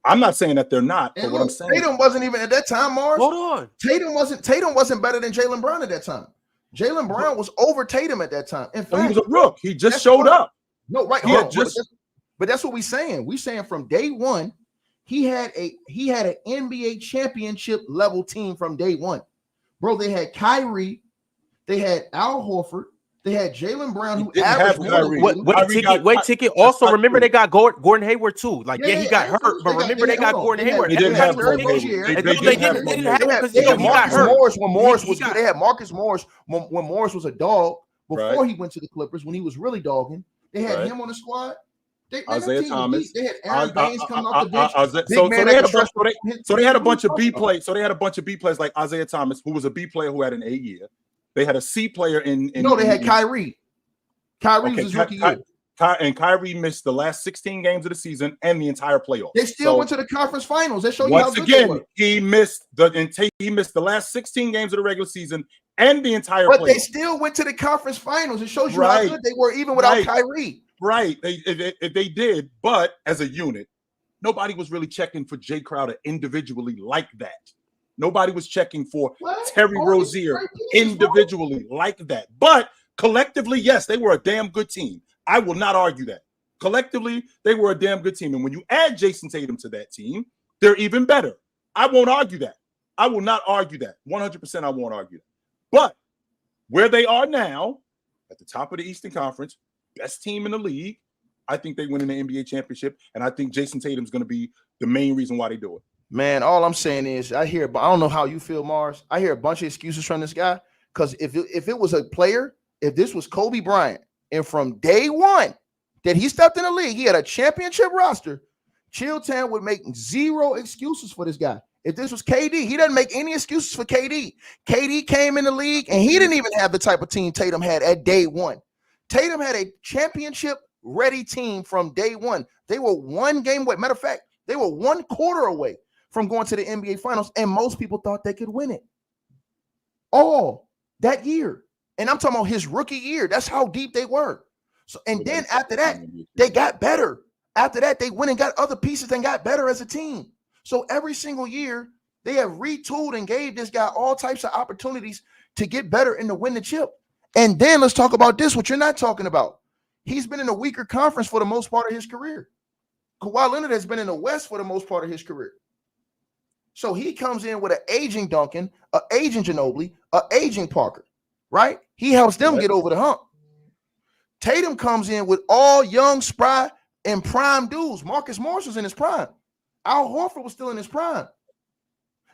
I'm not saying that they're not, but what I'm saying, Tatum wasn't even at that time, Mars. Hold on. Tatum wasn't better than Jaylen Brown at that time. Jaylen Brown was over Tatum at that time. In fact, he was a rook. He just showed up. No, right. But that's what we're saying. We're saying from day one, he had an NBA championship level team from day one. Bro, they had Kyrie, they had Al Horford, They had Jaylen Brown, who didn't have averaged Kyrie. more. Ticket. Also, remember they got Gordon Hayward too. Like, yeah, he got hurt, but remember they got Gordon Hayward. They didn't have Gordon Hayward. Hayward. They didn't have him because he got Marcus hurt. Morris when Morris was good. They had Marcus Morris when Morris was a dog before he went to the Clippers when he was really dogging. They had him on the squad. Isaiah Thomas. They had Aaron Baines coming off the bench. So they had a bunch of B plays. So they had a bunch of B players like Isaiah Thomas, who was a B player who had an A year. They had a C player in they had Kyrie. Kyrie was his rookie year. And Kyrie missed the last 16 games of the season and the entire playoffs. They still went to the conference finals. They show you how good they were. He missed the last 16 games of the regular season and the entire playoffs. But playoffs. they still went to the conference finals. It shows you how good they were even without Kyrie. Right. They did, but as a unit, nobody was really checking for Jay Crowder individually like that. Nobody was checking for Terry Rozier individually like that. But collectively, yes, they were a damn good team. I will not argue that. Collectively, they were a damn good team. And when you add Jason Tatum to that team, they're even better. I won't argue that. I will not argue that. 100% I won't argue that. But where they are now, at the top of the Eastern Conference, best team in the league, I think they win in the NBA championship. And I think Jason Tatum's going to be the main reason why they do it. Man, all I'm saying is I don't know how you feel, Mars. I hear a bunch of excuses from this guy. Because if it was a player, if this was Kobe Bryant, and from day one that he stepped in the league, he had a championship roster, Chilltown would make zero excuses for this guy. If this was KD, he doesn't make any excuses for KD. KD came in the league, and he didn't even have the type of team Tatum had at day one. Tatum had a championship-ready team from day one. They were one game away. Matter of fact, they were one quarter away from going to the NBA Finals, and most people thought they could win it all that year. And I'm talking about his rookie year. That's how deep they were. So, and then after that, they got better. After that, they went and got other pieces and got better as a team. So every single year, they have retooled and gave this guy all types of opportunities to get better and to win the chip. And then let's talk about this, what you're not talking about. He's been in a weaker conference for the most part of his career. Kawhi Leonard has been in the West for the most part of his career. So he comes in with an aging Duncan, an aging Ginobili, an aging Parker, right? He helps them get over the hump. Tatum comes in with all young, spry, and prime dudes. Marcus Morris was in his prime. Al Horford was still in his prime.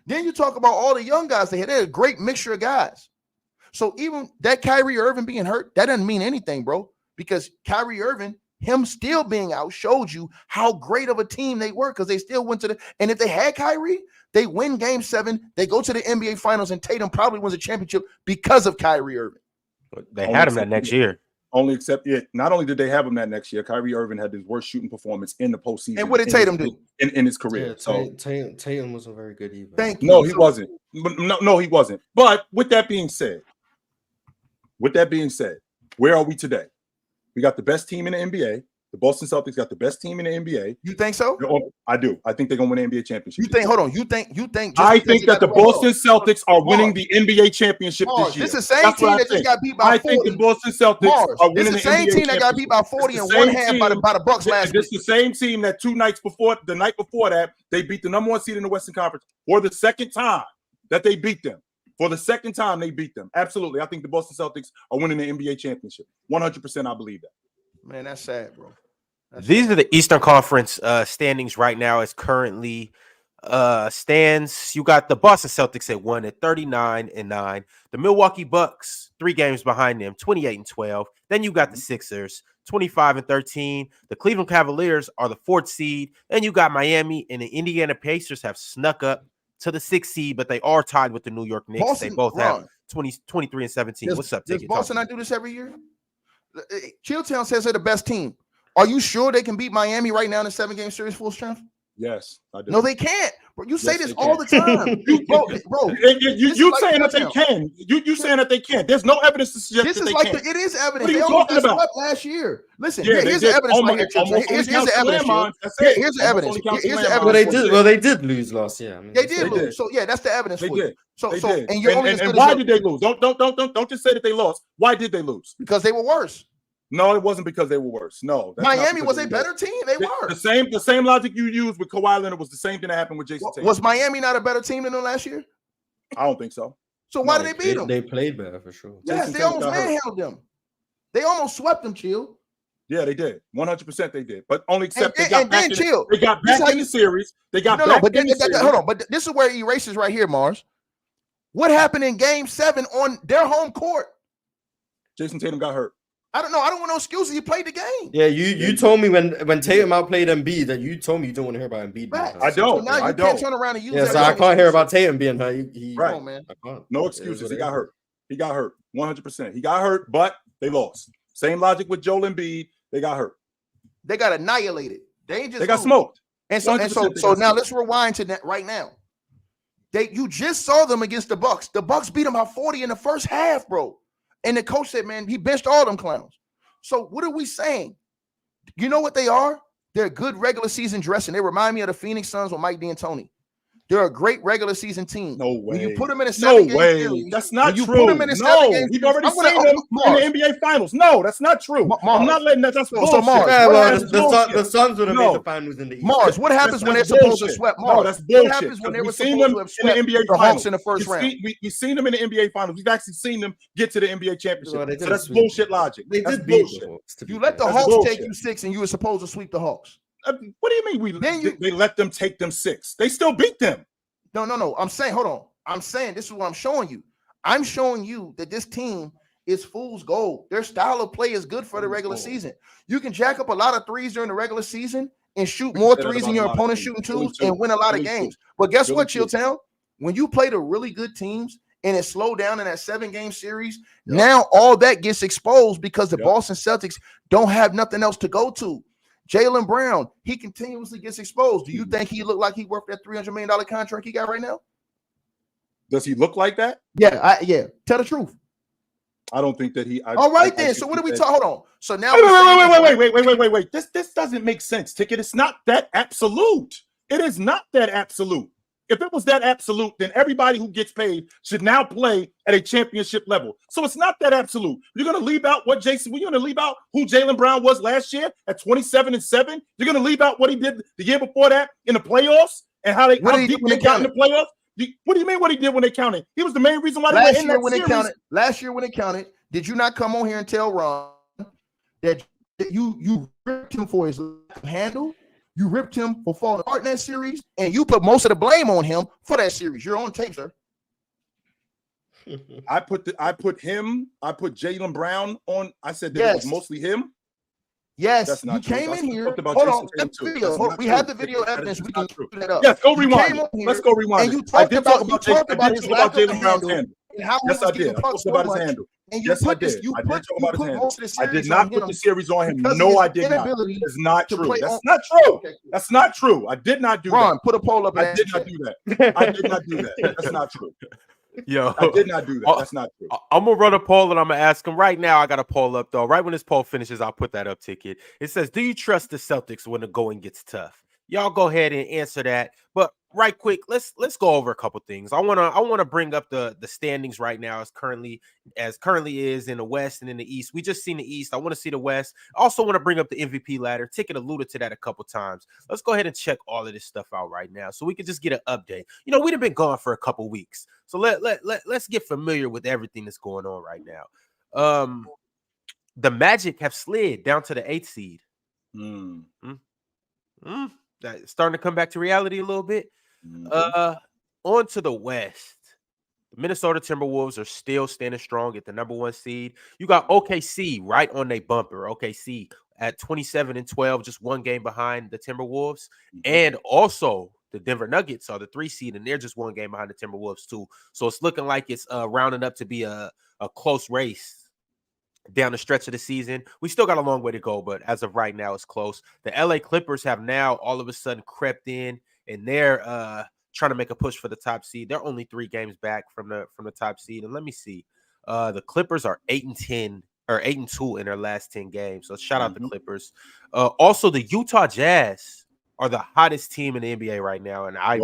Then you talk about all the young guys they had. They had a great mixture of guys. So even that Kyrie Irving being hurt, that doesn't mean anything, bro, because Kyrie Irving, him still being out, showed you how great of a team they were because they still went to the – and if they had Kyrie, they win Game 7, they go to the NBA Finals, and Tatum probably wins a championship because of Kyrie Irving. They had him that next year. Not only did they have him that next year, Kyrie Irving had his worst shooting performance in the postseason. And what did Tatum do in his career? Yeah, Tatum wasn't very good either. Thank you. No, he wasn't. No, he wasn't. But with that being said, where are we today? We got the best team in the NBA. The Boston Celtics got the best team in the NBA. You think so? I do. I think they're gonna win the NBA championship. You think? Hold on. You think? I think that the Boston Celtics are winning the NBA championship this year. This is the same team that just got beat by 40. I think the Boston Celtics are winning the NBA championship. This is the same team that got beat by 40 and one half by the Bucks last week. This is the same team that the night before that, they beat the number one seed in the Western Conference for the second time that they beat them. For the second time, they beat them. Absolutely. I think the Boston Celtics are winning the NBA championship. 100%, I believe that. Man, that's sad, bro. These are the Eastern Conference standings right now as currently stands. You got the Boston Celtics at 1 at 39-9. The Milwaukee Bucks 3 games behind them, 28-12. Then you got the Sixers 25-13. The Cleveland Cavaliers are the 4th seed. Then you got Miami and the Indiana Pacers have snuck up to the 6th seed, but they are tied with the New York Knicks. Boston, they both have 23-17. What's up, Does Boston not do this every year? Chilltown says they're the best team. Are you sure they can beat Miami right now in a 7-game series full strength? Yes, I do. No, they can't. Bro, you say this all the time. bro, you saying that they can. You saying that they can. There's no evidence to suggest that they can. It is evidence. What are you talking about? Last year. Listen, Yeah, here's the evidence right here. Here's the evidence. Here's the evidence. Here's the evidence. Well, they did lose last year. I mean, they did lose. So yeah, that's the evidence for you. So and you're only and why did they lose? Don't just say that they lost. Why did they lose? Because they were worse. No, it wasn't because they were worse. No, Miami was a better team. They were. The same logic you used with Kawhi Leonard was the same thing that happened with Jason Tatum. Was Miami not a better team than them last year? I don't think so. So why did they beat them? They played better for sure. Yes, they almost manhandled them. They almost swept them, Chill. Yeah, they did. 100% they did. But only except And they got back in the series. They got back in the series. Hold on, but this is where he erases right here, Mars. What happened in game 7 on their home court? Jason Tatum got hurt. I don't know. I don't want no excuses. He played the game. Yeah, you told me when Tatum outplayed Embiid that you told me you don't want to hear about Embiid. Right. I don't. So now you can't turn around and use that. So I can't hear about Tatum being hurt. Right. Come on, man. No excuses. He got hurt. He got hurt. 100%. He got hurt, but they lost. Same logic with Joel Embiid. They got hurt. They got annihilated. They got smoked. And so now let's rewind to that right now. You just saw them against the Bucks. The Bucks beat them by 40 in the first half, bro. And the coach said, man, he benched all them clowns. So what are we saying? You know what they are? They're good regular season dressing. They remind me of the Phoenix Suns with Mike D'Antoni. They're a great regular season team. No way. When you put them in a 7-game series, that's not true. Put them in a 7-game you've already seen them in the NBA Finals. No, that's not true. I'm not letting that. That's bullshit. So Mars, the Suns would have made the finals in the East. Mars, what happens when they're supposed to sweep? Mars, no, that's bullshit. What happens when they were seen supposed them to have swept in the NBA the Finals Hawks in the first round? We've seen them in the NBA Finals. We've actually seen them get to the NBA championship. Well, so that's bullshit logic. That's bullshit. You let the Hawks take you 6, and you were supposed to sweep the Hawks. What do you mean? They let them take them 6? They still beat them. No. I'm saying, hold on. I'm saying this is what I'm showing you. I'm showing you that this team is fool's gold. Their style of play is good for the regular season. You can jack up a lot of threes during the regular season and shoot more threes than your opponent shooting 2s and win a lot of games. But guess what, Chilltown? When you play the really good teams and it slowed down in that 7-game series, now all that gets exposed because the Boston Celtics don't have nothing else to go to. Jaylen Brown, he continuously gets exposed. Do you think he looked like he worth that $300 million contract he got right now? Does he look like that? Yeah, Tell the truth. I don't think that he. All right, then. So what are we talking? Hold on. So now wait. This doesn't make sense, Ticket. It's not that absolute. It is not that absolute. If it was that absolute, then everybody who gets paid should now play at a championship level. So it's not that absolute. You're going to leave out what Jason. You're going to leave out who Jaylen Brown was last year at 27-7. You're going to leave out what he did the year before that in the playoffs and how deep they got in the playoffs. What do you mean what he did when they counted? He was the main reason why they were in that series. Last year when it counted, did you not come on here and tell Ron that you ripped him for his handle? You ripped him for falling apart in that series, and you put most of the blame on him for that series. You're on tape, sir. I put Jaylen Brown on. I said that it was mostly him. Yes, you came in here. Hold on, video. We have the video evidence. We can put that up. Yes, go rewind. Let's go rewind. And you talked about Jaylen Brown's handle. Yes, I did. I talked about his handle. Yes, I did. I did talk about his handle. I did not put the series on him. No, I did not. It's not true. That's not true. That's not true. I did not do that. Ron, put a poll up. I did not do that. I did not do that. That's not true. Yo, I did not do that. That's not true. I'm gonna run a poll and I'm gonna ask him right now. I got a poll up though. Right when this poll finishes, I'll put that up, Ticket. It says, "Do you trust the Celtics when the going gets tough?" Y'all go ahead and answer that. But right quick, let's go over a couple things. I wanna bring up the standings right now as currently is in the West and in the East. We just seen the East. I want to see the West. I also want to bring up the MVP ladder. Ticket alluded to that a couple times. Let's go ahead and check all of this stuff out right now so we can just get an update. You know, we've been gone for a couple weeks, so let's get familiar with everything that's going on right now. The Magic have slid down to the 8th seed. That's starting to come back to reality a little bit. On to the West. The Minnesota Timberwolves are still standing strong at the number 1 seed. You got OKC right on their bumper. OKC at 27-12, just 1 game behind the Timberwolves. And also the Denver Nuggets are the 3 seed, and they're just 1 game behind the Timberwolves too. So it's looking like it's rounding up to be a close race down the stretch of the season. We still got a long way to go, but as of right now, it's close. The LA Clippers have now all of a sudden crept in, and they're trying to make a push for the top seed. They're only 3 games back from the top seed. And let me see. The Clippers are 8-10 or 8-2 in their last 10 games. So shout out the Clippers. Also, the Utah Jazz are the hottest team in the NBA right now, and I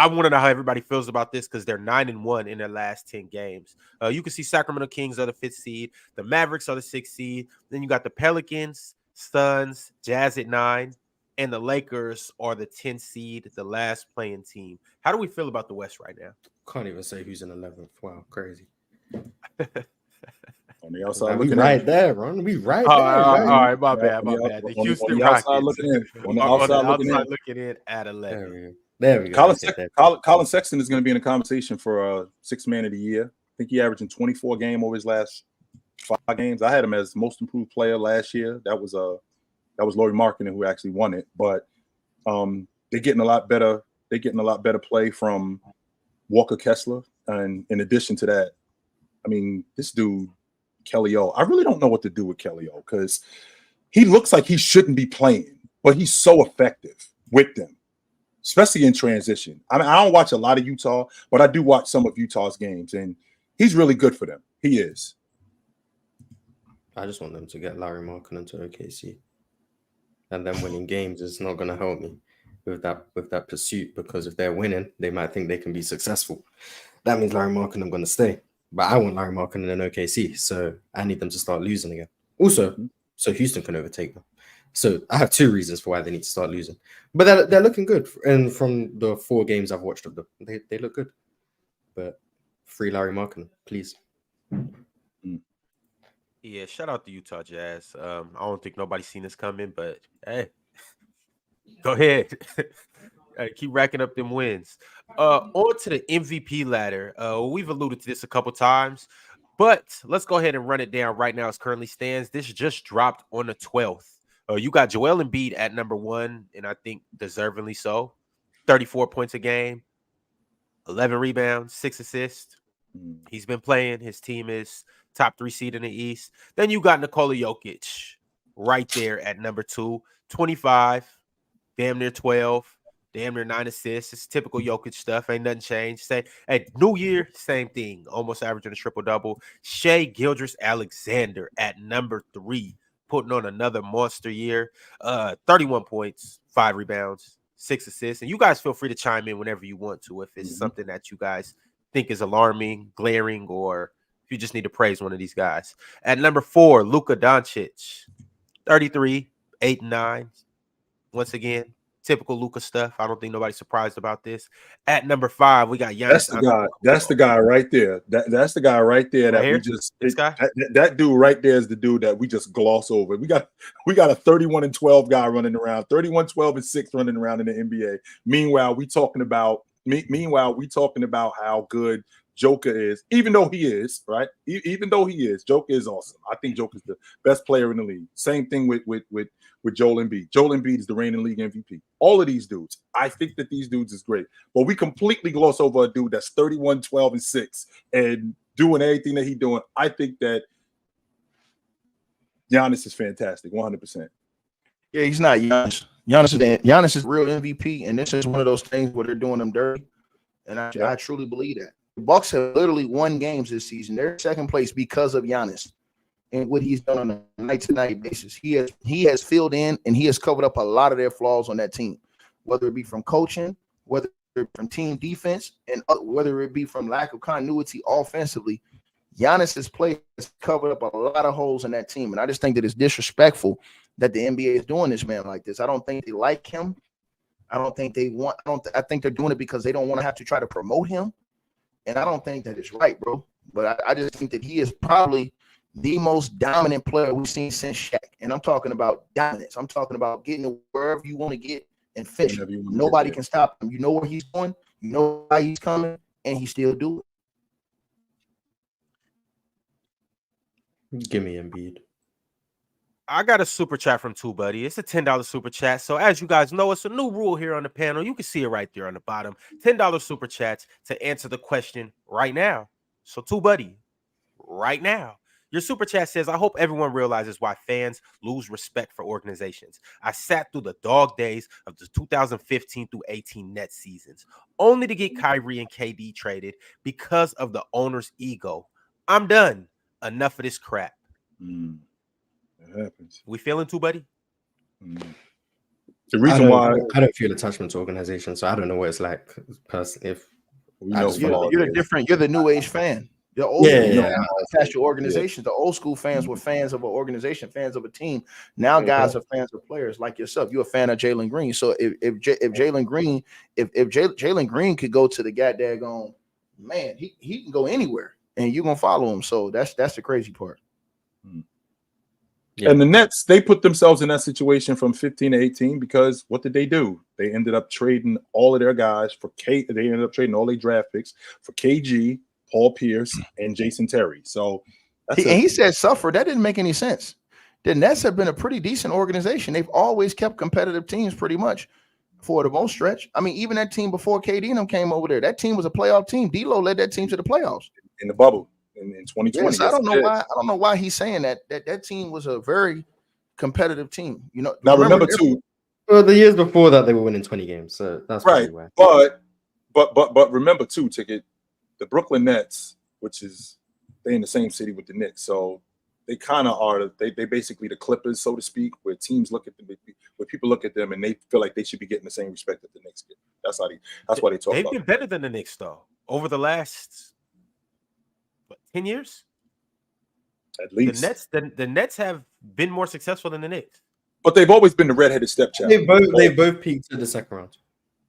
want to know how everybody feels about this because they're 9-1 in their last 10 games. You can see Sacramento Kings are the 5th seed. The Mavericks are the 6th seed. Then you got the Pelicans, Suns, Jazz at 9, and the Lakers are the 10th seed, the last playing team. How do we feel about the West right now? Can't even say who's in 11th. Wow, crazy. On the outside we looking right in. there, Ron. We right All there. right, man. all right, my Yeah, bad, my on the bad. The on Houston the outside Rockets looking in. On the on outside the looking in. outside looking in at 11. There we go. Colin, Let's get that. Colin Sexton is going to be in the conversation for sixth man of the year. I think he averaging 24 games over his last 5 games. I had him as most improved player last year. That was Lauri Markkanen who actually won it. But they're getting a lot better. They're getting a lot better play from Walker Kessler. And in addition to that, I mean, this dude, Kelly O, I really don't know what to do with Kelly O because he looks like he shouldn't be playing, but he's so effective with them, especially in transition. I mean, I don't watch a lot of Utah, but I do watch some of Utah's games, and he's really good for them. He is. I just want them to get Lauri Markkanen to OKC, and then winning games is not going to help me with that pursuit, because if they're winning, they might think they can be successful. That means Lauri Markkanen going to stay, but I want Lauri Markkanen in OKC, so I need them to start losing again. Also, so Houston can overtake them. So I have 2 reasons for why they need to start losing, but they're looking good. And from the 4 games I've watched of them, they look good. But free Lauri Markkanen, please. Yeah, shout out to Utah Jazz. I don't think nobody's seen this coming, but hey, go ahead. Hey, keep racking up them wins. On to the MVP ladder. We've alluded to this a couple times, but let's go ahead and run it down right now as currently stands. This just dropped on the 12th. You got Joel Embiid at number 1, and I think deservingly so. 34 points a game, 11 rebounds, 6 assists. He's been playing. His team is top 3 seed in the East. Then you got Nikola Jokic right there at number 2, 25, damn near 12. Damn near 9 assists. It's typical Jokic stuff. Ain't nothing changed. Hey, New Year, same thing. Almost averaging a triple-double. Shai Gilgeous-Alexander at number 3, putting on another monster year. 31 points, 5 rebounds, 6 assists. And you guys feel free to chime in whenever you want to if it's something that you guys think is alarming, glaring, or if you just need to praise one of these guys. At number 4, Luka Doncic, 33, 8 and 9. Once again, typical Luka stuff. I don't think nobody's surprised about this. At number 5, we got Giannis. That's the guy. That's the guy right there. That's the guy right there that we just that dude right there is the dude that we just gloss over. We got a 31-12 guy running around, 31-12-6 running around in the NBA. Meanwhile, we talking about how good Joker is, even though he is, right? Even though he is, Joker is awesome. I think Joker's the best player in the league. Same thing with Joel Embiid. Joel Embiid is the reigning league MVP. All of these dudes, I think that these dudes is great. But we completely gloss over a dude that's 31-12-6 and doing everything that he's doing. I think that Giannis is fantastic, 100%. Yeah, he's not Giannis. Giannis is real MVP, and this is one of those things where they're doing them dirty. And I truly believe that. The Bucks have literally won games this season. They're in second place because of Giannis and what he's done on a night-to-night basis. He has filled in and he has covered up a lot of their flaws on that team, whether it be from coaching, whether it be from team defense, and whether it be from lack of continuity offensively. Giannis's play has covered up a lot of holes in that team, and I just think that it's disrespectful that the NBA is doing this man like this. I don't think they like him. I don't think they want. I think they're doing it because they don't want to have to try to promote him. And I don't think that it's right, bro. But I just think that he is probably the most dominant player we've seen since Shaq. And I'm talking about dominance. I'm talking about getting wherever you want to get and finish. Nobody can stop him. You know where he's going. You know how he's coming. And he still do it. Give me Embiid. I got a super chat from Two Buddy. It's a $10 super chat. So as you guys know, it's a new rule here on the panel. You can see it right there on the bottom. $10 super chats to answer the question right now. So Two Buddy, right now. Your super chat says, I hope everyone realizes why fans lose respect for organizations. I sat through the dog days of the 2015 through 18 Nets seasons, only to get Kyrie and KD traded because of the owner's ego. I'm done. Enough of this crap. It happens. We feeling Two Buddy? The reason why I don't feel attachment to organization, so I don't know what it's like. If you're different, you're the new age fan. The old attached to organizations. The old school fans were fans of an organization, fans of a team. Now guys are fans of players like yourself. You're a fan of Jalen Green. So if Jalen Green, if Jalen Green could go to the goddamn man, he can go anywhere and you're gonna follow him. So that's the crazy part. Yeah. And the Nets, they put themselves in that situation from 15 to 18 because what did they do? They ended up trading all of their guys for They ended up trading all their draft picks for KG, Paul Pierce, and Jason Terry. So he said suffer. That didn't make any sense. The Nets have been a pretty decent organization. They've always kept competitive teams pretty much for the most stretch. I mean, even that team before KD and them came over there, that team was a playoff team. D'Lo led that team to the playoffs in the bubble in 2020. Yes, I don't know why he's saying that team was a very competitive team. You know, now remember too. Well, the years before that they were winning 20 games, so that's right. But remember too, Ticket, the Brooklyn Nets, which is they in the same city with the Knicks, so they kind of are. They basically the Clippers, so to speak, where teams look at them, where people look at them and they feel like they should be getting the same respect that the Knicks get. That's why they talk. They've about been better than the Knicks though over the last 10 years. At least the Nets have been more successful than the Knicks. But they've always been the redheaded stepchild. They both peaked in the second round.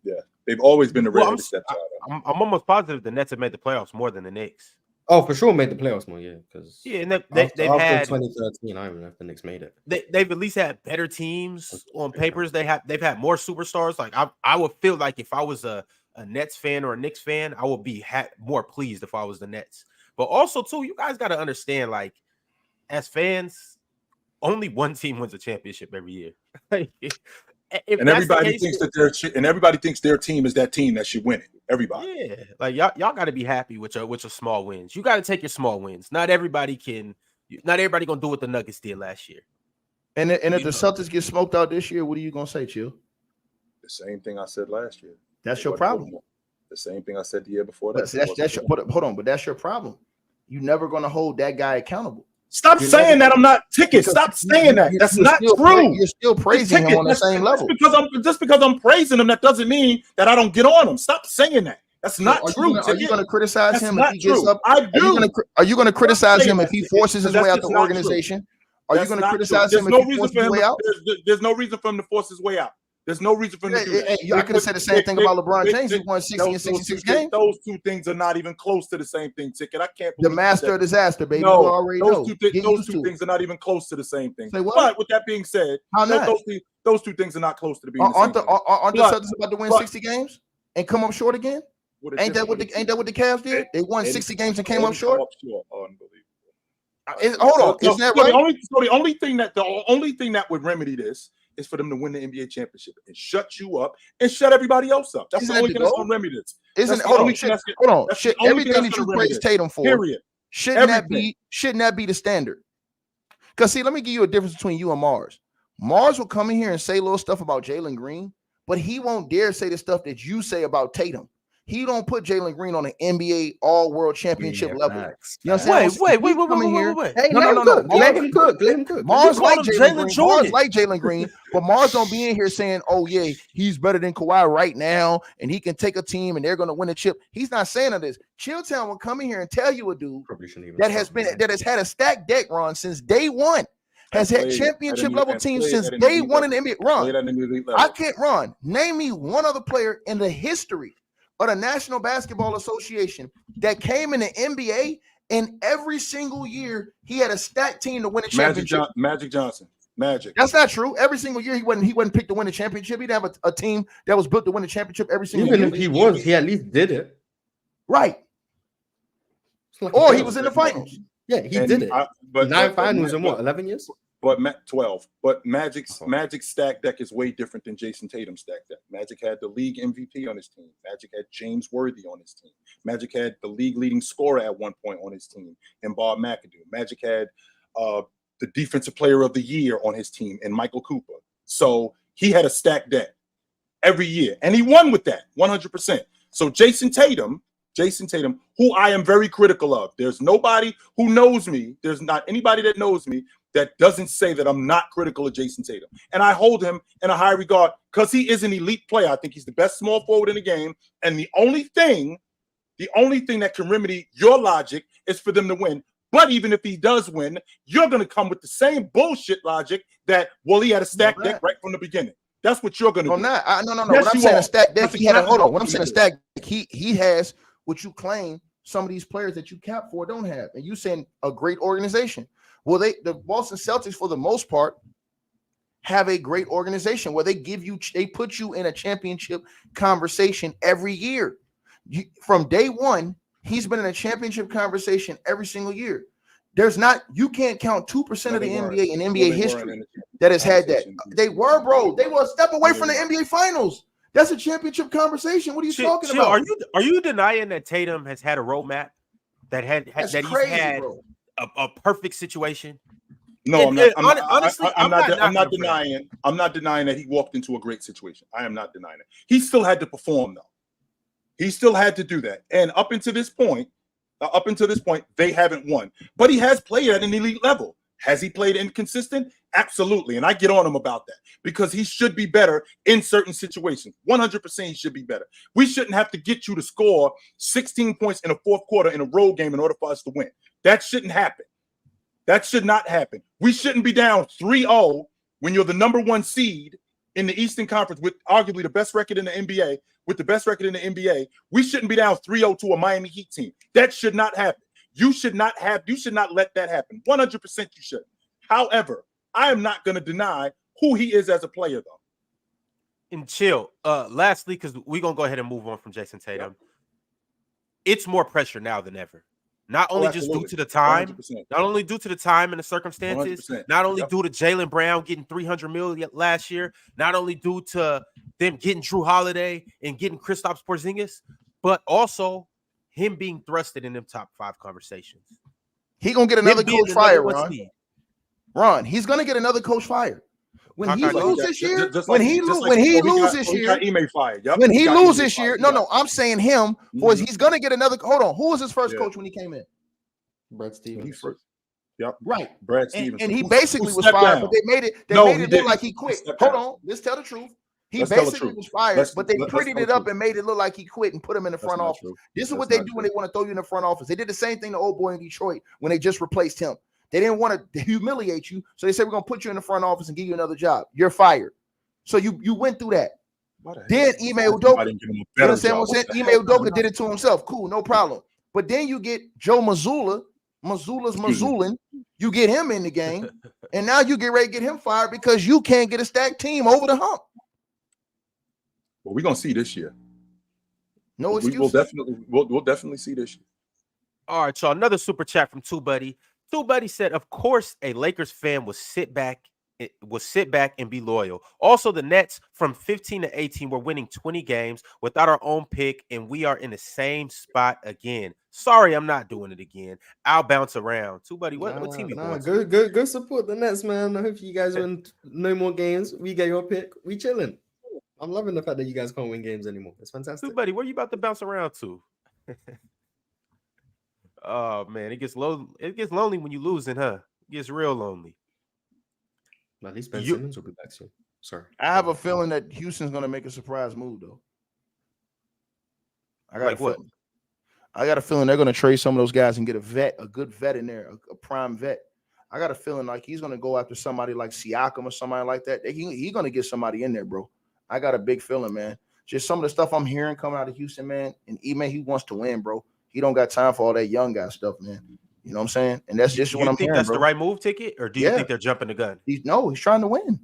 Yeah, they've always been the redheaded stepchild. I'm almost positive the Nets have made the playoffs more than the Knicks. Oh, for sure, made the playoffs more, yeah. Because and they've had 2013. I don't know if the Knicks made it. They've at least had better teams on papers. They've had more superstars. Like I would feel like if I was a Nets fan or a Knicks fan, I would be more pleased if I was the Nets. But also too, you guys got to understand, like as fans, only one team wins a championship every year. And everybody thinks everybody thinks their team is that team that should win it. Everybody. Yeah, like y'all got to be happy with your small wins. You got to take your small wins. Not everybody gonna do what the Nuggets did last year. And if the Celtics get smoked out this year, what are you gonna say, Chill? The same thing I said last year. That's your problem. The same thing I said the year before that. But that's your problem. You're never gonna hold that guy accountable. Stop saying that I'm not Ticket. Stop saying that. That's not true. You're still praising him on the same level. Just because I'm praising him, that doesn't mean that I don't get on him. Stop saying that. That's not true. Are you going to criticize him if he gets up? I do. Are you going to criticize him if he forces his way out the organization? Are you going to criticize him if he forces his way out? There's no reason for him to force his way out. There's no reason for him to do that. I could have said the same thing about LeBron James. He won 60 and 66 games. Those two things are not even close to the same thing, Ticket. I can't. The master of disaster, baby. No, you already know. Those two things are not even close to the same thing. Say what? But with that being said, those two things are not close to being the same thing. Aren't the Celtics about to win 60 games and come up short again? Ain't that what the Cavs did? They won 60 games and came up short. Unbelievable. Hold on, isn't that right? The only thing that would remedy this is for them to win the NBA championship and shut you up and shut everybody else up. That's the only thing that's going to remedy this. Hold on. Everything that you praise Tatum for, shouldn't that be the standard? Because see, let me give you a difference between you and Mars. Mars will come in here and say little stuff about Jalen Green, but he won't dare say the stuff that you say about Tatum. He don't put Jalen Green on an NBA All-World Championship level. You know what I'm saying? Wait. Hey, no. Let him cook. Mars like Jalen Green, but Mars don't be in here saying, "Oh yeah, he's better than Kawhi right now, and he can take a team and they're going to win a chip." He's not saying of this. Chilltown will come in here and tell you a dude that has had a stacked deck run since day one. Has had championship level teams since day one in the NBA. I can't run. Name me one other player in the history of the National Basketball Association that came in the NBA and every single year he had a stacked team to win a championship. Magic Johnson. That's not true. Every single year he wasn't picked to win a championship. He'd have a team that was built to win a championship every single year. Even if he at least did it. Right. Or he was in the finals. Yeah, he did it. But 9 finals in what, 11 years? But 12. But Magic's stack deck is way different than Jason Tatum's stack deck. Magic had the league MVP on his team. Magic had James Worthy on his team. Magic had the league leading scorer at one point on his team in Bob McAdoo. Magic had the defensive player of the year on his team in Michael Cooper. So he had a stack deck every year, and he won with that 100%. So Jason Tatum, who I am very critical of. There's nobody who knows me. There's not anybody that knows me that doesn't say that I'm not critical of Jason Tatum. And I hold him in a high regard because he is an elite player. I think he's the best small forward in the game. And the only thing that can remedy your logic is for them to win. But even if he does win, you're going to come with the same bullshit logic that, well, he had a stack deck right from the beginning. That's what you're going to do. No. Yes, what I'm saying a stack deck, he had a stack deck, he has what you claim some of these players that you cap for don't have. And you saying a great organization. Well, the Boston Celtics, for the most part, have a great organization where they put you in a championship conversation every year. From day one, he's been in a championship conversation every single year. You can't count 2% of the NBA in NBA history that has had that. They were, bro. They were a step away from the NBA Finals. That's a championship conversation. What are you talking about? Are you denying that Tatum has had a roadmap that he's had a perfect situation? No, I'm not denying. I'm not denying that he walked into a great situation. I am not denying it. He still had to perform, though. He still had to do that. And up until this point, they haven't won. But he has played at an elite level. Has he played inconsistent? Absolutely. And I get on him about that because he should be better in certain situations. 100% he should be better. We shouldn't have to get you to score 16 points in a fourth quarter in a road game in order for us to win. That shouldn't happen. That should not happen. We shouldn't be down 3-0 when you're the number one seed in the Eastern Conference with arguably the best record in the NBA. We shouldn't be down 3-0 to a Miami Heat team. That should not happen. You should not let that happen. 100% you should. However, I am not going to deny who he is as a player, though. And chill. Lastly, because we're going to go ahead and move on from Jason Tatum. Yeah. It's more pressure now than ever. Not only just due to the time, 100%. Not only due to the time and the circumstances, 100%. Not only due to Jaylen Brown getting $300 million last year, not only due to them getting Drew Holiday and getting Kristaps Porzingis, but also him being thrusted in them top 5 conversations. He gonna get another coach fired, Ron. Ron, he's gonna get another coach fired. When he loses this year, when he loses this year, no, I'm saying him, boys, he's gonna get another. Hold on, who was his first coach when he came in? Brad Stevens. Yep. Right. Brad Stevens. And he basically was fired, but they made it look like he quit. Hold on, let's tell the truth. He basically was fired, but they prettied it up and made it look like he quit and put him in the front office. This is what they do when they want to throw you in the front office. They did the same thing to old boy in Detroit when they just replaced him. They didn't want to humiliate you, so they said, we're going to put you in the front office and give you another job. You're fired. So you went through that. Then Ime Udoka, you understand what I'm saying? Ime Udoka did it to himself. Cool, no problem. But then you get Joe Mazzulla's Mazzullin. You get him in the game, and now you get ready to get him fired because you can't get a stacked team over the hump. Well, we're going to see this year. No excuse. We'll definitely see this year. All right, so another super chat from Two Buddy. Two Buddy said, of course, a Lakers fan will sit back and be loyal. Also, the Nets from 15 to 18 were winning 20 games without our own pick, and we are in the same spot again. Sorry, I'm not doing it again. I'll bounce around. Two Buddy, what team you going to? Go support the Nets, man. I hope you guys win no more games. We get your pick. We chilling. I'm loving the fact that you guys can't win games anymore. It's fantastic. Two Buddy, where you about to bounce around to? Oh man, it gets low. It gets lonely when you losing, huh? It gets real lonely. At least Ben Simmons will be back soon. Sorry. I have a feeling that Houston's gonna make a surprise move, though. I got a feeling they're gonna trade some of those guys and get a good vet in there, a prime vet. I got a feeling like he's gonna go after somebody like Siakam or somebody like that. He's gonna get somebody in there, bro. I got a big feeling, man. Just some of the stuff I'm hearing coming out of Houston, man. And Ime, he wants to win, bro. He don't got time for all that young guy stuff, man. You know what I'm saying? And that's just what I'm hearing. You think that's the right move, Ticket? Or do you think they're jumping the gun? He's trying to win.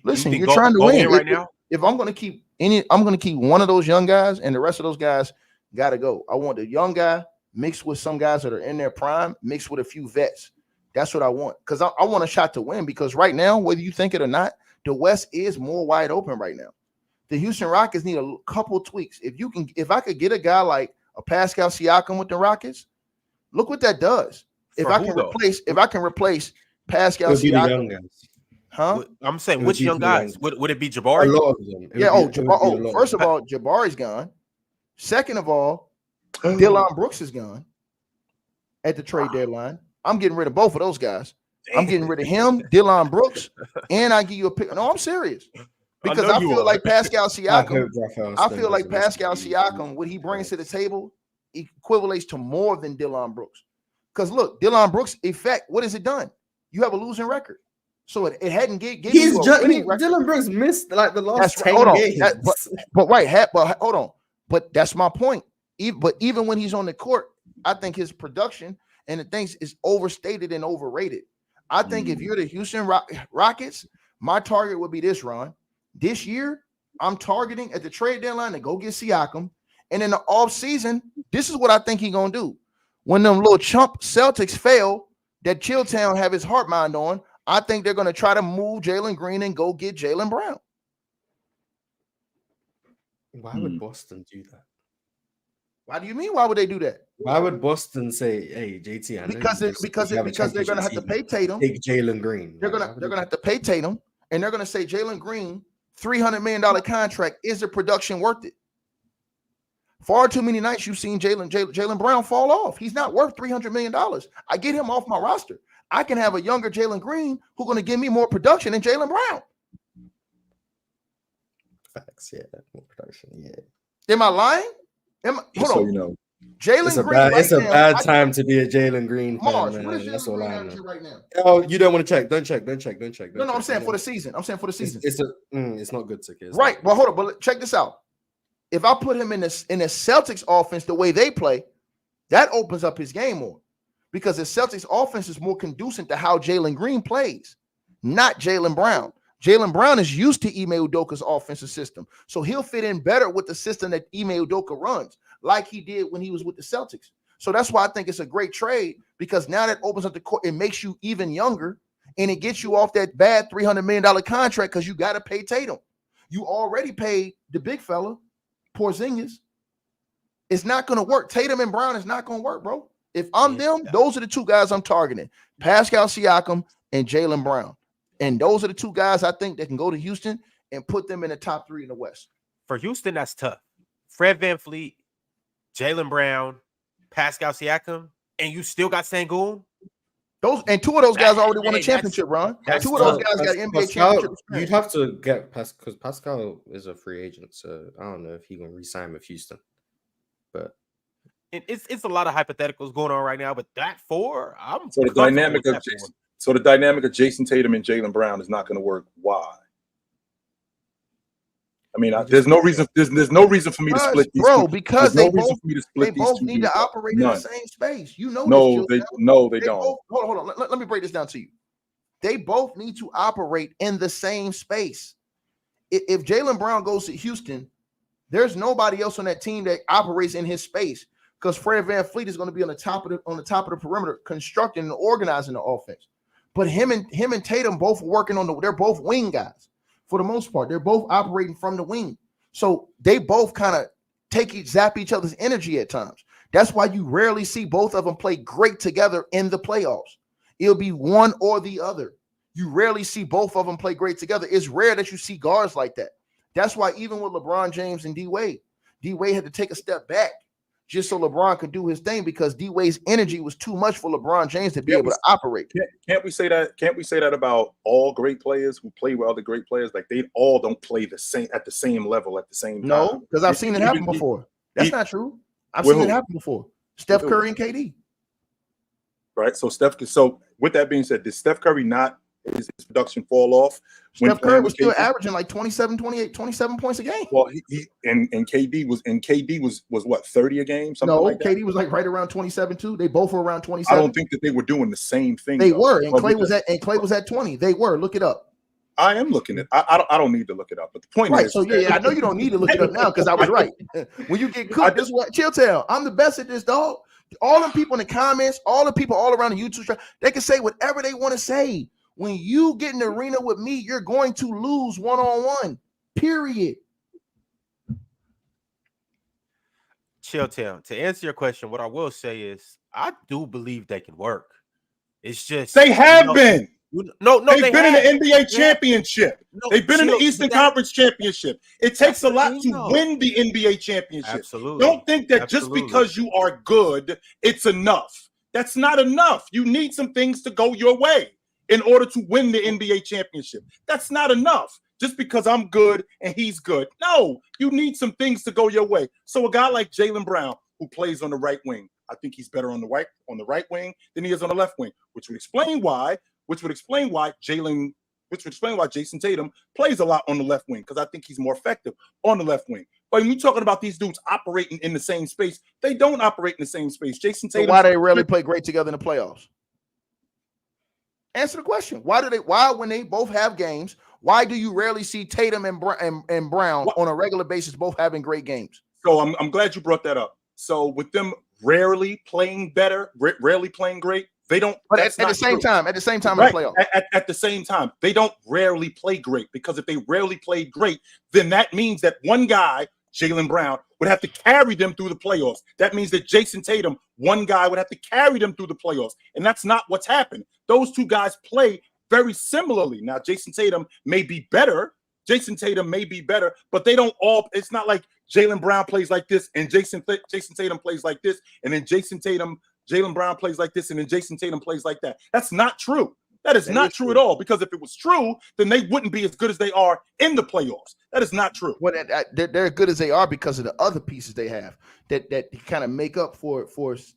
Listen, you're trying to win right now. If I'm going to keep one of those young guys, and the rest of those guys got to go. I want the young guy mixed with some guys that are in their prime, mixed with a few vets. That's what I want. Because I want a shot to win. Because right now, whether you think it or not, the West is more wide open right now. The Houston Rockets need a couple tweaks. If I could get a guy like a Pascal Siakam with the Rockets, look what that does. If I can replace Pascal Siakam, huh? I'm saying which young guys? Would it be Jabari? A lot of them. Yeah. First of all, Jabari's gone. Second of all, Dillon Brooks is gone at the trade deadline. I'm getting rid of both of those guys. Damn. I'm getting rid of him, Dillon Brooks, and I give you a pick. No, I'm serious. Because I feel like Pascal Siakam, what he brings to the table equivalates to more than Dillon Brooks. Because look, Dillon Brooks' effect, what has it done? You have a losing record. So it hadn't given you a winning record. Dillon Brooks missed like the last 10 games. But hold on. But that's my point. But even when he's on the court, I think his production and the things is overstated and overrated. I think if you're the Houston Rockets, my target would be this, Ron. This year, I'm targeting at the trade deadline to go get Siakam. And in the offseason, this is what I think he's going to do. When them little chump Celtics fail, that Chilltown have his heart mind on, I think they're going to try to move Jalen Green and go get Jaylen Brown. Why would Boston do that? Why do you mean? Why would they do that? Why would Boston say, "Hey, JT"? I know because they're going to have to pay Tatum. Take Jalen Green. They're going to have to pay Tatum, and they're going to say Jalen Green, $300 million contract. Is the production worth it? Far too many nights you've seen Jaylen Brown fall off. He's not worth $300 million. I get him off my roster. I can have a younger Jalen Green who's going to give me more production than Jaylen Brown. Facts, yeah, more production, yeah. Am I lying? Hold on. You know, Jalen Green. It's a bad time to be a Jalen Green fan, Mars, man. what is That's Jalen all Green I averaging know. right now? Oh, you don't want to check? Don't check. No, I'm saying for the season. It's not good to kiss. Right. Well, hold on. But check this out. If I put him in the Celtics offense the way they play, that opens up his game more because the Celtics offense is more conducive to how Jalen Green plays, not Jaylen Brown. Jaylen Brown is used to Ime Udoka's offensive system, so he'll fit in better with the system that Ime Udoka runs, like he did when he was with the Celtics. So that's why I think it's a great trade because now that opens up the court, it makes you even younger, and it gets you off that bad $300 million contract because you got to pay Tatum. You already paid the big fella, Porzingis. It's not going to work. Tatum and Brown is not going to work, bro. If I'm them, those are the two guys I'm targeting, Pascal Siakam and Jaylen Brown. And those are the two guys I think that can go to Houston and put them in the top 3 in the West. For Houston, that's tough. Fred VanVleet, Jaylen Brown, Pascal Siakam, and you still got Sengun? Two of those guys already won a championship, Ron. Two of those guys got NBA championships. You'd have to get because Pascal is a free agent, so I don't know if he's gonna re-sign with Houston. But it's a lot of hypotheticals going on right now. But that four, so the dynamic of Jason Tatum and Jaylen Brown is not going to work. Why? I mean, there's no reason. There's no reason for me to split these, bro. Because they both need to operate in the same space. You know, they don't. Hold on. Let me break this down to you. They both need to operate in the same space. If Jaylen Brown goes to Houston, there's nobody else on that team that operates in his space because Fred VanVleet is going to be on the top of the perimeter, constructing and organizing the offense. But him and Tatum both working they're both wing guys. For the most part, they're both operating from the wing. So they both kind of zap each other's energy at times. That's why you rarely see both of them play great together in the playoffs. It'll be one or the other. You rarely see both of them play great together. It's rare that you see guards like that. That's why even with LeBron James and D-Wade had to take a step back just so LeBron could do his thing because D-Wade's energy was too much for LeBron James to be able to operate. Can't we say that? Can't we say that about all great players who play with other great players? Like they all don't play at the same level at the same time. No, because I've seen it happen before. That's not true. I've seen it happen before. Steph Curry and KD. Right. So with that being said, did Steph Curry not his production fall off? Steph Curry was still averaging like 27 points a game. Well, KD was what, 30 a game? No, like KD was like right around 27 too. They both were around 27. I don't think that they were doing the same thing. They were, and Clay was at 20. They were. Look it up. I am looking at. I don't need to look it up. But the point is, so yeah, I know you don't need to look it up now because I was right. When you get cooked, this is what Chilltown. I'm the best at this, dog. All the people in the comments, all the people all around the YouTube chat, they can say whatever they want to say. When you get in the arena with me, you're going to lose one-on-one. Period. Chilltown. To answer your question, what I will say is I do believe they can work. It's just they have been. No, they've been in the NBA championship. They've been in the Eastern Conference championship. It takes a lot to win the NBA championship. Absolutely. Don't think that just because you are good, it's enough. That's not enough. You need some things to go your way in order to win the NBA championship. That's not enough. Just because I'm good and he's good. No, you need some things to go your way. So a guy like Jaylen Brown, who plays on the right wing, I think he's better on the right wing than he is on the left wing, which would explain why Jason Tatum plays a lot on the left wing, because I think he's more effective on the left wing. But when you're talking about these dudes operating in the same space, they don't operate in the same space. Jason Tatum. So why they rarely play great together in the playoffs? Answer the question. Why when they both have games, why do you rarely see Tatum and Brown on a regular basis both having great games? So I'm glad you brought that up. So with them rarely playing better, rarely playing great, they don't. But at the same time, right. in the playoffs. At the same time, they don't rarely play great, because if they rarely played great, then that means that one guy, Jaylen Brown, would have to carry them through the playoffs. That means that Jason Tatum, one guy, would have to carry them through the playoffs. And that's not what's happened. Those two guys play very similarly. Now, Jason Tatum may be better. But they don't all. It's not like Jaylen Brown plays like this and Jason Tatum plays like this, and then Jaylen Brown plays like this, and then Jason Tatum plays like that. That's not true. That is not true at all, because if it was true, then they wouldn't be as good as they are in the playoffs. That is not true. Well, they're as good as they are because of the other pieces they have that kind of make up for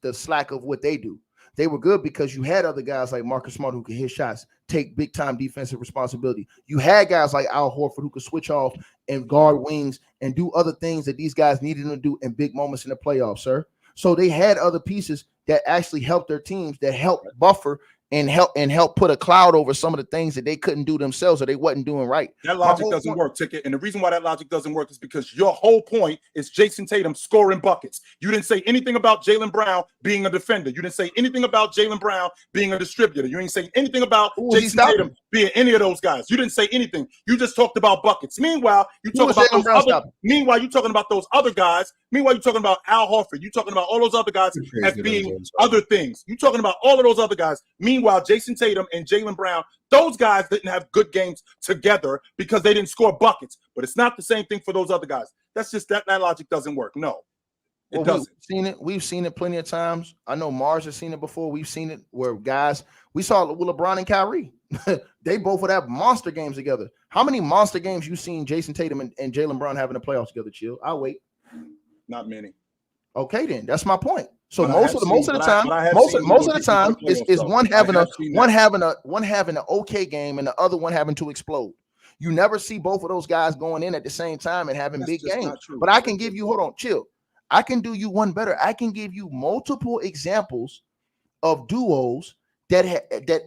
the slack of what they do. They were good because you had other guys like Marcus Smart who could hit shots, take big time defensive responsibility. You had guys like Al Horford who could switch off and guard wings and do other things that these guys needed to do in big moments in the playoffs, sir. So they had other pieces that actually helped their teams, that helped buffer and help put a cloud over some of the things that they couldn't do themselves or they wasn't doing right. That logic doesn't work, Ticket. And the reason why that logic doesn't work is because your whole point is Jason Tatum scoring buckets. You didn't say anything about Jaylen Brown being a defender. You didn't say anything about Jaylen Brown being a distributor. You didn't say anything about Jason Tatum being any of those guys. You didn't say anything. You just talked about buckets. Meanwhile, you talk about those you're talking about those other guys. Meanwhile, you're talking about Al Horford. You're talking about all those other guys as being other things. You're talking about all of those other guys. Meanwhile, Jason Tatum and Jaylen Brown, those guys didn't have good games together because they didn't score buckets. But it's not the same thing for those other guys. That's just that logic doesn't work. No, it doesn't. We've seen it plenty of times. I know Mars has seen it before. We've seen it where guys, we saw it with LeBron and Kyrie. They both would have monster games together. How many monster games you seen Jason Tatum and Jaylen Brown having the playoffs together, Chill? I'll wait. Not many. Okay, then that's my point. So most of the time is one having an okay game and the other one having to explode. You never see both of those guys going in at the same time and having big games. But I can give you, hold on, Chill. I can do you one better. I can give you multiple examples of duos that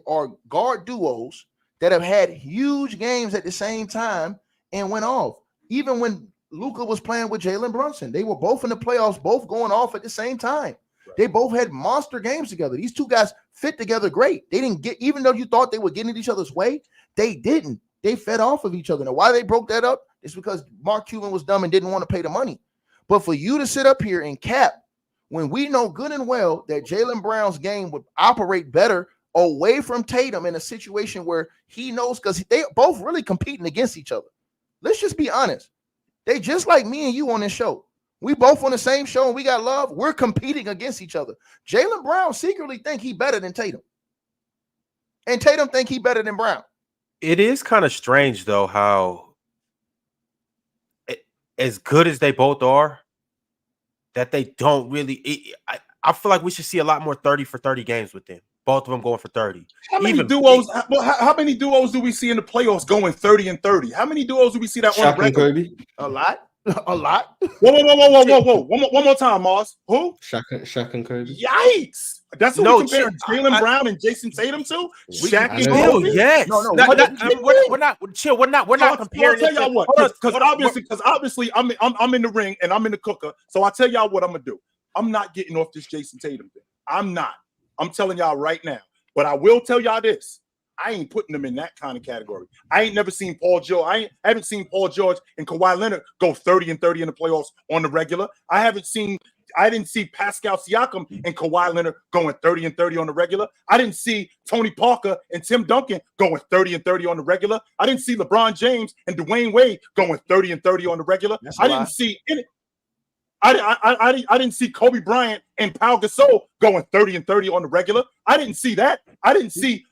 are guard duos that have had huge games at the same time and went off. Even when Luka was playing with Jalen Brunson, they were both in the playoffs, both going off at the same time. Right. They both had monster games together. These two guys fit together great. They didn't get, even though you thought they were getting in each other's way, they didn't. They fed off of each other. Now, why they broke that up is because Mark Cuban was dumb and didn't want to pay the money. But for you to sit up here and cap when we know good and well that Jaylen Brown's game would operate better away from Tatum in a situation where he knows, because they both really competing against each other. Let's just be honest. They just like me and you on this show. We both on the same show and we got love. We're competing against each other. Jaylen Brown secretly think he better than Tatum. And Tatum think he better than Brown. It is kind of strange, though, how as good as they both are, that they don't really I feel like we should see a lot more 30 for 30 games with them. Both of them going for 30. How many duos? How many duos do we see in the playoffs going 30 and 30? How many duos do we see that Shaq on record? and Kobe? A lot. A lot. Whoa. One more time, Mars. Who? Shaq and Kobe. Yikes. That's what we compare Jaylen Brown and Jason Tatum to? Shaq and Kobe? Yes. No. We're not chill. We're not comparing. I'll tell y'all what. Because obviously I'm in the ring and I'm in the cooker. So I'll tell y'all what I'm gonna do. I'm not getting off this Jason Tatum thing. I'm not. I'm telling y'all right now. But I will tell y'all this. I ain't putting them in that kind of category. I ain't never seen Paul George. I haven't seen Paul George and Kawhi Leonard go 30 and 30 in the playoffs on the regular. I didn't see Pascal Siakam and Kawhi Leonard going 30 and 30 on the regular. I didn't see Tony Parker and Tim Duncan going 30 and 30 on the regular. I didn't see LeBron James and Dwayne Wade going 30 and 30 on the regular. I didn't see any. I didn't see Kobe Bryant and Pau Gasol going 30 and 30 on the regular. I didn't see that. I didn't see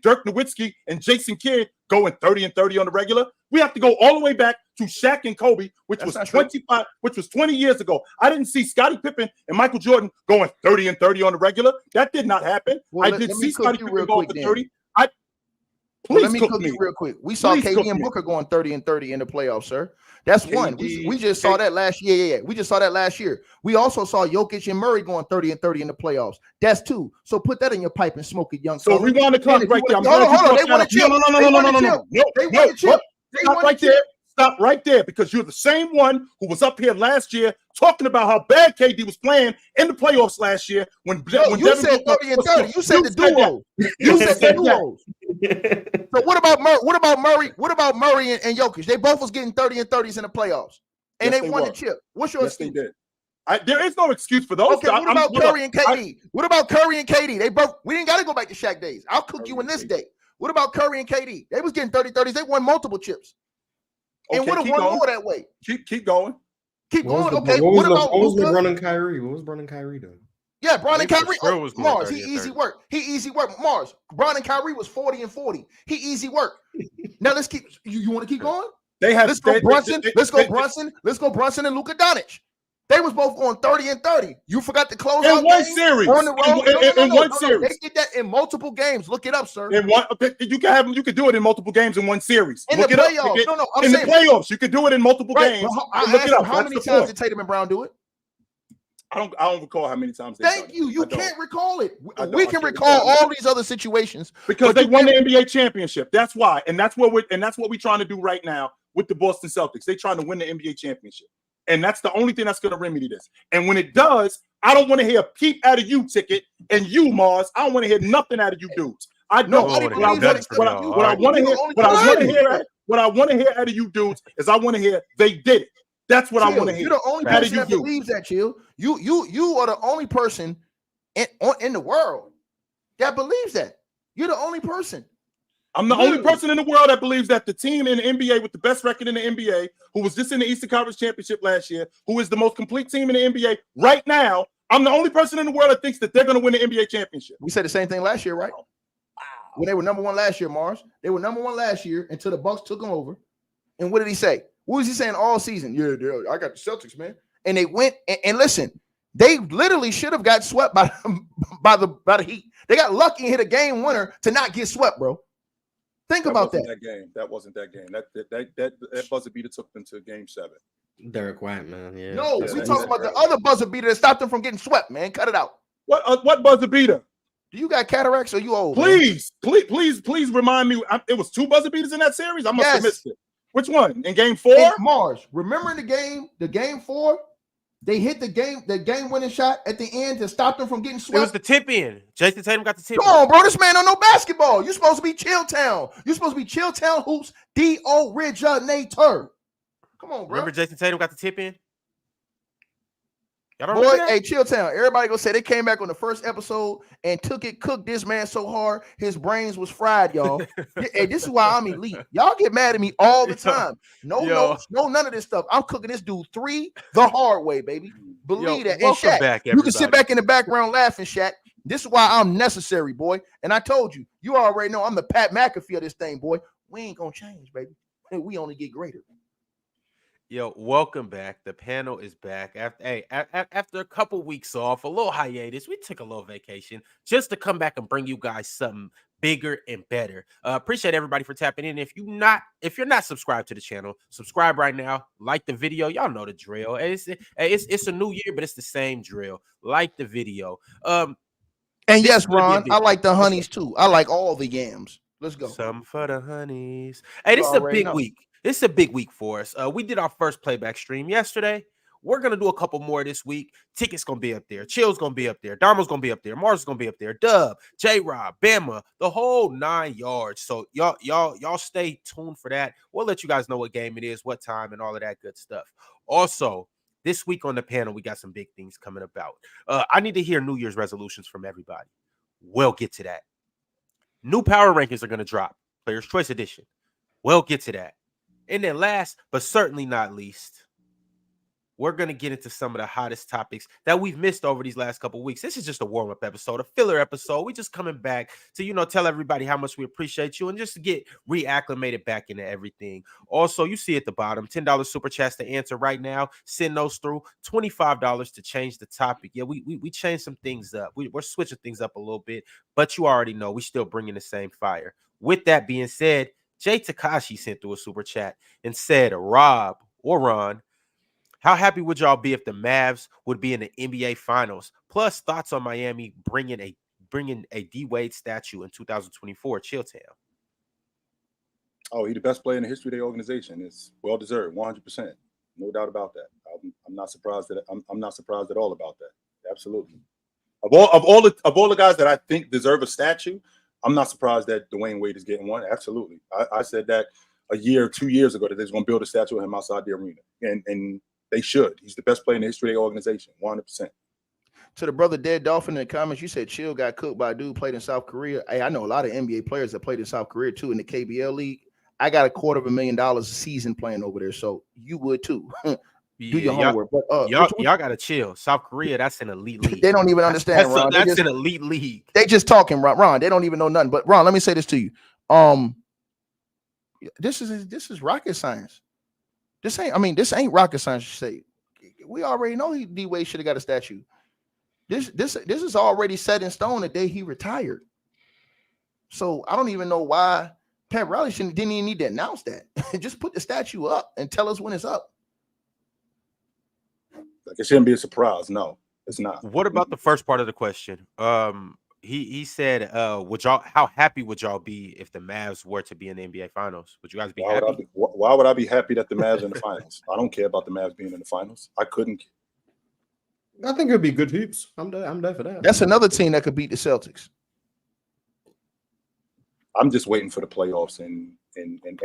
Dirk Nowitzki and Jason Kidd going 30 and 30 on the regular. We have to go all the way back to Shaq and Kobe, which was 20 years ago. I didn't see Scottie Pippen and Michael Jordan going 30 and 30 on the regular. That did not happen. I did see Scottie Pippen go for 30. Please let me cook cook me you real quick. We saw Please cook KD and me. Booker going 30 and 30 in the playoffs, sir. That's one. We just saw that last year. Yeah. We just saw that last year. We also saw Jokic and Murray going 30 and 30 in the playoffs. That's two. So put that in your pipe and smoke it, young So fella. rewind the clock right there. Hold on. They won a chip. No. They won the chip. Stop right there. Stop right there, because you're the same one who was up here last year talking about how bad KD was playing in the playoffs last year. When you said 30 and 30. You said the duo. You said the duos. So what about Murray? What about Murray and Jokic? They both was getting 30 and 30s in the playoffs, and they won the chip. What's your excuse? They did. There is no excuse for those. Okay, what about Curry and KD? What about Curry and KD? They both. We didn't got to go back to Shaq days. I'll cook you in this day. What about Curry and KD? They was getting 30-30s. They won multiple chips. And would have won more that way. Keep going. Keep going. Okay. What was LeBron and Kyrie? What was LeBron and Kyrie doing? Yeah, Bron and Kyrie. Was Mars, he easy work. Mars, Bron and Kyrie was 40 and 40. He easy work. Now let's keep. You want to keep going? Let's go Brunson. Let's go Brunson and Luka Doncic. They was both going 30 and 30. You forgot to close in out one series. On the road. In one series. They did that in multiple games. Look it up, sir. In one, you can have them. You can do it in multiple games in one series. In the playoffs. In the playoffs, you can do it in multiple games. Look it up. How many times did Tatum and Brown do it? I don't recall how many times. Thank you. You can't recall it. We can recall all these other situations because they won the NBA championship. That's why, and that's what we're trying to do right now with the Boston Celtics. They're trying to win the NBA championship, and that's the only thing that's going to remedy this. And when it does, I don't want to hear a peep out of you, Ticket, and you, Mars. I don't want to hear nothing out of you dudes. I know what I want to hear out of you dudes is I want to hear they did it. That's what I want to hear. You're the only person that believes that, Chill. You are the only person in the world that believes that. You're the only person. I'm the only person in the world that believes that the team in the NBA with the best record in the NBA, who was just in the Eastern Conference Championship last year, who is the most complete team in the NBA right now, I'm the only person in the world that thinks that they're going to win the NBA championship. We said the same thing last year, right? Wow. When they were number one last year, Mars. They were number one last year until the Bucks took them over. And what did he say? What was he saying all season? Yeah, I got the Celtics, man. And they went and listen, they literally should have got swept by the Heat. They got lucky and hit a game winner to not get swept, bro. Think about that. That wasn't that game. That buzzer beater took them to game 7. Derek White, man. Yeah. No, we talking about the other buzzer beater that stopped them from getting swept, man. Cut it out. What buzzer beater? Do you got cataracts or you old? Please remind me. It was 2 buzzer beaters in that series. I must have missed it. Which one? In game 4? In Mars. Remember the game 4? They hit the game winning shot at the end to stop them from getting swept. It was the tip in. Jason Tatum got the tip. Come on, bro. This man don't know basketball. You're supposed to be Chilltown. You're supposed to be Chilltown Hoops D-O-Originator. Come on, bro. Remember Jason Tatum got the tip in? Boy, hey, Chilltown. Everybody go say they came back on the first episode and cooked this man so hard his brains was fried, y'all. Hey, this is why I'm elite. Y'all get mad at me all the time. No notes, no none of this stuff. I'm cooking this dude 3 the hard way, baby. Believe that. And Shaq, back, you can sit back in the background laughing, Shaq. This is why I'm necessary, boy. And I told you, you already know I'm the Pat McAfee of this thing, boy. We ain't gonna change, baby. We only get greater. Yo, welcome back. The panel is back. After a couple weeks off, a little hiatus, we took a little vacation just to come back and bring you guys something bigger and better. Appreciate everybody for tapping in. If you're not subscribed to the channel, subscribe right now. Like the video. Y'all know the drill. It's a new year, but it's the same drill. Like the video. And yes, Ron, I like the honeys too. I like all the yams. Let's go. Some for the honeys. Hey, this is a big week. This is a big week for us. We did our first playback stream yesterday. We're going to do a couple more this week. Ticket's going to be up there. Chill's going to be up there. Darmo's going to be up there. Mars is going to be up there. Dub, J-Rob, Bama, the whole 9 yards. So y'all stay tuned for that. We'll let you guys know what game it is, what time, and all of that good stuff. Also, this week on the panel, we got some big things coming about. I need to hear New Year's resolutions from everybody. We'll get to that. New power rankings are going to drop. Players' Choice Edition. We'll get to that. And then last, but certainly not least, we're going to get into some of the hottest topics that we've missed over these last couple of weeks. This is just a warm-up episode, a filler episode. We just coming back to, tell everybody how much we appreciate you and just to get reacclimated back into everything. Also, you see at the bottom, $10 super chats to answer right now. Send those through. $25 to change the topic. Yeah, we changed some things up. We're switching things up a little bit, but you already know we still bringing the same fire. With that being said, Jay Takashi sent through a super chat and said, Rob or Ron, how happy would y'all be if the Mavs would be in the NBA Finals? Plus, thoughts on Miami bringing a D Wade statue in 2024 Chilltown. Oh, he's the best player in the history of the organization. It's well deserved, 100%, no doubt about that. I'm not surprised that I'm not surprised at all about that. Absolutely. Of all the guys that I think deserve a statue, I'm not surprised that Dwayne Wade is getting one. Absolutely, I said that a year, 2 years ago that they're going to build a statue of him outside the arena, and they should. He's the best player in the history of the organization, 100%. To the brother Dead Dolphin in the comments, you said Chill got cooked by a dude played in South Korea. Hey, I know a lot of NBA players that played in South Korea too in the KBL league. I got $250,000 a season playing over there, so you would too. Do your homework. But y'all gotta chill. South Korea, that's an elite league. They don't even understand, Ron. That's an elite league. They just talking, Ron. They don't even know nothing. But Ron, let me say this to you. This is rocket science. This ain't rocket science. You say we already know D Wade should have got a statue. This is already set in stone the day he retired. So I don't even know why Pat Riley didn't even need to announce that. Just put the statue up and tell us when it's up. Like it shouldn't be a surprise. No, it's not. What about the first part of the question? He said, how happy would y'all be if the Mavs were to be in the NBA Finals? Would you guys be happy? Why would I be happy that the Mavs are in the finals? I don't care about the Mavs being in the finals. I couldn't. I think it'd be good hoops. I'm there for that. That's another team that could beat the Celtics. I'm just waiting for the playoffs and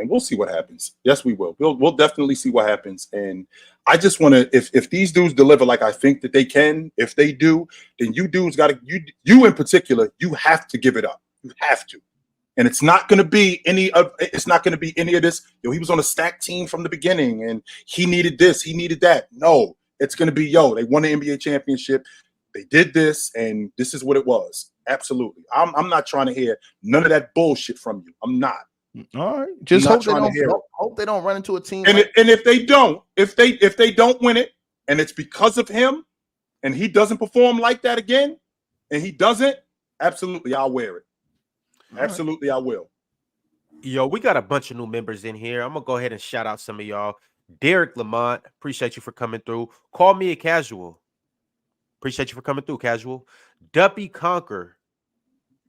we'll see what happens. Yes, we will. We'll definitely see what happens. And I just want to, if these dudes deliver like I think that they can, if they do, then you dudes got to, you in particular, you have to give it up. You have to. And it's not going to be any of this. Yo, he was on a stacked team from the beginning and he needed this, he needed that. No, it's going to be, they won the NBA championship. They did this and this is what it was. Absolutely. I'm not trying to hear none of that bullshit from you. I'm not. All right. Just hope they don't run into a team. And if they don't win it, and it's because of him, and he doesn't perform like that again, and he doesn't, absolutely, I'll wear it. Absolutely, I will. Yo, we got a bunch of new members in here. I'm gonna go ahead and shout out some of y'all. Derek Lamont, appreciate you for coming through. Call me a casual. Appreciate you for coming through, casual. Duppy Conquer,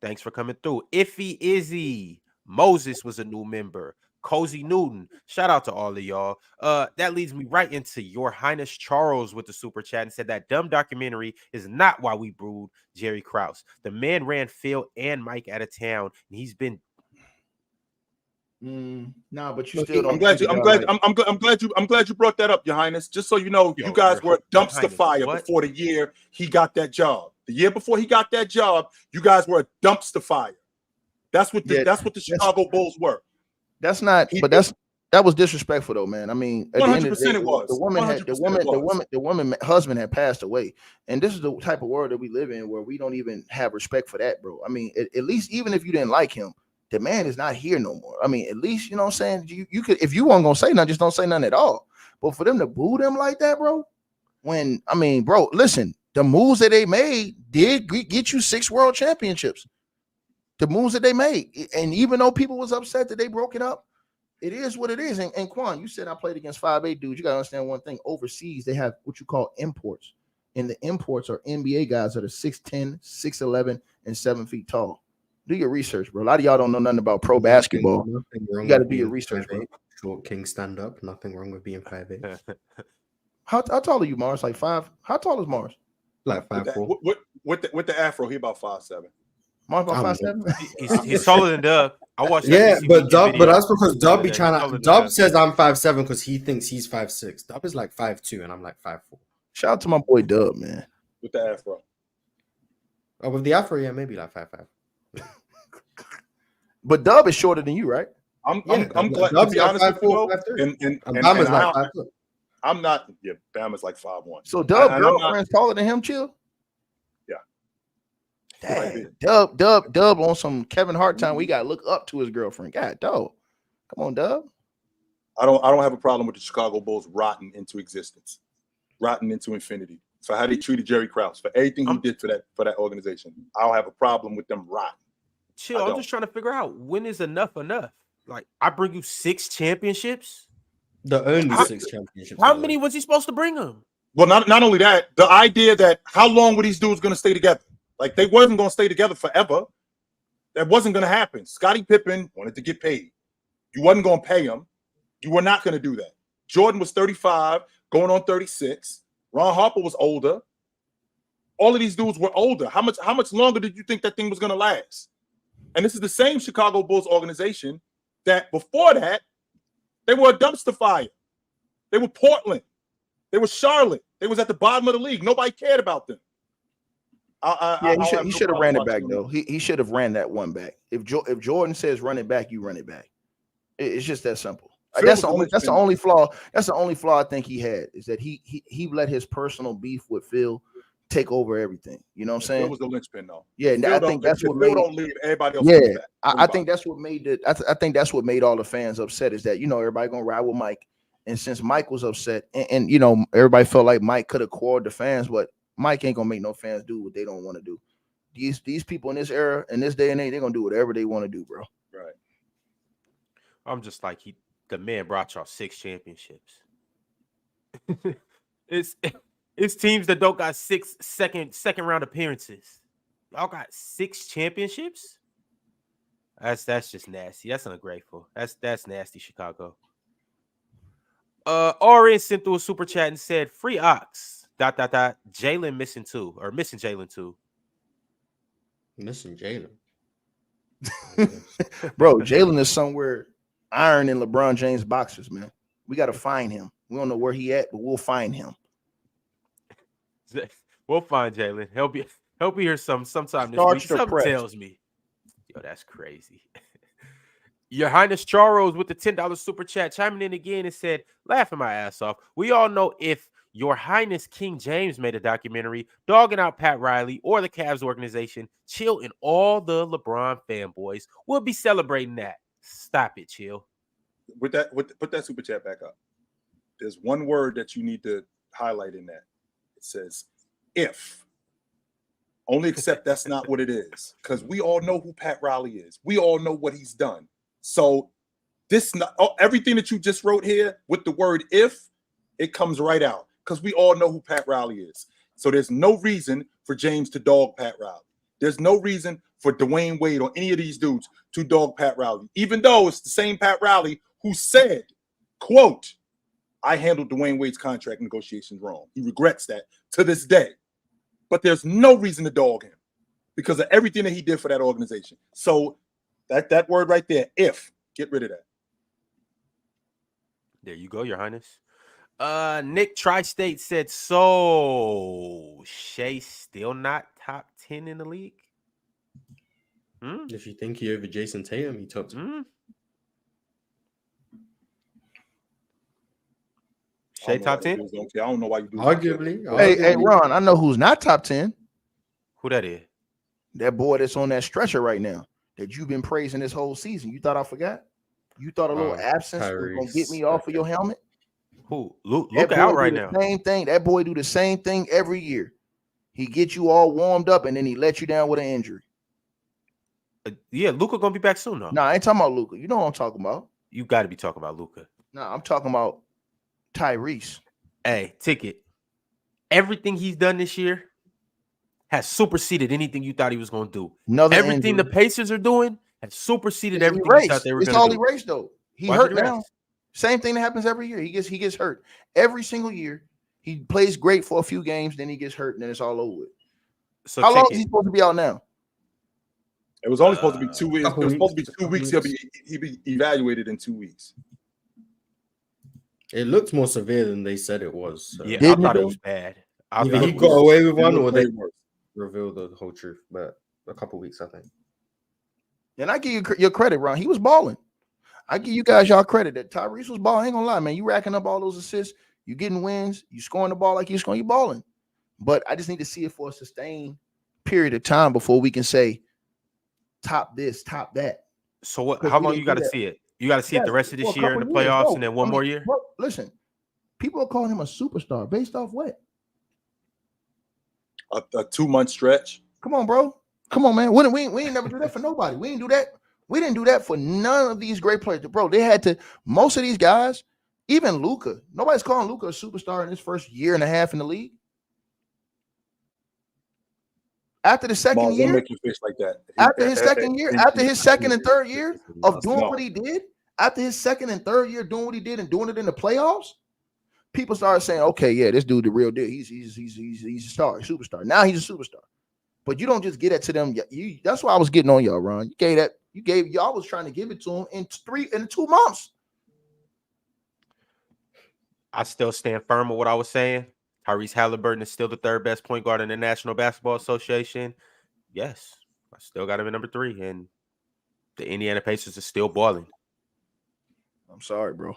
thanks for coming through. Iffy Izzy, Moses was a new member. Cozy Newton, shout out to all of y'all. That leads me right into Your Highness Charles with the super chat and said that dumb documentary is not why we booed Jerry Krause. The man ran Phil and Mike out of town, and he's been. Nah, but you still don't. I'm glad you brought that up, Your Highness. Just so you know, you guys were a dumpster fire before the year he got that job. The year before he got that job, you guys were a dumpster fire. That's what the Chicago Bulls were. That's not, but that was disrespectful though, man. I mean, at 100% the end of the day, it was. The woman husband had passed away, and this is the type of world that we live in where we don't even have respect for that, bro. I mean, at least even if you didn't like him, the man is not here no more. I mean, at least, you know what I'm saying? You could, if you weren't gonna say nothing, just don't say nothing at all. But for them to boo them like that, bro, bro, listen, the moves that they made did get you 6 world championships. The moves that they made, and even though people was upset that they broke it up, it is what it is. And Quan, you said I played against 5'8" dudes. You gotta understand one thing: overseas, they have what you call imports, and the imports are NBA guys that are 6'10", 6'11", and 7 feet tall. Do your research, bro. A lot of y'all don't know nothing about pro basketball. You got to do your research, bro. Short king stand up. Nothing wrong with being 5'8". How tall are you, Mars? Like 5? How tall is Mars? Like 5'4". With the afro, he about 5'7". Mars about 5'7". He's taller than Dub. I watched. Yeah, but that's because Dub be trying to. Dub says I'm 5'7" because he thinks he's 5'6". Dub is like 5'2", and I'm like 5'4". Shout out to my boy Dub, man. With the afro. Oh, with the afro, yeah, maybe like 5'5". But Dub is shorter than you, right? I'm glad to be honest with you, and Bama's like 5 foot. I'm not. Yeah, Bama's like 5'1". So Dub girlfriend's taller than him, Chill. Yeah. Dang, Dub on some Kevin Hart time. We gotta look up to his girlfriend. God, dog. Come on, Dub. I don't have a problem with the Chicago Bulls rotting into existence, rotting into infinity. For how they treated Jerry Krause, for everything he did for that organization, I don't have a problem with them rotting. Chill. I'm just trying to figure out when is enough enough. Like, I bring you 6 championships. The only 6 championships. How many was he supposed to bring him? Well, not only that, the idea that how long were these dudes going to stay together? Like, they wasn't going to stay together forever. That wasn't going to happen. Scottie Pippen wanted to get paid. You wasn't going to pay him. You were not going to do that. Jordan was 35, going on 36. Ron Harper was older. All of these dudes were older. How much longer did you think that thing was going to last? And this is the same Chicago Bulls organization that before that, they were a dumpster fire. They were Portland. They were Charlotte. They was at the bottom of the league. Nobody cared about them. He should have ran it back, though. He should have ran that one back. If Jordan says run it back, you run it back. It's just that simple. That's the only flaw. That's the only flaw I think he had, is that he let his personal beef with Phil take over everything. You know what I'm saying? It was the linchpin, though. Yeah, and I think that's what made. Don't leave everybody else. Yeah, I think that's what made it. I think that's what made all the fans upset, is that, you know, everybody gonna ride with Mike, and since Mike was upset, and you know, everybody felt like Mike could have quarreled the fans, but Mike ain't gonna make no fans do what they don't want to do. These people in this era, in this day and age, they're gonna do whatever they want to do, bro. Right. I'm just like, the man brought y'all 6 championships. It's teams that don't got 6 second round appearances. Y'all got 6 championships? That's just nasty. That's ungrateful. That's nasty, Chicago. RN sent through a super chat and said, free Ox. ... Jalen missing Jalen 2. Missing Jalen. Bro, Jalen is somewhere ironing LeBron James boxers, man. We got to find him. We don't know where he at, but we'll find him. We'll find Jalen. He'll be here sometime this week. Something tells me. Yo, that's crazy. Your Highness Charles with the $10 super chat chiming in again and said, laughing my ass off. We all know if Your Highness King James made a documentary dogging out Pat Riley or the Cavs organization, Chill and all the LeBron fanboys will be celebrating that. Stop it, Chill. Put that super chat back up. There's one word that you need to highlight in that. It says if. Only except that's not what it is, because we all know who Pat Riley is. We all know what he's done. So everything that you just wrote here with the word if, it comes right out, because we all know who Pat Riley is. So there's no reason for James to dog Pat Riley. There's no reason for Dwayne Wade or any of these dudes to dog Pat Riley, even though it's the same Pat Riley who said, quote, I handled Dwayne Wade's contract negotiations wrong. He regrets that to this day. But there's no reason to dog him because of everything that he did for that organization. So that word right there, if, get rid of that. There you go, Your Highness. Nick Tri-State said, so Shea still not top 10 in the league? If you think he over Jason Tatum, he top 10. Shea top 10? I don't know why you do Arguably. Hey, Ron, I know who's not top 10. Who that is? That boy that's on that stretcher right now that you've been praising this whole season. You thought I forgot? You thought a little absence was going to get me off of your helmet? Who? Luka out right now. Same thing. That boy do the same thing every year. He gets you all warmed up and then he let you down with an injury. Yeah, Luka going to be back soon, though. No, I ain't talking about Luka. You know what I'm talking about. You got to be talking about Luka. No, I'm talking about Tyrese. Hey, Ticket. Everything he's done this year has superseded anything you thought he was going to do. Everything the Pacers are doing has superseded everything you thought they were going to do. It's all erased, though. He hurt now. Same thing that happens every year. He gets hurt every single year. He plays great for a few games, then he gets hurt, and then it's all over with. So how long is he supposed to be out now? It was only supposed to be 2 weeks. It was supposed to be 2 weeks. He'll be evaluated in 2 weeks. It looked more severe than they said it was. So. Yeah, I thought it was bad. Either he got away with one or they revealed the whole truth. But a couple weeks, I think. And I give you your credit, Ron. He was balling. I give you guys y'all credit that Tyrese was balling. I ain't gonna lie, man. You racking up all those assists. You getting wins. You scoring the ball like you're scoring. You balling. But I just need to see it for a sustained period of time before we can say top this, top that. So what? How long you got to see it? You got to see it the rest of this year in the playoffs, and then one more year. Bro, listen, people are calling him a superstar based off what? A 2 month stretch. Come on, bro. Come on, man. We ain't never do that for nobody. We didn't do that. We didn't do that for none of these great players, bro. They had to. Most of these guys, even Luka. Nobody's calling Luka a superstar in his first year and a half in the league. After the second year, make you fish like that. After his second year, after his second and third year of doing what he did, after his second and third year doing what he did and doing it in the playoffs, people started saying, "Okay, yeah, this dude the real deal. He's a star, superstar. Now he's a superstar." But you don't just get it to them. That's why I was getting on y'all, Ron. Y'all was trying to give it to him in 2 months. I still stand firm on what I was saying. Tyrese Halliburton is still the third best point guard in the National Basketball Association. Yes, I still got him at number 3, and the Indiana Pacers are still balling. I'm sorry, bro.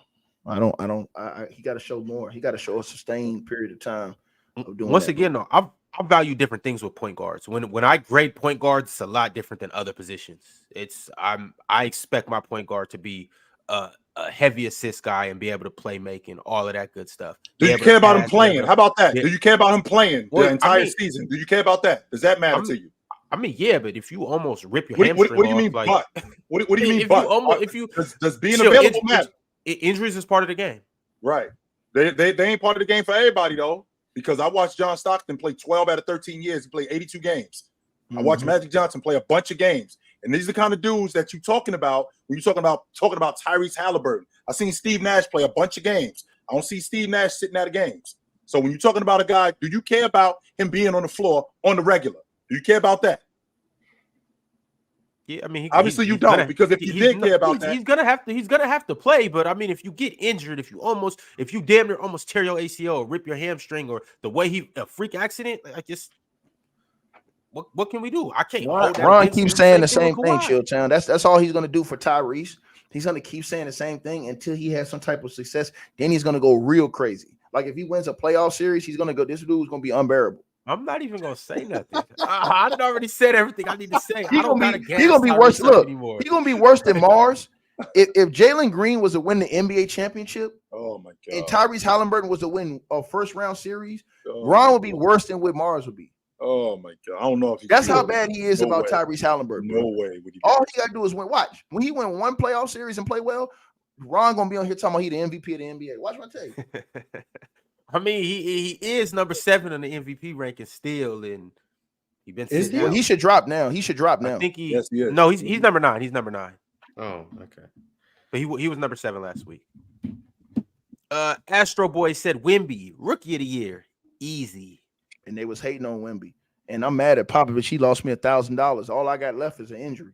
He got to show more. He got to show a sustained period of time of doing Once that, again, though, I value different things with point guards. When I grade point guards, it's a lot different than other positions. I expect my point guard to be a heavy assist guy and be able to play make and all of that good stuff. Do you care about him playing? How about that? Do you care about him playing the entire season? Do you care about that? Does that matter to you? I mean, yeah, but if you almost rip your hamstring what do you mean, off, but? What do you mean, but? Does being available matter? Injuries is part of the game. Right. They ain't part of the game for everybody, though, because I watched John Stockton play 12 out of 13 years. He played 82 games. I watched Magic Johnson play a bunch of games. And these are the kind of dudes that you're talking about when you're talking about Tyrese Halliburton. I've seen Steve Nash play a bunch of games. I don't see Steve Nash sitting out of games. So when you're talking about a guy, do you care about him being on the floor on the regular? Do you care about that? Yeah, I mean, obviously you don't, because if you did care about that, he's gonna have to play. But I mean, if you get injured, if you damn near almost tear your ACL, or rip your hamstring, or the way a freak accident, I just what can we do? I can't. Ron keeps saying the same thing, Chilltown. That's all he's gonna do for Tyrese. He's gonna keep saying the same thing until he has some type of success. Then he's gonna go real crazy. Like if he wins a playoff series, he's gonna go. This dude's gonna be unbearable. I'm not even gonna say nothing. I done already said everything I need to say. He's gonna be worse. Look, he's gonna be worse than Mars. If Jalen Green was to win the NBA championship, oh my god, and Tyrese Halliburton was to win a first round series, Ron would be worse than what Mars would be. Oh my god, I don't know if that's how bad he is about Tyrese Halliburton. No way. All he gotta do is win. Watch when he win one playoff series and play well, Ron gonna be on here talking about he the MVP of the NBA. Watch what I tell you. I mean, he is number 7 on the MVP ranking still, and he's been. Well, he should drop now. I think yes, he is. No, he's number 9. He's number 9. Oh, okay. But he was number 7 last week. Astro Boy said Wemby, rookie of the year, easy. And they was hating on Wemby, and I'm mad at Popovich. He lost me $1,000. All I got left is an injury.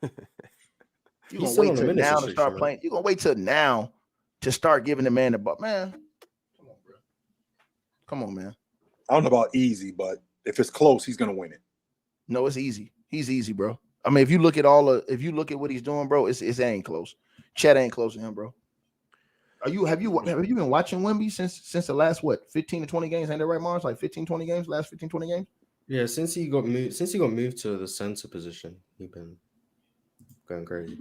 You gonna wait till now to start playing? You gonna wait till now to start giving the man the ball, man? Come on, man. I don't know about easy, but if it's close, he's gonna win it. No, it's easy. He's easy, bro. I mean, if you look at what he's doing, bro, it ain't close. Chet ain't close to him, bro. Have you been watching Wemby since the last 15 to 20 games? Ain't that right, Mars? Like 15, 20 games, last 15, 20 games? Yeah, since he got moved to the center position, he's been going crazy.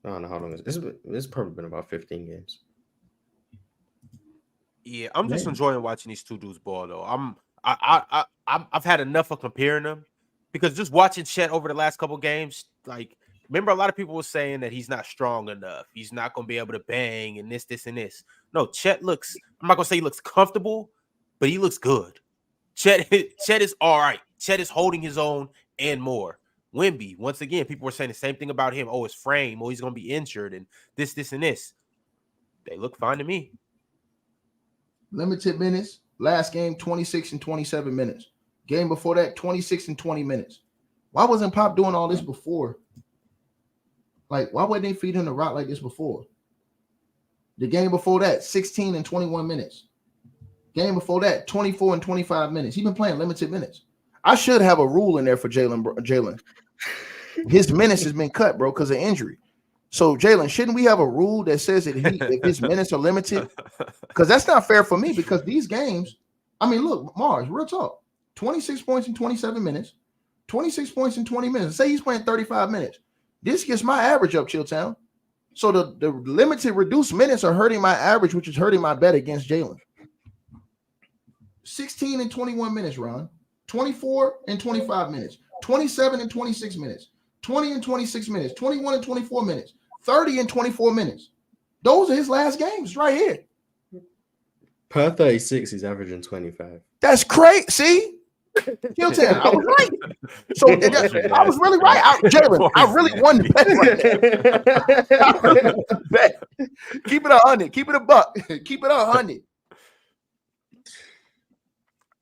I don't know how long it's probably been about 15 games. Yeah, I'm just enjoying watching these two dudes ball though. I've had enough of comparing them, because just watching Chet over the last couple games, like, remember a lot of people were saying that he's not strong enough, he's not gonna be able to bang and this and this. No, Chet looks, I'm not gonna say he looks comfortable, but he looks good. Chet is all right. Chet is holding his own and more. Wemby, once again, people were saying the same thing about him. Oh, his frame. Oh, he's gonna be injured and this and this. They look fine to me. Limited minutes. Last game, 26 and 27 minutes. Game before that, 26 and 20 minutes. Why wasn't Pop doing all this before? Like, why wouldn't they feed him the rock like this before? The game before that, 16 and 21 minutes. Game before that, 24 and 25 minutes. He's been playing limited minutes. I should have a rule in there for Jalen. His minutes has been cut, bro, because of injury. So, Jalen, shouldn't we have a rule that says that if his minutes are limited? Because that's not fair for me, because these games, I mean, look, Mars, real talk, 26 points in 27 minutes, 26 points in 20 minutes. Say he's playing 35 minutes. This gets my average up, Chilltown. So the limited reduced minutes are hurting my average, which is hurting my bet against Jalen. 16 and 21 minutes, Ron. 24 and 25 minutes. 27 and 26 minutes, 20 and 26 minutes, 21 and 24 minutes, 30 and 24 minutes. Those are his last games right here. Per 36, he's averaging 25. That's crazy. See? Chitchat, I was right. So I was really right. Jalen, I really won the bet right there. Keep it 100. Keep it a buck. Keep it 100.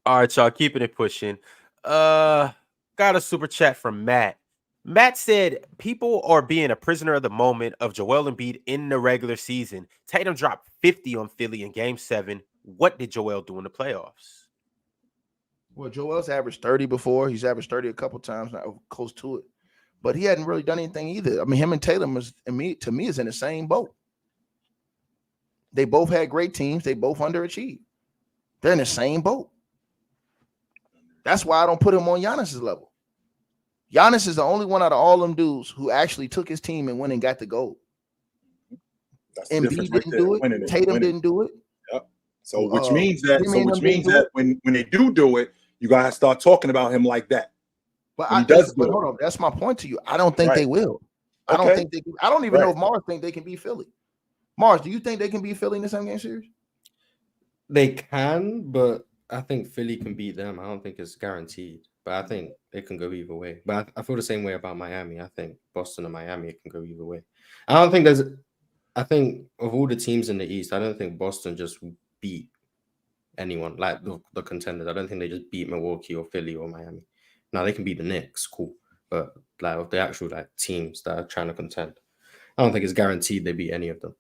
All right, y'all, keeping it pushing. Got a super chat from Matt. Matt said people are being a prisoner of the moment of Joel Embiid in the regular season. Tatum dropped 50 on Philly in Game 7. What did Joel do in the playoffs? Well, Joel's averaged 30 before. He's averaged 30 a couple times, not close to it. But he hadn't really done anything either. I mean, him and Tatum to me is in the same boat. They both had great teams. They both underachieved. They're in the same boat. That's why I don't put him on Giannis's level. Giannis is the only one out of all them dudes who actually took his team and went and got the gold. Embiid didn't do it. Tatum didn't do it. Yep. So which means that when they do it, you gotta start talking about him like that. But hold on, that's my point to you. I don't think they will. I don't think they. I don't even know if Mars think they can beat Philly. Mars, do you think they can beat Philly in the 7-game series? They can, but I think Philly can beat them. I don't think it's guaranteed, but I think it can go either way. But I feel the same way about Miami. I think Boston and Miami, it can go either way. I think of all the teams in the East, I don't think Boston just beat anyone like the contenders. I don't think they just beat Milwaukee or Philly or Miami. Now they can beat the Knicks, cool, but like of the actual like teams that are trying to contend, I don't think it's guaranteed they beat any of them.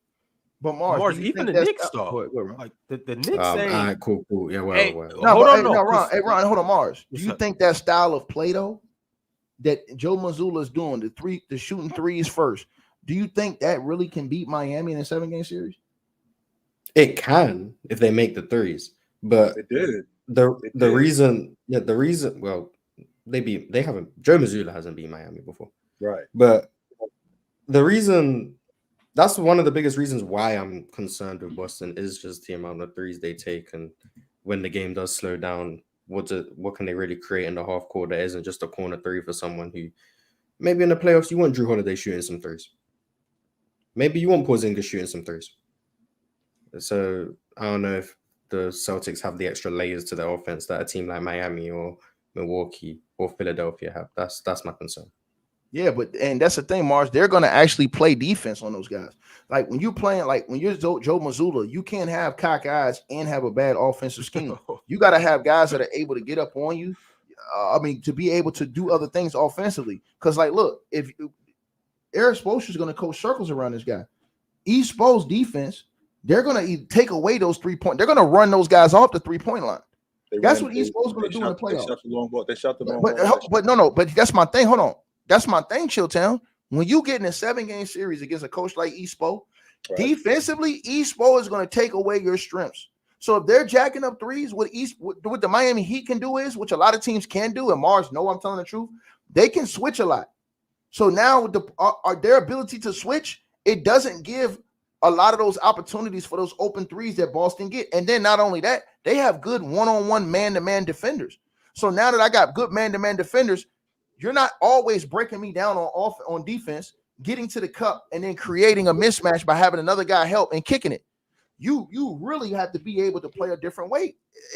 But Mars, even the Knicks though, like the Knicks say, all right, cool, yeah, well, hey, well. Ron, hold on, Mars. Do you think that style of play though, that Joe Mazzulla is doing, the shooting threes first, do you think that really can beat Miami in a 7-game series? It can if they make the threes, but it did. The reason, well, they haven't. Joe Mazzulla hasn't beat Miami before, right? But the reason, that's one of the biggest reasons why I'm concerned with Boston is just the amount of threes they take, and when the game does slow down, what can they really create in the half court that isn't just a corner three for someone who maybe in the playoffs you want Drew Holiday shooting some threes, maybe you want Porzingis shooting some threes. So I don't know if the Celtics have the extra layers to their offense that a team like Miami or Milwaukee or Philadelphia have. That's my concern. Yeah, and that's the thing, Mars. They're going to actually play defense on those guys. Like when you're playing, like when you're Joe Mazzulla, you can't have cock eyes and have a bad offensive scheme. You got to have guys that are able to get up on you. To be able to do other things offensively. Because, like, look, if Eric Spoelstra is going to coach circles around this guy, East Spo's defense, they're going to take away those 3-point. They're going to run those guys off the 3-point line. That's what East Spo's going to do in the playoffs. They shot the long ball. But no. But that's my thing. Hold on. That's my thing, Chilltown. When you get in a 7-game series against a coach like East Spo, defensively, East Spo is going to take away your strengths. So if they're jacking up threes, what the Miami Heat can do is, which a lot of teams can do, and Mars, no, I'm telling the truth, they can switch a lot. So now their ability to switch, it doesn't give a lot of those opportunities for those open threes that Boston get. And then not only that, they have good one-on-one man-to-man defenders. So now that I got good man-to-man defenders, you're not always breaking me down on defense, getting to the cup, and then creating a mismatch by having another guy help and kicking it. You really have to be able to play a different way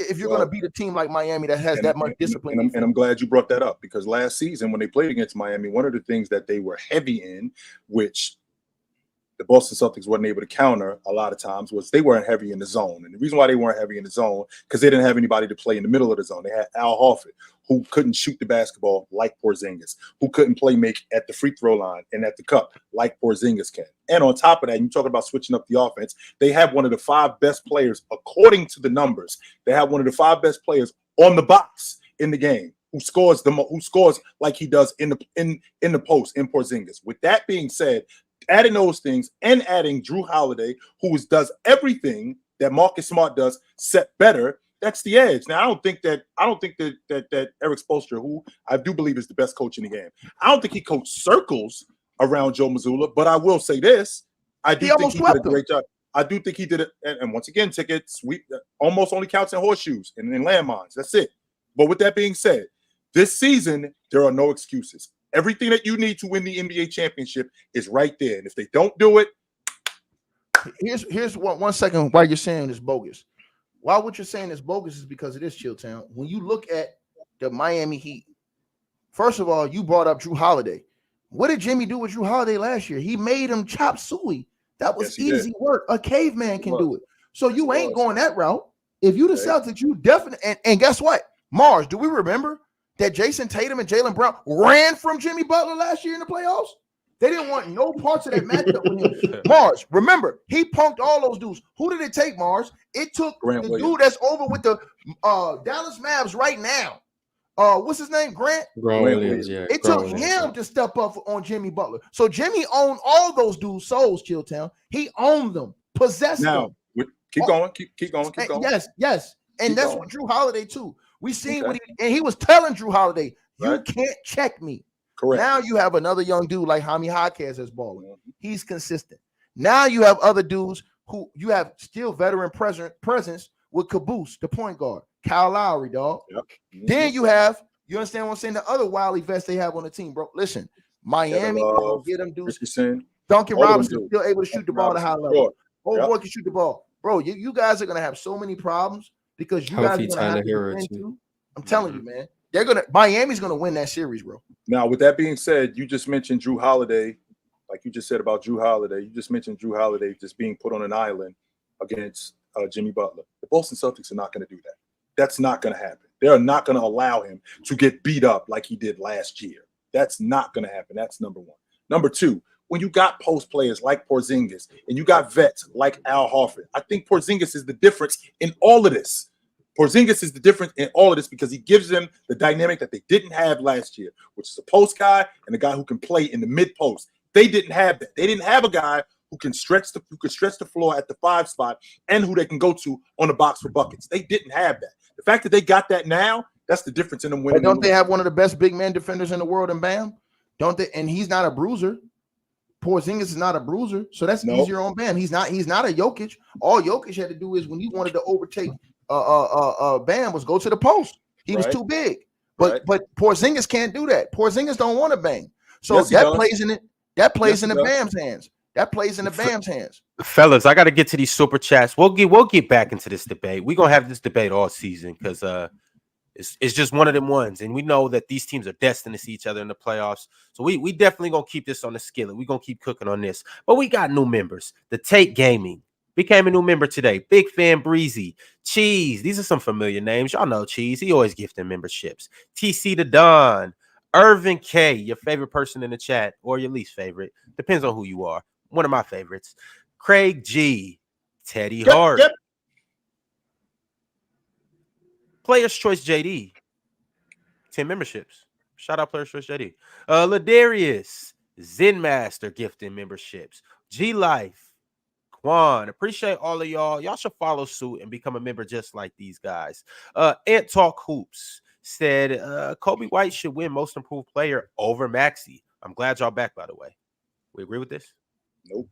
if you're going to beat a team like Miami that has that much discipline. And I'm glad you brought that up, because last season when they played against Miami, one of the things that they were heavy in, which the Boston Celtics wasn't able to counter a lot of times, was they weren't heavy in the zone. And the reason why they weren't heavy in the zone, because they didn't have anybody to play in the middle of the zone. They had Al Horford, who couldn't shoot the basketball like Porzingis, who couldn't make at the free throw line and at the cup like Porzingis can. And on top of that, you talk about switching up the offense, they have one of the 5 best players, according to the numbers. They have one of the 5 best players on the box in the game who scores like he does in the post in Porzingis. With that being said, adding those things and adding Drew Holiday, who does everything that Marcus Smart does, set better. That's the edge. Now, I don't think that Eric Spoelstra, who I do believe is the best coach in the game, I don't think he coached circles around Joe Mazzulla. But I will say this: I do think he did a great job. I do think he did it. And once again, tickets almost only counts in horseshoes and in landmines. That's it. But with that being said, This season, there are no excuses. Everything that you need to win the NBA championship is right there. And if they don't do it, here's one second why you're saying it's bogus. Why what you're saying is bogus is because it is Chilltown. When you look at the Miami Heat, first of all, you brought up Drew Holiday. What did Jimmy do with Drew Holiday last year? He made him chop suey. That was easy work. A caveman can do it. So you ain't going that route. If you the Celtics, you definitely and guess what? Mars, do we remember that Jason Tatum and Jaylen Brown ran from Jimmy Butler last year in the playoffs? They didn't want no parts of that matchup with him. Mars, remember, he punked all those dudes. Who did it take, Mars? It took the dude that's over with the Dallas Mavs right now. What's his name? Grant Williams. Yeah, it took him to step up on Jimmy Butler. So Jimmy owned all those dudes' souls, Chilltown. He owned them, possessed them. Keep going. Keep going. Yes. And that's what Drew Holiday too. We seen what he was telling Drew Holiday, you can't check me. Correct. Now you have another young dude like Jaime Jaquez that's balling. He's consistent. Now you have other dudes who you have still veteran presence with Caboose, the point guard, Kyle Lowry, dog. Yep. Then you have, you understand what I'm saying? The other wily vets they have on the team, bro. Listen, Miami get them dudes. Duncan Robinson still able to shoot the ball at a high level. Old boy can shoot the ball, bro. You guys are gonna have so many problems because you guys are gonna have to defend too. I'm telling you, man. Miami's gonna win that series, bro. Now, with that being said, you just mentioned Drew Holiday, like you just said about Drew Holiday. You just mentioned Drew Holiday just being put on an island against Jimmy Butler. The Boston Celtics are not going to do that. That's not going to happen. They are not going to allow him to get beat up like he did last year. That's not going to happen. That's number one. Number two, when you got post players like Porzingis and you got vets like Al Horford, I think Porzingis is the difference in all of this. Porzingis is the difference in all of this because he gives them the dynamic that they didn't have last year, which is a post guy and a guy who can play in the mid post. They didn't have that. They didn't have a guy who can stretch the floor at the 5 spot and who they can go to on the box for buckets. They didn't have that. The fact that they got that now, that's the difference in them winning. But don't they have one of the best big man defenders in the world in Bam? Don't they? And he's not a bruiser. Porzingis is not a bruiser, so that's easier on Bam. He's not a Jokic. All Jokic had to do is when he wanted to overtake Bam was go to the post. He was too big. But Porzingis can't do that. Porzingis don't want to bang. So that plays in it. That plays in the Bam's hands. That plays in the Bam's hands. Fellas, I got to get to these super chats. We'll get back into this debate. We're gonna have this debate all season because it's just one of them ones, and we know that these teams are destined to see each other in the playoffs. So we definitely gonna keep this on the skillet. We're gonna keep cooking on this. But we got new members. The Tate Gaming became a new member today. Big Fan Breezy, Cheese. These are some familiar names. Y'all know Cheese. He always gifting memberships. TC the Don, Irvin K, your favorite person in the chat or your least favorite. Depends on who you are. One of my favorites. Craig G, Teddy Hart. Players Choice JD, 10 memberships. Shout out Players Choice JD. Ladarius, Zen Master gifting memberships. G Life, Quan, appreciate all of y'all. Y'all should follow suit and become a member just like these guys. Ant Talk Hoops said Kobe White should win Most Improved Player over Maxey. I'm glad y'all back, by the way. We agree with this? Nope.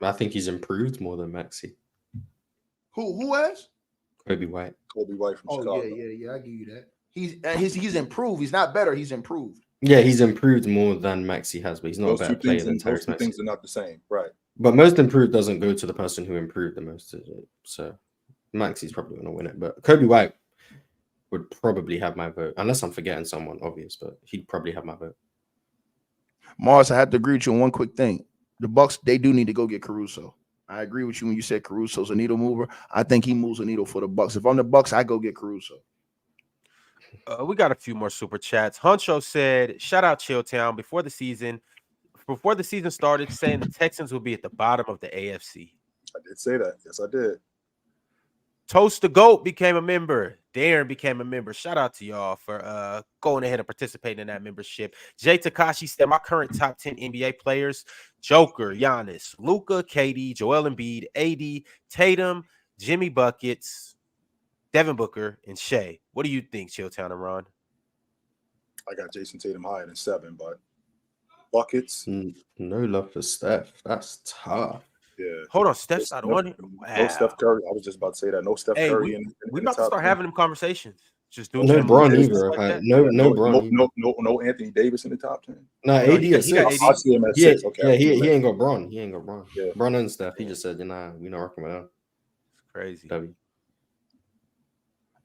I think he's improved more than Maxey. Who has? Kobe White. Kobe White from Chicago. Yeah. I give you that. He's improved. He's not better. He's improved. Yeah, he's improved more than Maxey has, but he's not a better player than Tyrese Maxey. Those two things are not the same, right? But most improved doesn't go to the person who improved the most, is it? So Maxey's probably going to win it. But Kobe White would probably have my vote, unless I'm forgetting someone obvious, but he'd probably have my vote. Mars, I have to agree with you on one quick thing. The Bucks, they do need to go get Caruso. I agree with you when you said Caruso's a needle mover. I think he moves a needle for the Bucks. If I'm the Bucks, I go get Caruso. We got a few more super chats. Huncho said, shout out Chilltown before the season started, saying the Texans will be at the bottom of the AFC. I did say that. Yes, I did. Toast the Goat became a member. Darren became a member. Shout out to y'all for going ahead and participating in that membership. Jay Takashi said, my current top 10 NBA players, Joker, Giannis, Luka, KD, Joel Embiid, AD, Tatum, Jimmy Buckets, Devin Booker, and Shea. What do you think, Chilltown and Ron? I got Jason Tatum higher than 7, but Buckets. No love for Steph. That's tough. Yeah. Hold on, Steph's not on it. Wow. No Steph Curry. I was just about to say that. No Steph Curry. We about to start having them conversations. Just doing no Bron like either. that. No Anthony Davis in the top 10. No, AD he at 6. I see him at 6. Okay. Yeah, he ain't got Bron. He ain't got Bron. Yeah. Bron and stuff. He just said, we're not rocking with him. Crazy.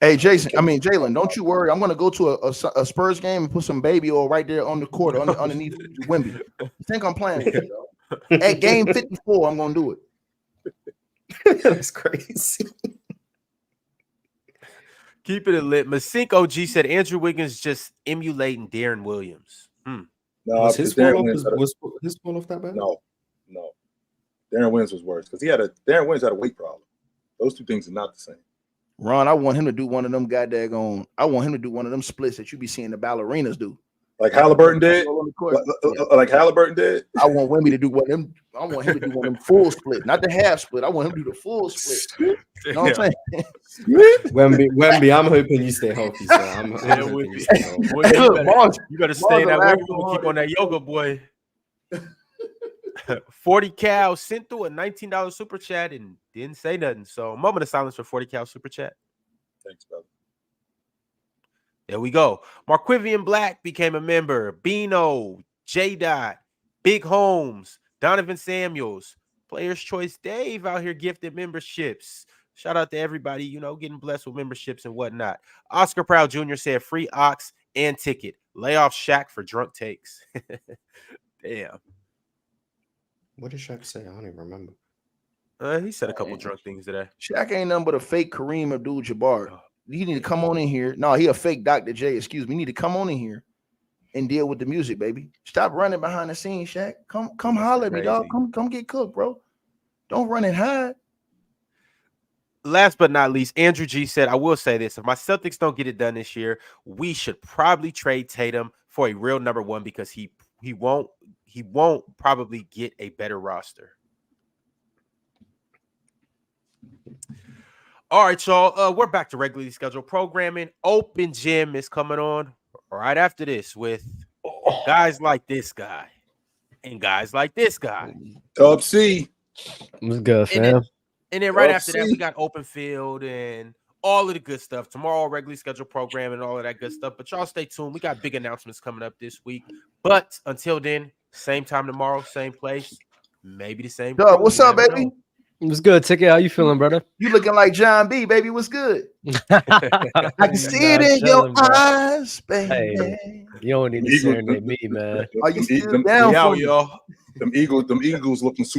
Hey, Jalen, don't you worry. I'm going to go to a Spurs game and put some baby oil right there on the court underneath Wemby. You think I'm playing? At game 54, I'm going to do it. That's crazy. Keep it lit. Masink OG said Andrew Wiggins just emulating Darren Williams. No, was his fall off that bad? No. Darren Williams was worse because Darren Williams had a weight problem. Those two things are not the same. Ron, I want him to do one of them I want him to do one of them splits that you be seeing the ballerinas do. Like Halliburton did? Like Halliburton did? I want Wemby to do one of them. I want him to do one of them full split, not the half split. I want him to do the full split. You know what I'm saying? Wemby, I'm hoping you stay healthy, sir. I'm hoping you stay healthy. You better stay in that weight room and keep on that yoga, boy. 40 Cal sent through a $19 super chat and didn't say nothing. So a moment of silence for 40 Cal super chat. Thanks, brother. There we go. Marquivian Black became a member. Bino, J. Dot, Big Holmes, Donovan Samuels, Players Choice Dave out here gifted memberships. Shout out to everybody, getting blessed with memberships and whatnot. Oscar Proud Jr. said free ox and ticket. Lay off Shaq for drunk takes. Damn. What did Shaq say? I don't even remember. He said a couple drunk things today. Shaq ain't nothing but a fake Kareem Abdul-Jabbar. You need to come on in here. No, he a fake Dr. J. Excuse me. You need to come on in here and deal with the music, baby. Stop running behind the scenes, Shaq. Come holler at me, dog. Come get cooked, bro. Don't run and hide. Last but not least, Andrew G said, I will say this. If my Celtics don't get it done this year, we should probably trade Tatum for a real number one because he won't probably get a better roster. All right, y'all. We're back to regularly scheduled programming. Open Gym is coming on right after this with guys like this guy and guys like this guy. Dub C. What's good, fam? And then right after that, we got Open Field and all of the good stuff. Tomorrow, regularly scheduled programming and all of that good stuff. But y'all stay tuned. We got big announcements coming up this week. But until then, same time tomorrow, same place, maybe the same. Dub, what's up, baby? Know. What's good, Ticket? How you feeling, brother? You looking like John B, baby. What's good? I can see it in your eyes, baby. Hey, you don't need to serenade me, man. Are you still down for me? Them Eagles looking super